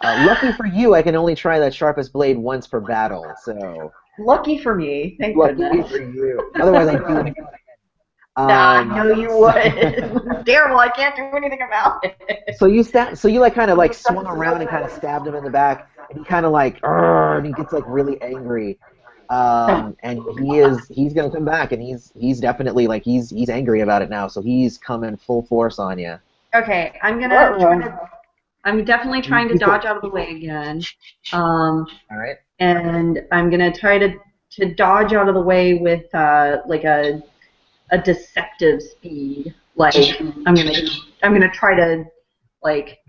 Lucky for you, I can only try that sharpest blade once per battle. So Lucky for me, thank lucky goodness. for you. Otherwise, I'd do it again. I know you would. Terrible, I can't do anything about it. So you like kind of like swung around and kind of stabbed him in the back, and he kind of like, "Arr," and he gets like really angry. And he's gonna come back, and he's definitely like he's angry about it now, so he's coming full force on you. Okay, I'm definitely trying to dodge out of the way again. All right. And I'm gonna try to dodge out of the way with like a deceptive speed. Like I'm gonna try to like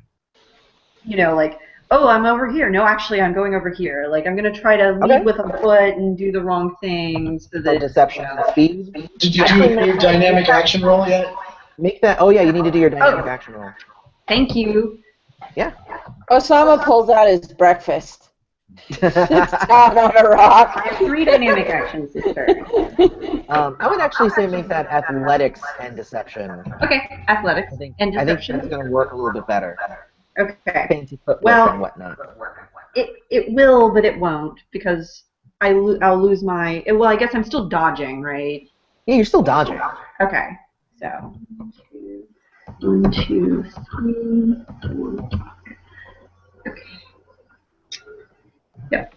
Oh, I'm over here. No, actually, I'm going over here. Like, I'm gonna try to lead Okay. with a foot and do the wrong things so So that. deception and speed. Did you Actually, do your dynamic action roll yet? make that. Oh yeah, you need to do your dynamic Oh. action roll. Thank you. Yeah. Osama pulls out his breakfast. Sits down on a rock. I have 3 dynamic actions this turn. I would actually say make that athletics and deception. Okay, athletics and I think deception. that's going to work a little bit better. Okay. Fancy footwork Well, and whatnot. It will, but it won't because I'll lose my. Well, I guess I'm still dodging, right? Yeah, you're still dodging. Okay. So 1, 2, 3, 4. Okay. Yep.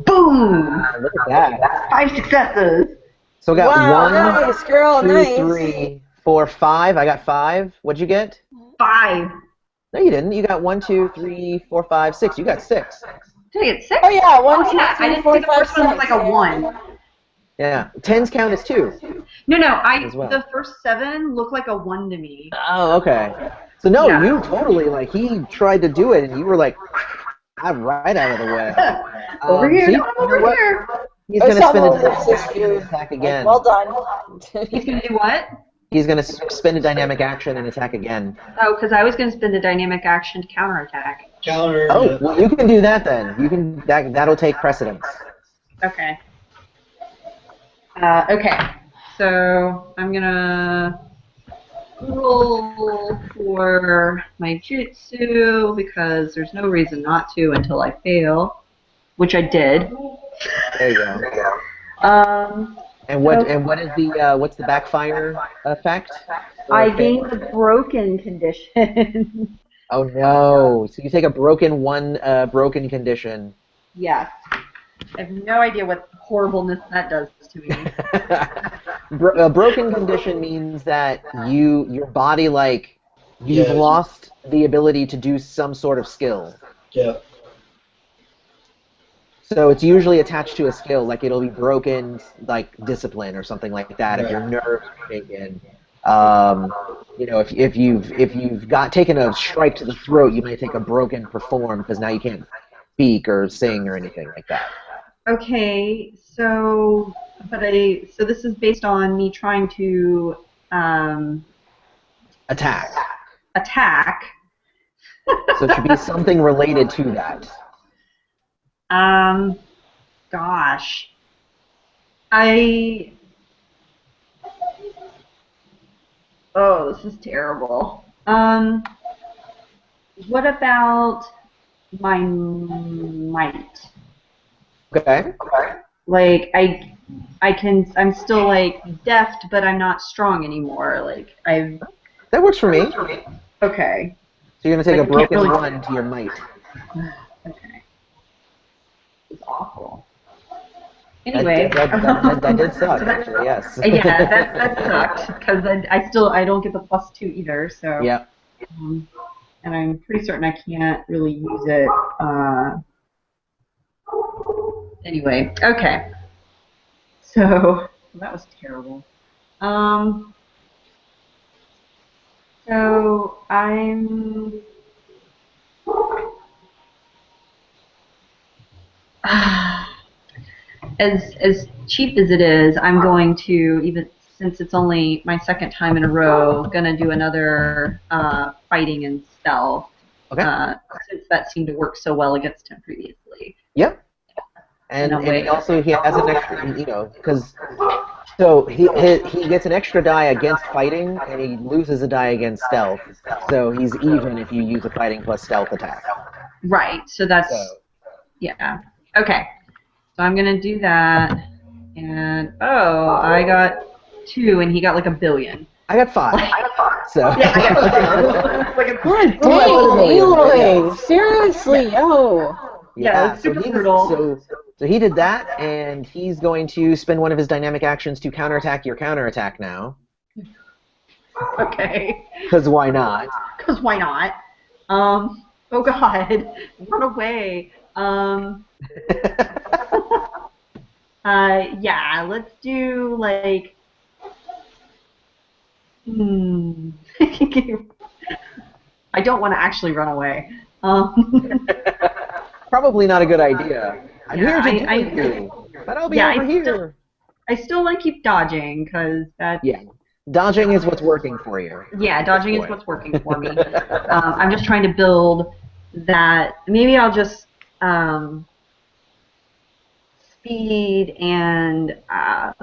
Boom! Look at that. 5 successes. So I got Wow, 1, nice, girl, 2, nice. 3, 4, 5. I got 5. What'd you get? 5. No, you didn't. You got 1, 2, 3, 4, 5, 6. You got 6. Did I get 6? Oh yeah, 1, 2, Yeah, I 3, didn't 4, see the 5, first one was 6. like a 1. Yeah. 10s count as 2. No, As well. the first 7 looked like a 1 to me. Oh, okay. So no, Yeah. you totally like he tried to do it, and you were like, right out of the way. Over here, so no, I'm over what? here. He's gonna spin a Osama dynamic lifts his action and food. attack again. Well done. He's gonna do what? He's gonna spin a dynamic action and attack again. Oh, because I was gonna spend the dynamic action to counterattack. Counter. Oh, well, you can do that then. You can that'll take precedence. Okay. Okay. So I'm gonna roll for my jutsu because there's no reason not to until I fail, which I did. There you go. And what is the what's the backfire effect? I gained the broken condition. Oh no! So you take a broken condition. Yes. I have no idea what horribleness that does to me. A broken condition means that your body you've Yeah. lost the ability to do some sort of skill. Yeah. So it's usually attached to a skill, like it'll be broken, like discipline or something like that. Right. If your nerves are taken, if you've got taken a strike to the throat, you might take a broken perform because now you can't speak or sing or anything like that. Okay, so this is based on me trying to Attack. attack. So it should be something related to that. Gosh. Oh, this is terrible. What about my might? Okay. Like I'm still like deft, but I'm not strong anymore. Like That works for me. okay. So you're gonna take Like, a you can't broken really- 1 to your might. Okay. It's awful. Anyway. That did suck, actually, yes. Yeah, that sucked because I don't get the +2 either. So. Yep. And I'm pretty certain I can't really use it. Anyway, okay. So that was terrible. So I'm. As cheap as it is, I'm going to, even since it's only my second time in a row, gonna do another fighting and stealth. Okay. Since that seemed to work so well against him previously. Yep. And he has an extra, because so he gets an extra die against fighting, and he loses a die against stealth. So he's even if you use a fighting plus stealth attack. Right. So that's yeah. Okay. So I'm gonna do that, and I got 2, and he got like 1 billion. I got 5. So. Yeah, I got like a God dang, Eloy! Seriously, yo. Yeah, it's super brutal. So he did that, and he's going to spend one of his dynamic actions to counterattack your counterattack now. Okay. Because why not? Because why not? Oh God, run away. Yeah, let's do like. I don't want to actually run away. Um, Probably not a good idea. I'm Yeah, here to do you, but I'll be yeah, over here. I still want to keep dodging because that's Yeah, dodging is what's working for you. yeah, at this dodging is point. what's working for me. I'm just trying to build that. Maybe I'll just speed and I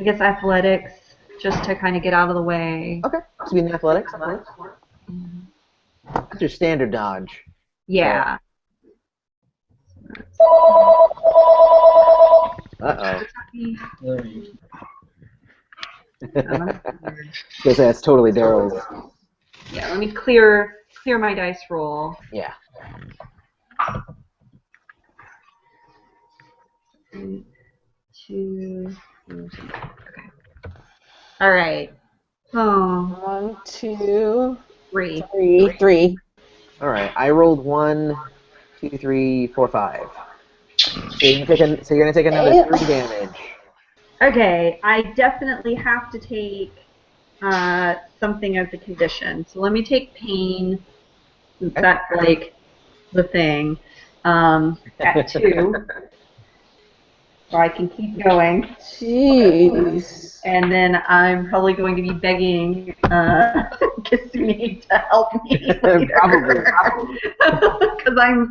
guess athletics just to kind of get out of the way. Okay, speed and athletics. Nice. That's your standard dodge. Yeah. Uh-oh. There you Because that's totally Daryl's. Yeah, let me clear my dice roll. Yeah. 1, 2, 3, okay. All right. Oh, 1, 2, 3. 3. All right. I rolled 1, 2, 3, 4, 5. So you're gonna take another 3 damage. Okay, I definitely have to take something as a condition. So let me take pain. Since that's like the thing. At 2. So I can keep going. Jeez. And then I'm probably going to be begging Kasumi to help me later. Probably. Because I'm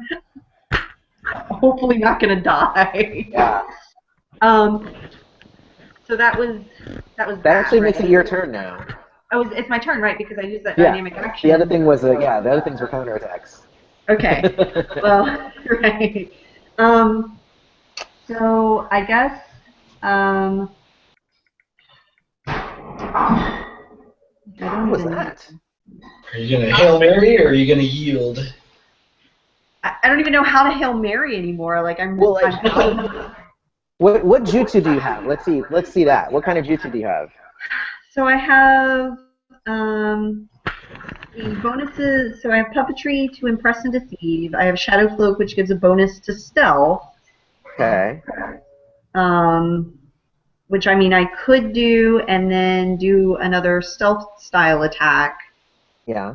hopefully not going to die. Yeah. So that was That actually makes it your turn now. Oh, it's my turn, right? Because I used that Yeah. dynamic action. The other thing was the other things were counterattacks. Okay. Well, right. So I guess I don't What was even that? Are you gonna Hail Mary or are you gonna yield? I don't even know how to Hail Mary anymore. Like I'm. Well, like, I'm what jutsu do you have? Let's see that. What kind of jutsu do you have? so I have the bonuses. So I have puppetry to impress and deceive. I have shadow cloak, which gives a bonus to stealth. Okay. Which I mean I could do and then do another stealth style attack. Yeah.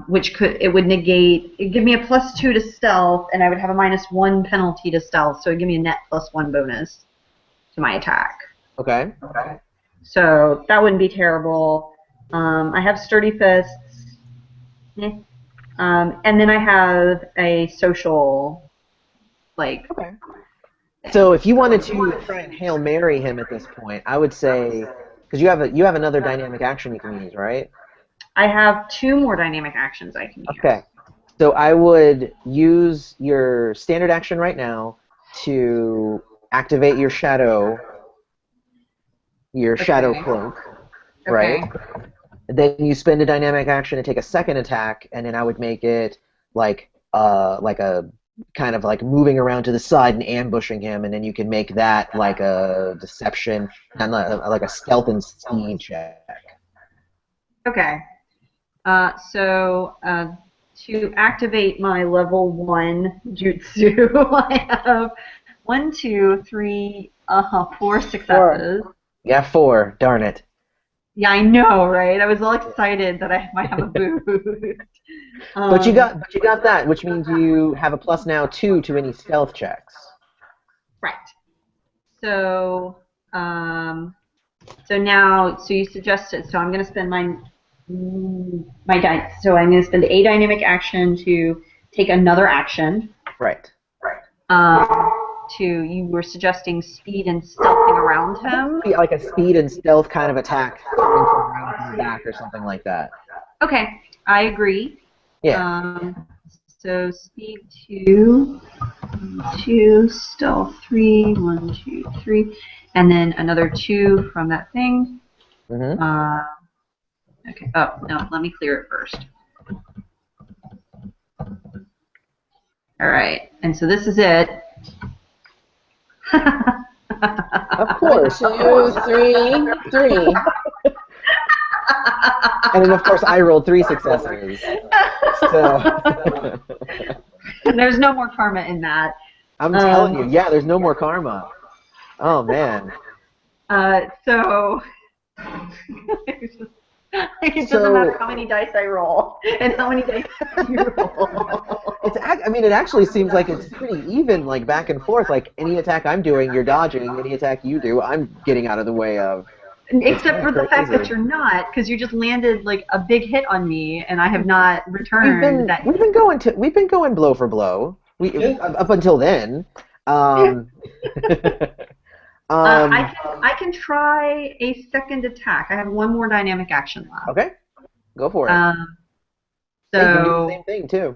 Which would negate, it'd give me a +2 to stealth, and I would have a -1 penalty to stealth, so it'd give me a net +1 bonus to my attack. Okay. So that wouldn't be terrible. I have sturdy fists, and then I have a social, like. Okay. So if you wanted to try and Hail Mary him at this point, I would say, because you have another dynamic action you can use, right? I have 2 more dynamic actions I can use. Okay. So I would use your standard action right now to activate your shadow cloak, right? Okay. Then you spend a dynamic action to take a second attack, and then I would make it like a kind of like moving around to the side and ambushing him, and then you can make that like a deception and like a stealth and speed check. Okay. So to activate my level 1 jutsu, I have 1, 2, 3, 4 successes. Yeah, 4. Darn it. Yeah, I know, right? I was all excited that I might have a boost. But you got that, which means you have a plus now 2 to any stealth checks. Right. So so you suggested. So I'm going to spend my dice. So I'm going to spend a dynamic action to take another action. Right. You were suggesting speed and stealthing around him. Like a speed and stealth kind of attack coming from around his back or something like that. Okay, I agree. Yeah. So speed 2, 2, stealth 3, 1, 2, 3, and then another 2 from that thing. Mm-hmm. Okay. Oh no, let me clear it first. All right, and so this is it. Of course. 2, 3, 3. And then, of course, I rolled 3 successes. So There's no more karma in that. I'm telling you, yeah, there's no more karma. Oh man. So It doesn't matter how many dice I roll and how many dice you roll. I mean, it actually seems like it's pretty even, like back and forth. Like any attack I'm doing, you're dodging. Any attack you do, I'm getting out of the way of. Except for the fact that you're not, because you just landed like a big hit on me, and I have not returned that. We've been going blow for blow. Up until then. I can try a second attack. I have one more dynamic action left. Okay, go for it. So you can do the same thing too.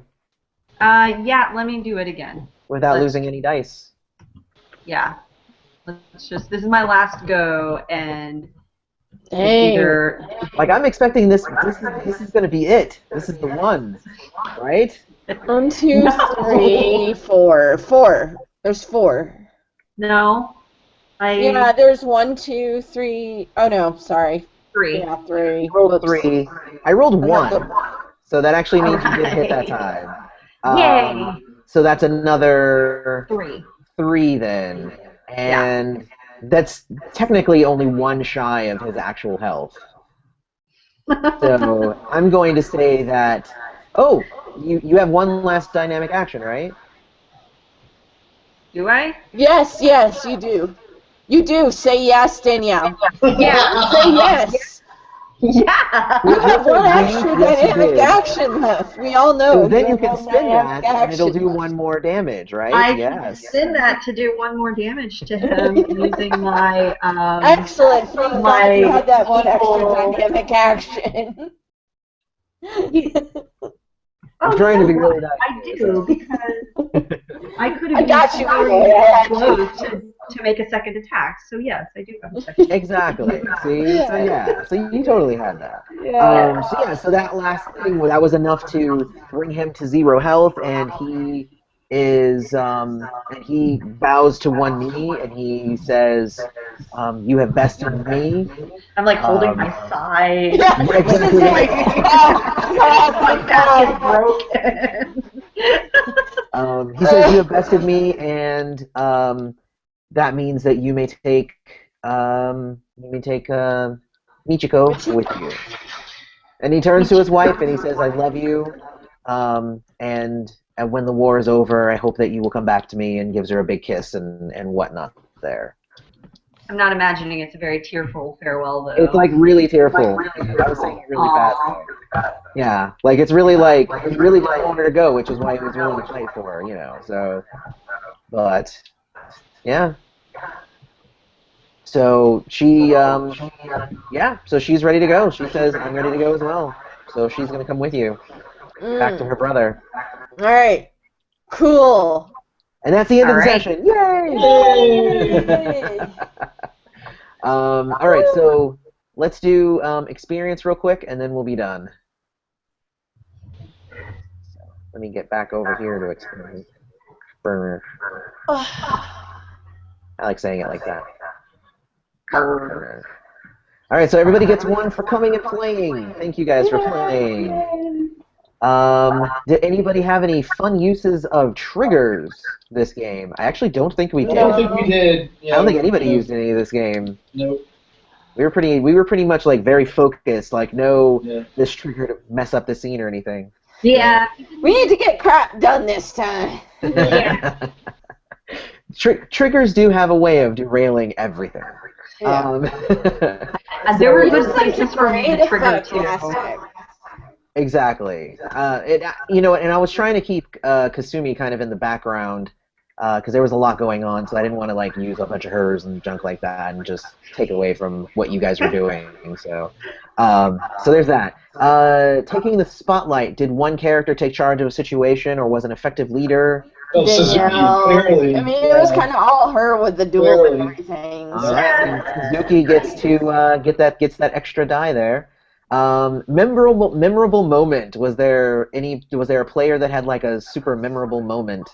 Yeah, let me do it again. Without losing any dice. Yeah. This is my last go, and Dang. Like I'm expecting this is gonna be it. This is the one, right? 1, 2, 3, 4. 4. There's 4. No. Yeah, there's 1, 2, 3. Oh no, sorry. 3. Yeah, 3. I rolled 3. I rolled 1. So that actually means you did hit that time. Yay! So that's another 3. 3 then. And that's technically only 1 shy of his actual health. So I'm going to say that. Oh, you have one last dynamic action, right? Do I? Yes, you do. You do. Say yes, Danielle. Yeah. Say yes. Yeah. You have one extra dynamic action left. We all know. So then you can have spin that, dynamic and it'll action do left. 1 more damage, right? I Yes. can spin that to do 1 more damage to him using my Excellent. Thank God you had that one extra dynamic action. I'm trying to be really nice. I do, because I could have I got you. close to make a second attack. So yes, I do have a second. Exactly. See? So yeah. So you totally had that. Yeah. So that last thing, that was enough to bring him to 0 health, and he is and he bows to one knee and he says, "You have bested me." I'm like holding my side. Yeah, exactly. My back is broken. He says, "You have bested me, and that means that you may take Michiko with you." And he turns to his wife and he says, "I love you, and when the war is over, I hope that you will come back to me," and gives her a big kiss and whatnot there. I'm not imagining it's a very tearful farewell, though. It's like really tearful. I was saying it really fast. Yeah, like it's really like he really didn't want her to go, which is why he was willing to fight for her, you know. So, but yeah. So she, so she's ready to go. She says, "I'm ready to go as well." So she's gonna come with you back to her brother. All right. Cool. And that's the end of the session. Yay! Yay! All right, so let's do experience real quick, and then we'll be done. So let me get back over here to experience. Burner. I like saying it like that. Burner. All right, so everybody gets 1 for coming and playing. Thank you guys for playing. Did anybody have any fun uses of triggers this game? I actually don't think we did. I don't think we did. Yeah, I don't think anybody used any of this game. Nope. We were pretty much like very focused, like this trigger to mess up the scene or anything. Yeah. We need to get crap done this time. Yeah. Triggers do have a way of derailing everything. Yeah. There were good places for me to trigger too. Exactly. And I was trying to keep Kasumi kind of in the background because there was a lot going on, so I didn't want to like use a bunch of hers and junk like that and just take away from what you guys were doing. So there's that. Taking the spotlight. Did one character take charge of a situation or was an effective leader? Oh, Suzuki, clearly. I mean, it was kind of all her with the duel and everything. All right. Suzuki gets to gets that extra die there. Memorable moment. Was there a player that had like a super memorable moment?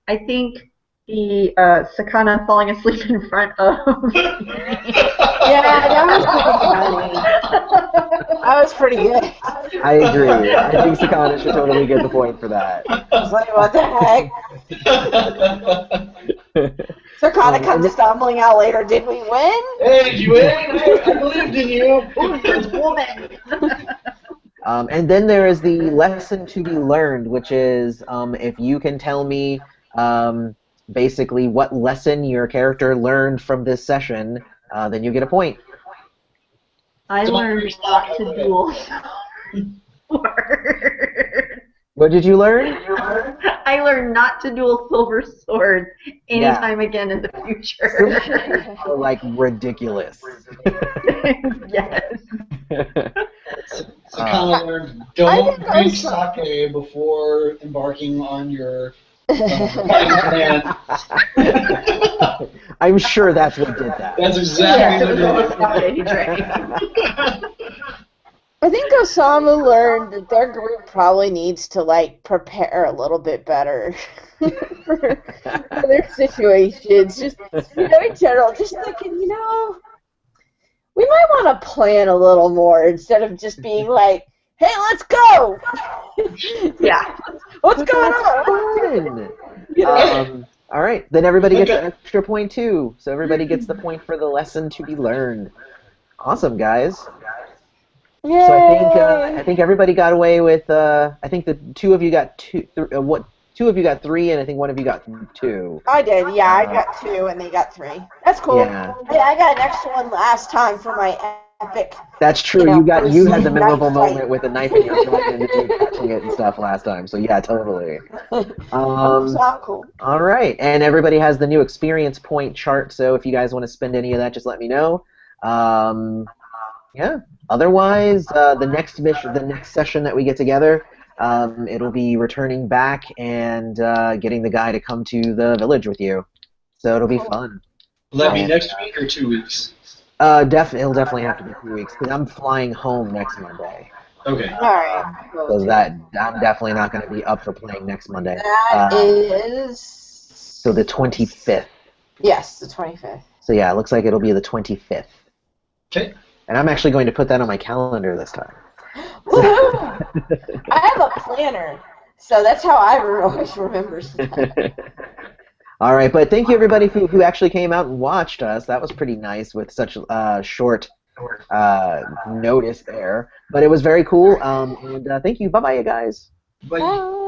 I think the Sakana falling asleep in front of me. Yeah, that was pretty funny. That was pretty good. I agree. I think Sakana should totally get the point for that. I was like, what the heck? Sarkana comes stumbling out later. Did we win? Hey, did you win? I believed in you. Who's this woman? And then there is the lesson to be learned, which is if you can tell me basically what lesson your character learned from this session, then you get a point. I learned not to duel. What did you learn? I learned not to duel silver swords anytime again in the future. Like ridiculous. Yes. So kind of learned, don't drink sake before embarking on your fighting plan. I'm sure that's what did that. That's exactly what He drank. I think Osamu learned that their group probably needs to like prepare a little bit better for their situations. Just in general, just thinking, we might want to plan a little more instead of just being like, "Hey, let's go!" Yeah. What's going on? All right, then everybody gets an extra point too. So everybody gets the point for the lesson to be learned. Awesome, guys. Yay. So I think everybody got away with. I think the two of you got two. Two of you got 3, and I think one of you got 2. I did. Yeah, I got 2, and they got 3. That's cool. Yeah. Hey, I got an extra one last time for my epic. That's true. You had the memorable knife fight. moment with the knife in your throat and the dude catching it and stuff last time. So yeah, totally. Sound cool. All right, and everybody has the new experience point chart. So if you guys want to spend any of that, just let me know. Yeah. Otherwise, the next session that we get together, it'll be returning back and getting the guy to come to the village with you. So it'll be fun. Will that be next week or 2 weeks? It'll definitely have to be 2 weeks because I'm flying home next Monday. Okay. All right. So that I'm definitely not going to be up for playing next Monday. That is. So the 25th. Yes, the 25th. So yeah, it looks like it'll be the 25th. Okay. And I'm actually going to put that on my calendar this time. I have a planner, so that's how I always remember stuff. All right, but thank you everybody who actually came out and watched us. That was pretty nice with such short notice there. But it was very cool. And thank you. Bye-bye, you guys. Bye. Bye.